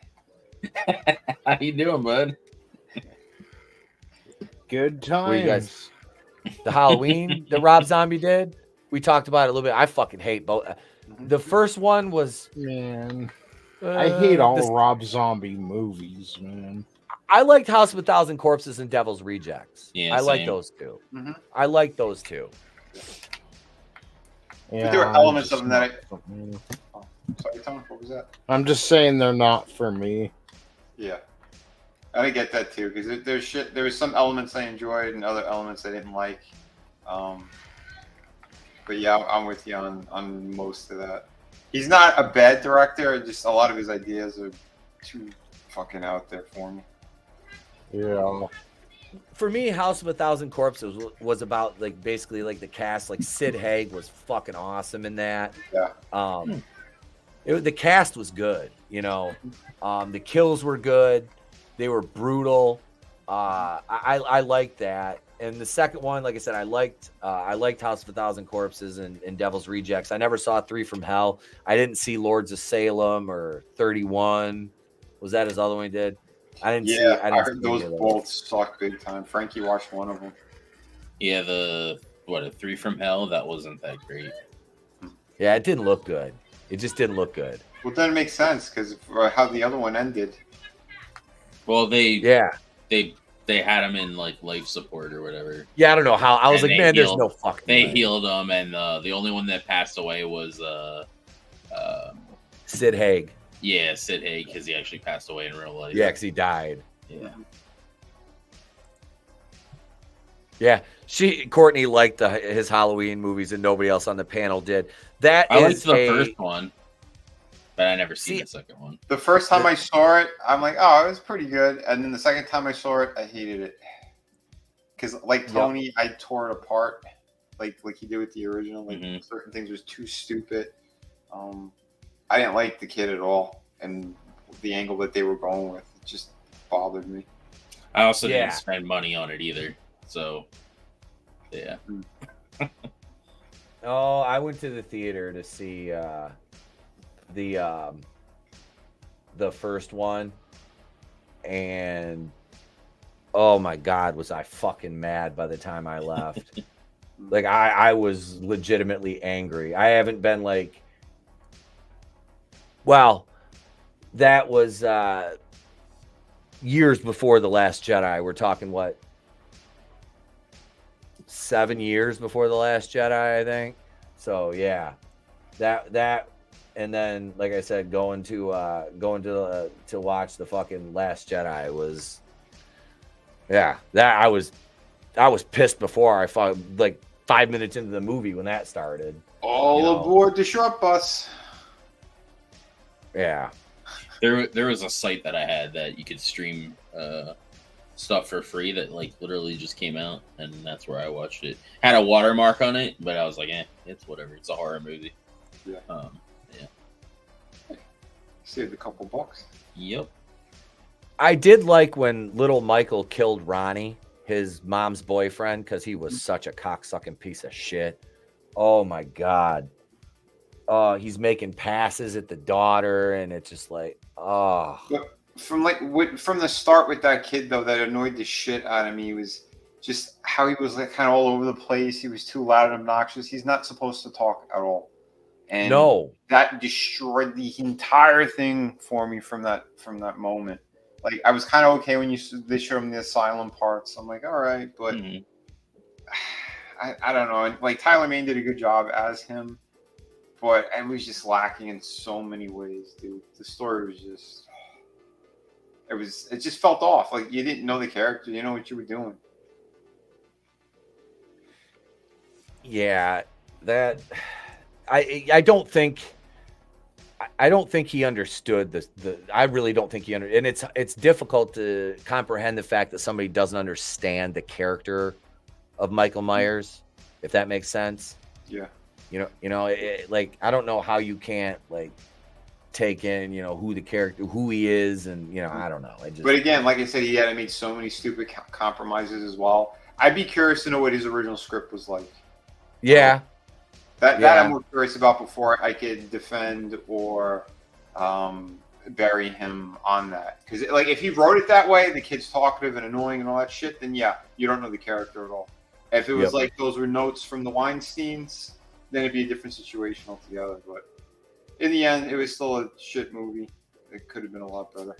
How you doing, bud? Good times. What you guys? The Halloween that Rob Zombie did. We talked about it a little bit. I fucking hate both. The first one was, man. I hate all Rob Zombie movies, man. I liked House of a Thousand Corpses and Devil's Rejects. Yeah, I like same. those two. I like those two. Yeah, but there are elements of them that sorry, Tom, what was that? I'm just saying they're not for me. Yeah. I get that too, because there was some elements I enjoyed and other elements I didn't like. But yeah, I'm with you on most of that. He's not a bad director, just a lot of his ideas are too fucking out there for me. Yeah. For me, House of a Thousand Corpses was about basically the cast. Like Sid Haig was fucking awesome in that. Yeah. The cast was good. The kills were good. They were brutal. I liked that. And the second one, like I said, I liked House of a Thousand Corpses and Devil's Rejects. I never saw 3 from Hell. I didn't see Lords of Salem or 31. Was that his other one he did? I didn't see. I heard those both suck big time. Frankie watched one of them. Yeah, what, a 3 from Hell? That wasn't that great. Yeah, it didn't look good. It just didn't look good. Well, then it makes sense because how the other one ended. Well, they had him in like life support or whatever. Yeah, I don't know how. I was And like, they man, there's healed- no fucking They way. healed him, and the only one that passed away was Sid Haig. yeah, Sid Haig, because he actually passed away in real life. Yeah, because he died. Yeah. Yeah, Courtney liked his Halloween movies, and nobody else on the panel did. I liked the first one, but I never seen the second one. The first time I saw it, I'm like, oh, it was pretty good. And then the second time I saw it, I hated it. Because like Tony, I tore it apart, like he did with the original. Like certain things was too stupid. I didn't like the kid at all, and the angle that they were going with it just bothered me. I also didn't spend money on it either. So, yeah. Oh, I went to the theater to see the first one, and oh my God, was I fucking mad by the time I left. Like I was legitimately angry. I haven't been like, well, that was years before The Last Jedi. We're talking what? 7 years before The Last Jedi, I think. So yeah, that, and then like I said, going to watch the fucking Last Jedi was, yeah, that I was pissed before I thought, like 5 minutes into the movie when that started. All aboard the short bus. Yeah, there was a site that I had that you could stream stuff for free that like literally just came out, and that's where I watched it. Had a watermark on it, but I was like, it's whatever. It's a horror movie. Yeah. Yeah. Saved a couple bucks. Yep. I did like when little Michael killed Ronnie, his mom's boyfriend, because he was such a cocksucking piece of shit. Oh my God. He's making passes at the daughter, and it's just like, oh. But from the start with that kid though, that annoyed the shit out of me was just how he was like kind of all over the place. He was too loud and obnoxious. He's not supposed to talk at all. And that destroyed the entire thing for me from that moment. Like I was kind of okay when they showed him the asylum parts. I'm like, all right, but I don't know. Like Tyler Mane did a good job as him, but it was just lacking in so many ways, dude. The story was just. It just felt off. Like you didn't know the character, you know what you were doing. Yeah, that I don't think he understood the I really don't think he and it's difficult to comprehend the fact that somebody doesn't understand the character of Michael Myers, if that makes sense. Yeah. Like I don't know how you can't like take in, who the character, who he is, and I don't know. But again, like I said, he had to make so many stupid compromises as well. I'd be curious to know what his original script was like. Yeah. That I'm more curious about before I could defend or bury him on that. Because like if he wrote it that way, the kid's talkative and annoying and all that shit, then yeah, you don't know the character at all. If it was like those were notes from the Weinsteins, then it'd be a different situation altogether. But in the end, it was still a shit movie. It could have been a lot better.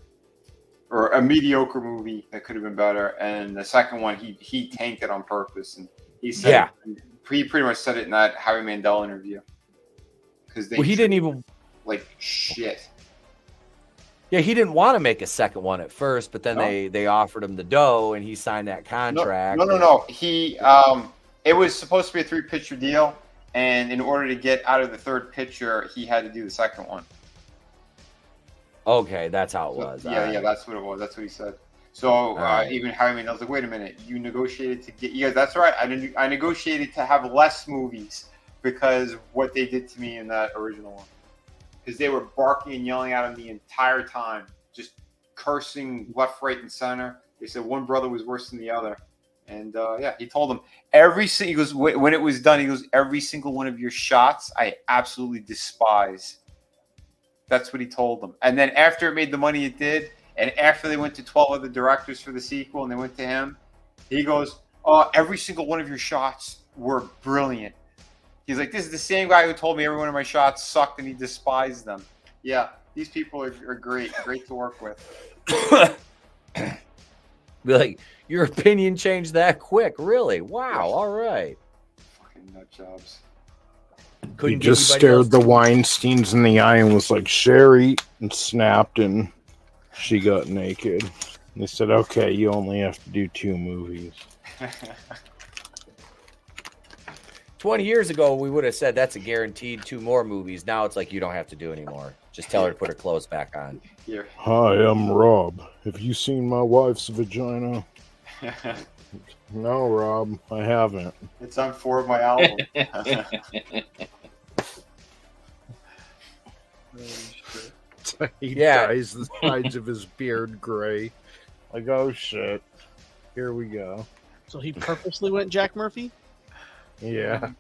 Or a mediocre movie that could have been better. And the second one, he tanked it on purpose. And he said, he pretty much said it in that Howie Mandel interview. Because he didn't even like shit. Yeah, he didn't want to make a second one at first, but then they offered him the dough, and he signed that contract. No. He it was supposed to be a 3-picture deal. And in order to get out of the third picture, he had to do the second one. Okay, that's how it was. Yeah, that's what it was. That's what he said. So even Howie Mandel was like, wait a minute, you negotiated to get... Yeah, that's right. I negotiated to have less movies because of what they did to me in that original one. Because they were barking and yelling at him the entire time, just cursing left, right, and center. They said one brother was worse than the other. And he told them he goes, when it was done, he goes, every single one of your shots, I absolutely despise. That's what he told them. And then after it made the money it did, and after they went to 12 other directors for the sequel and they went to him, he goes, every single one of your shots were brilliant. He's like, this is the same guy who told me every one of my shots sucked and he despised them. Yeah, these people are great to work with. Be like, your opinion changed that quick, really? Wow, all right. Fucking nut jobs. He just stared the Weinsteins in the eye and was like, Sherry, and snapped, and she got naked. They said, okay, you only have to do 2 movies. 20 years ago, we would have said that's a guaranteed 2 more movies. Now it's like you don't have to do anymore. Just tell her to put her clothes back on. Here. Hi, I'm Rob. Have you seen my wife's vagina? No, Rob, I haven't. It's on 4 of my album. He dyes the sides of his beard gray. Like, oh shit. Here we go. So he purposely went Jack Murphy? Yeah.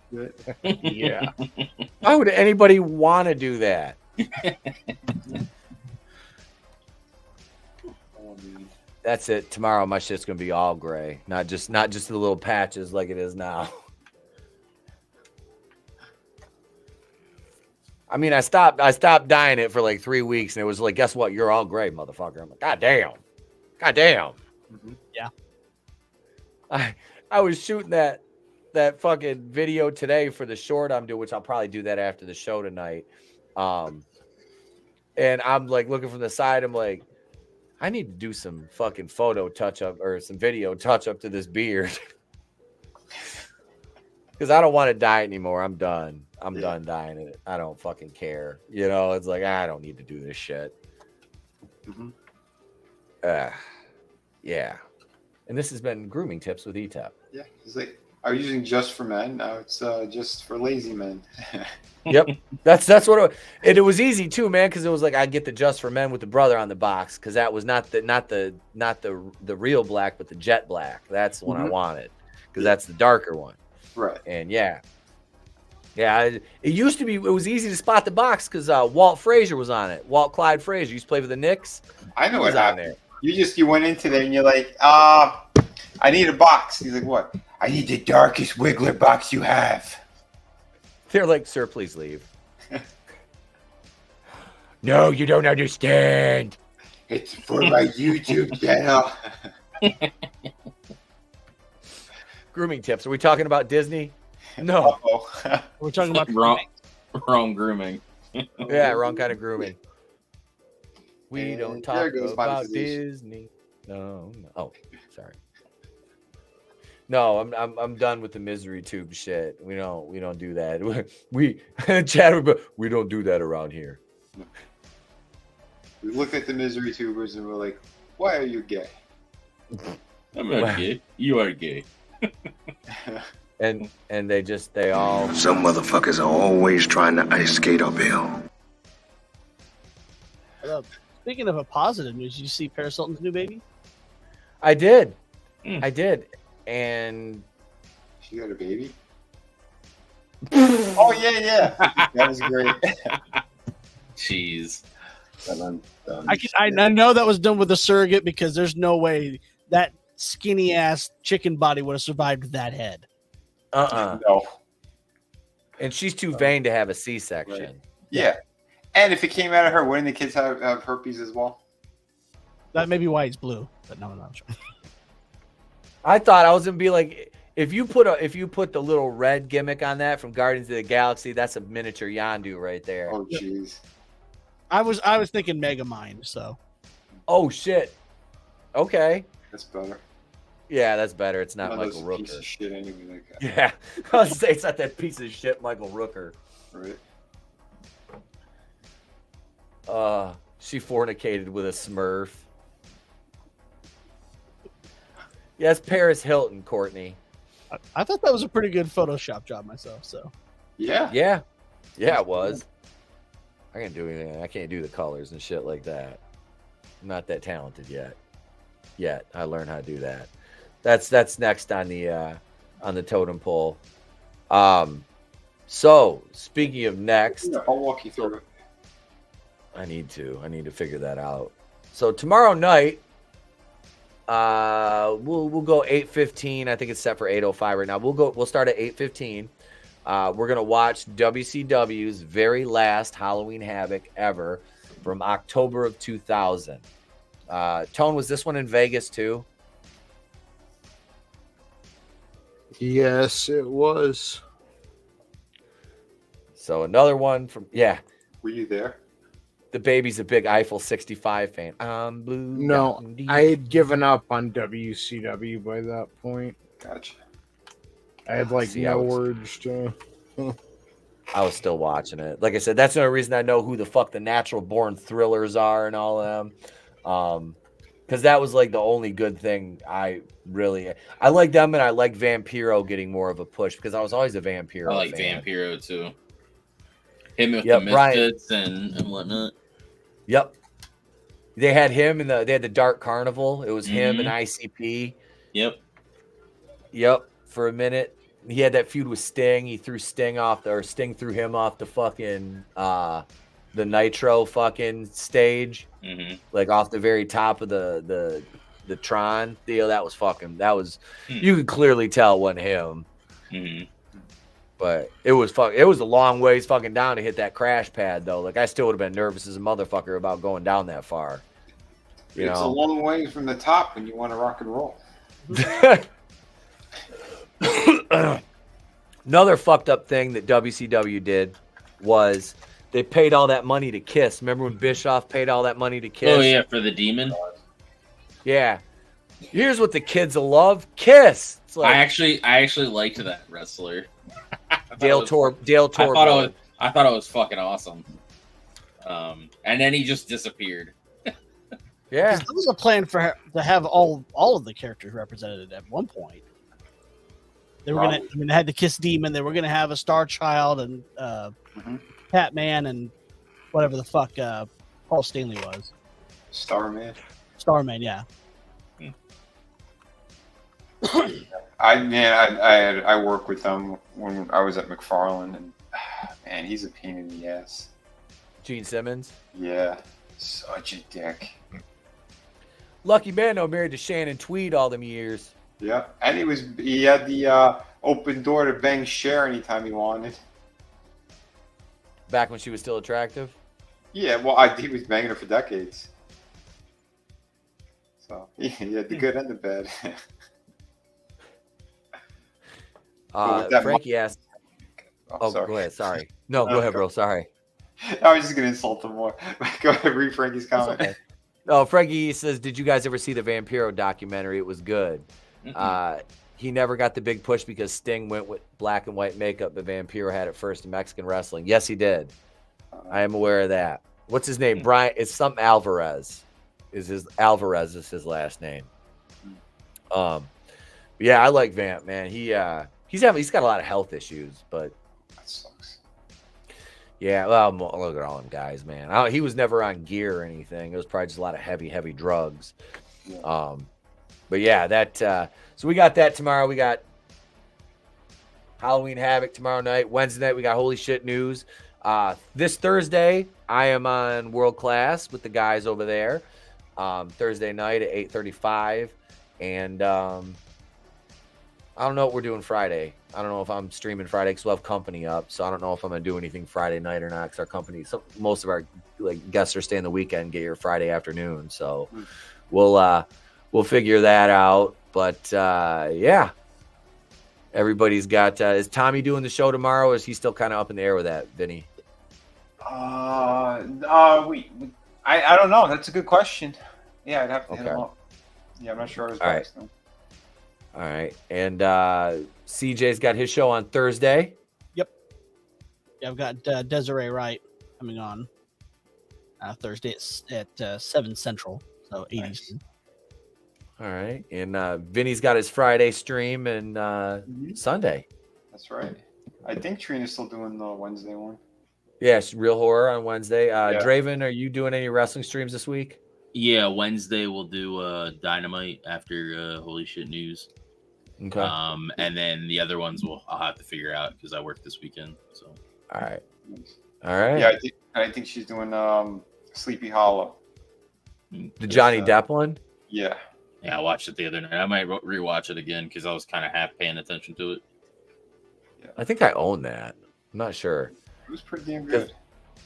Yeah. Why would anybody want to do that? That's it. Tomorrow my shit's gonna be all gray. Not just the little patches like it is now. I mean, I stopped dyeing it for like 3 weeks, and it was like, guess what? You're all gray, motherfucker. I'm like, God damn. Mm-hmm. Yeah. I was shooting that fucking video today for the short I'm doing, which I'll probably do that after the show tonight. And I'm like looking from the side, I'm like, I need to do some fucking photo touch up or some video touch up to this beard. Because I don't want to dye it anymore. I'm done. I'm done dyeing it. I don't fucking care. You know, it's like, I don't need to do this shit. Mm-hmm. Yeah. And this has been Grooming Tips with Etep. Yeah, it's like, I was using Just for Men. Now it's just for lazy men. Yep, that's what it was easy too, man, because it was like I get the Just for Men with the brother on the box, because that was not the real black, but the jet black. That's the one I wanted, because that's the darker one. Right. And yeah, it used to be. It was easy to spot the box because Walt Frazier was on it. Walt Clyde Frazier used to play for the Knicks. I know He what was on happened. You went into there and you're like, I need a box. He's like, what? I need the darkest Wiggler box you have. They're like, sir, please leave. No, you don't understand. It's for my YouTube channel. Grooming tips. Are we talking about Disney? No. We're talking about wrong grooming. Yeah, wrong kind of grooming. We don't And talk there goes about monetization. Disney. No. Oh, sorry. No, I'm done with the misery tube shit. We don't do that. We Chad, we don't do that around here. We look at the misery tubers and we're like, why are you gay? I'm not gay. You are gay. And they all. Some motherfuckers are always trying to ice skate uphill. Speaking of a positive news, did you see Paris Hilton's new baby? I did. And she got a baby? Oh yeah. That was great. Jeez. I know that was done with a surrogate, because there's no way that skinny ass chicken body would have survived that head. No. And she's too vain to have a C-section. Right. Yeah. And if it came out of her, wouldn't the kids have herpes as well? That may be why he's blue, but no, I'm not sure. I thought I was gonna be like, if you put the little red gimmick on that from Guardians of the Galaxy, that's a miniature Yondu right there. Oh jeez. I was thinking Megamind, so. Oh shit. Okay. That's better. Yeah, that's better. It's not One of Michael those Rooker. piece of shit anyway. Like that. Yeah, I was gonna say it's not that piece of shit Michael Rooker. Right. She fornicated with a Smurf. Yes, Paris Hilton, Courtney. I thought that was a pretty good Photoshop job myself. So. Yeah. Yeah, it was. I can't do anything. I can't do the colors and shit like that. I'm not that talented yet. I learned how to do that. That's next on the totem pole. So speaking of next, I'll walk you through it. I need to figure that out. So tomorrow night, We'll go 8:15. I think it's set for 8:05 right now. We'll start at 8:15. We're gonna watch WCW's very last Halloween Havoc ever from October of 2000. Tone, was this one in Vegas too? Yes, it was. So another one from Were you there? The baby's a big Eiffel 65 fan. I'm blue. No, I had given up on WCW by that point. Gotcha. I had no urge to. I was still watching it. Like I said, that's the only reason I know who the fuck the Natural Born Thrillers are and all of them. Because that was like the only good thing I like them, and I like Vampiro getting more of a push because I was always a Vampiro. I like fan. Vampiro too. Him with Yep, the Misfits and whatnot. Yep. They had him and they had the Dark Carnival. It was him and ICP. Yep. For a minute. He had that feud with Sting. He threw Sting threw him off the fucking the Nitro fucking stage. Like off the very top of the Tron deal. That was you could clearly tell it wasn't him. But it was a long ways fucking down to hit that crash pad though. Like I still would have been nervous as a motherfucker about going down that far. It's a long way from the top when you want to rock and roll. Another fucked up thing that WCW did was they paid all that money to Kiss. Remember when Bischoff paid all that money to Kiss? Oh yeah, for the Demon. Yeah. Here's what the kids will love: Kiss. It's like, I actually liked that wrestler. Dale Torborg. I thought it was fucking awesome. And then he just disappeared. Yeah, there was a plan to have all of the characters represented at one point. They were they had the Kiss Demon. They were gonna have a Star Child and Batman and whatever the fuck Paul Stanley was. Starman, yeah. I worked with them when I was at McFarland, and man, he's a pain in the ass. Gene Simmons. Yeah, such a dick. Lucky man, though, married to Shannon Tweed all them years. Yeah, and he had the open door to bang Cher anytime he wanted. Back when she was still attractive. Yeah, well, he was banging her for decades. So he had the good and the bad. Frankie asked. Oh, sorry. Go ahead. Sorry. No, go ahead, bro. Sorry. I was just gonna insult him more. Go ahead, read Frankie's comment. Okay. Oh, Frankie says, "Did you guys ever see the Vampiro documentary? It was good." He never got the big push because Sting went with black and white makeup, but Vampiro had it first in Mexican wrestling. Yes, he did. I am aware of that. What's his name? Brian. It's something Alvarez. Alvarez is his last name. Yeah, I like Vamp, man. He's got a lot of health issues, but that sucks. Yeah, well, look at all them guys, man. He was never on gear or anything. It was probably just a lot of heavy drugs. Yeah. But yeah, that. So we got that tomorrow. We got Halloween Havoc tomorrow night. Wednesday night we got Holy Shit News. This Thursday I am on World Class with the guys over there. Thursday night at 8:35, and I don't know what we're doing Friday. I don't know if I'm streaming Friday because we'll have company up. So I don't know if I'm going to do anything Friday night or not because our company, most of our guests are staying the weekend, get here Friday afternoon. So we'll figure that out. But yeah, everybody's got, is Tommy doing the show tomorrow or is he still kind of up in the air with that, Vinny? I don't know. That's a good question. Yeah, I'd have to hit him up. Yeah, I'm not sure. All right. And CJ's got his show on Thursday. Yep. Yeah, I've got Desiree Wright coming on Thursday at 7 Central, so 8 Eastern. All right. And Vinny's got his Friday stream and Sunday. That's right. I think Trina's still doing the Wednesday one. Yes, Real Horror on Wednesday. Draven, are you doing any wrestling streams this week? Yeah, Wednesday we'll do Dynamite after Holy Shit News. Okay. And then the other ones I'll have to figure out because I work this weekend. So. All right. Yeah, I think she's doing Sleepy Hollow. The Johnny Depp one? Yeah. Yeah, I watched it the other night. I might rewatch it again because I was kind of half paying attention to it. I think I own that. I'm not sure. It was pretty damn good.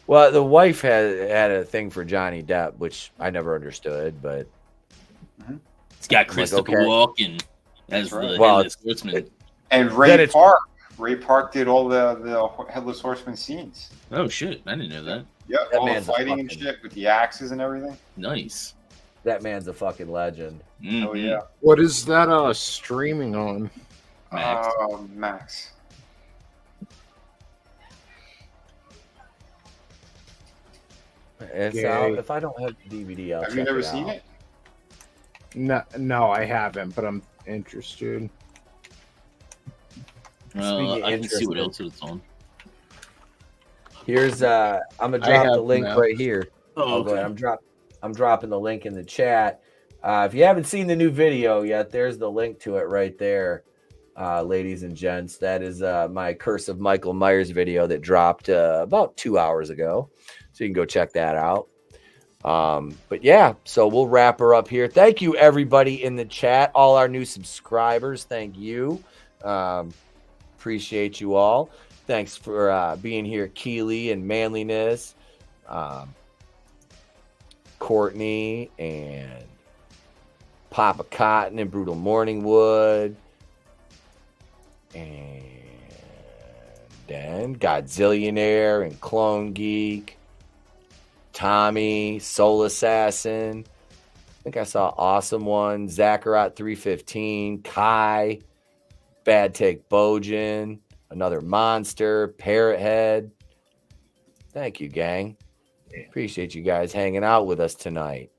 Well, the wife had a thing for Johnny Depp, which I never understood, but it's got Christopher Walken as the Headless Horseman. And Ray Park. Ray Park did all the Headless Horseman scenes. Oh shit! I didn't know that. Yeah, That all the man's a fighting and fucking- shit with the axes and everything. Nice. That man's a fucking legend. Oh yeah. What is that streaming on? Max. Max. It's Yay. out. If I don't have the DVD, I'll Have check you never it seen out. it? No, I haven't, but I'm interested. Speaking I can see what interested. else it's on. Here's I'm gonna I drop the have link now. right here. Oh, Go ahead. okay. I'm dropping the link in the chat. If you haven't seen the new video yet, there's the link to it right there, ladies and gents. That is my Curse of Michael Myers video that dropped about 2 hours ago, so you can go check that out. But yeah, so we'll wrap her up here. Thank you everybody in the chat, all our new subscribers. Thank you. Appreciate you all. Thanks for being here, Keely and Manliness, Courtney and Papa Cotton and Brutal Morningwood, and then Godzillionaire and Clone Geek, Tommy, Soul Assassin. I think I saw Awesome One, Zacharat 315, Kai, Bad Take Bojan, Another Monster, Parrot Head. Thank you, gang. Appreciate you guys hanging out with us tonight.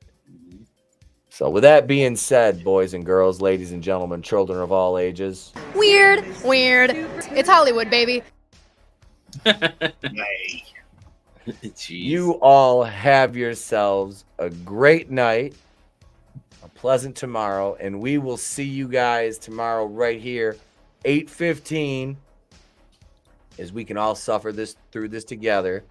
So with that being said, boys and girls, ladies and gentlemen, children of all ages, Weird. It's Hollywood, baby. you all have yourselves a great night, a pleasant tomorrow, and we will see you guys tomorrow right here, 8:15, as we can all suffer through this together.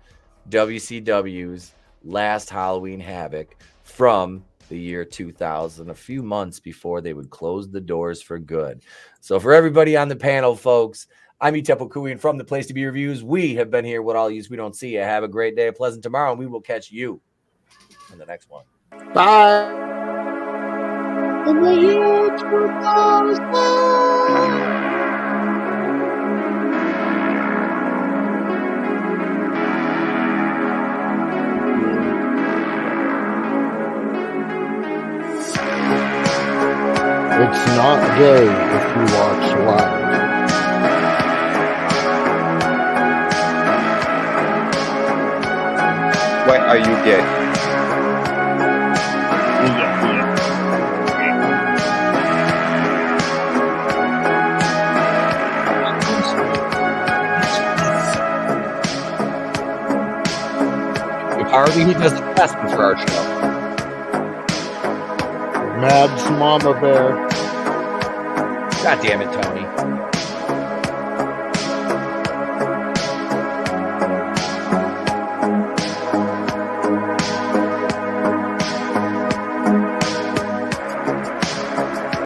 WCW's Last Halloween Havoc from the year 2000, a few months before they would close the doors for good. So for everybody on the panel, folks, I'm Etep Okuian from The Place to Be Reviews. We have been here with all yous we don't see you. Have a great day, a pleasant tomorrow, and we will catch you on the next one. Bye. In the year 2000. It's not gay if you watch live. Wait, are you gay? Harvey, he does the casting for our show. Mad's Mama Bear. God damn it, Tony.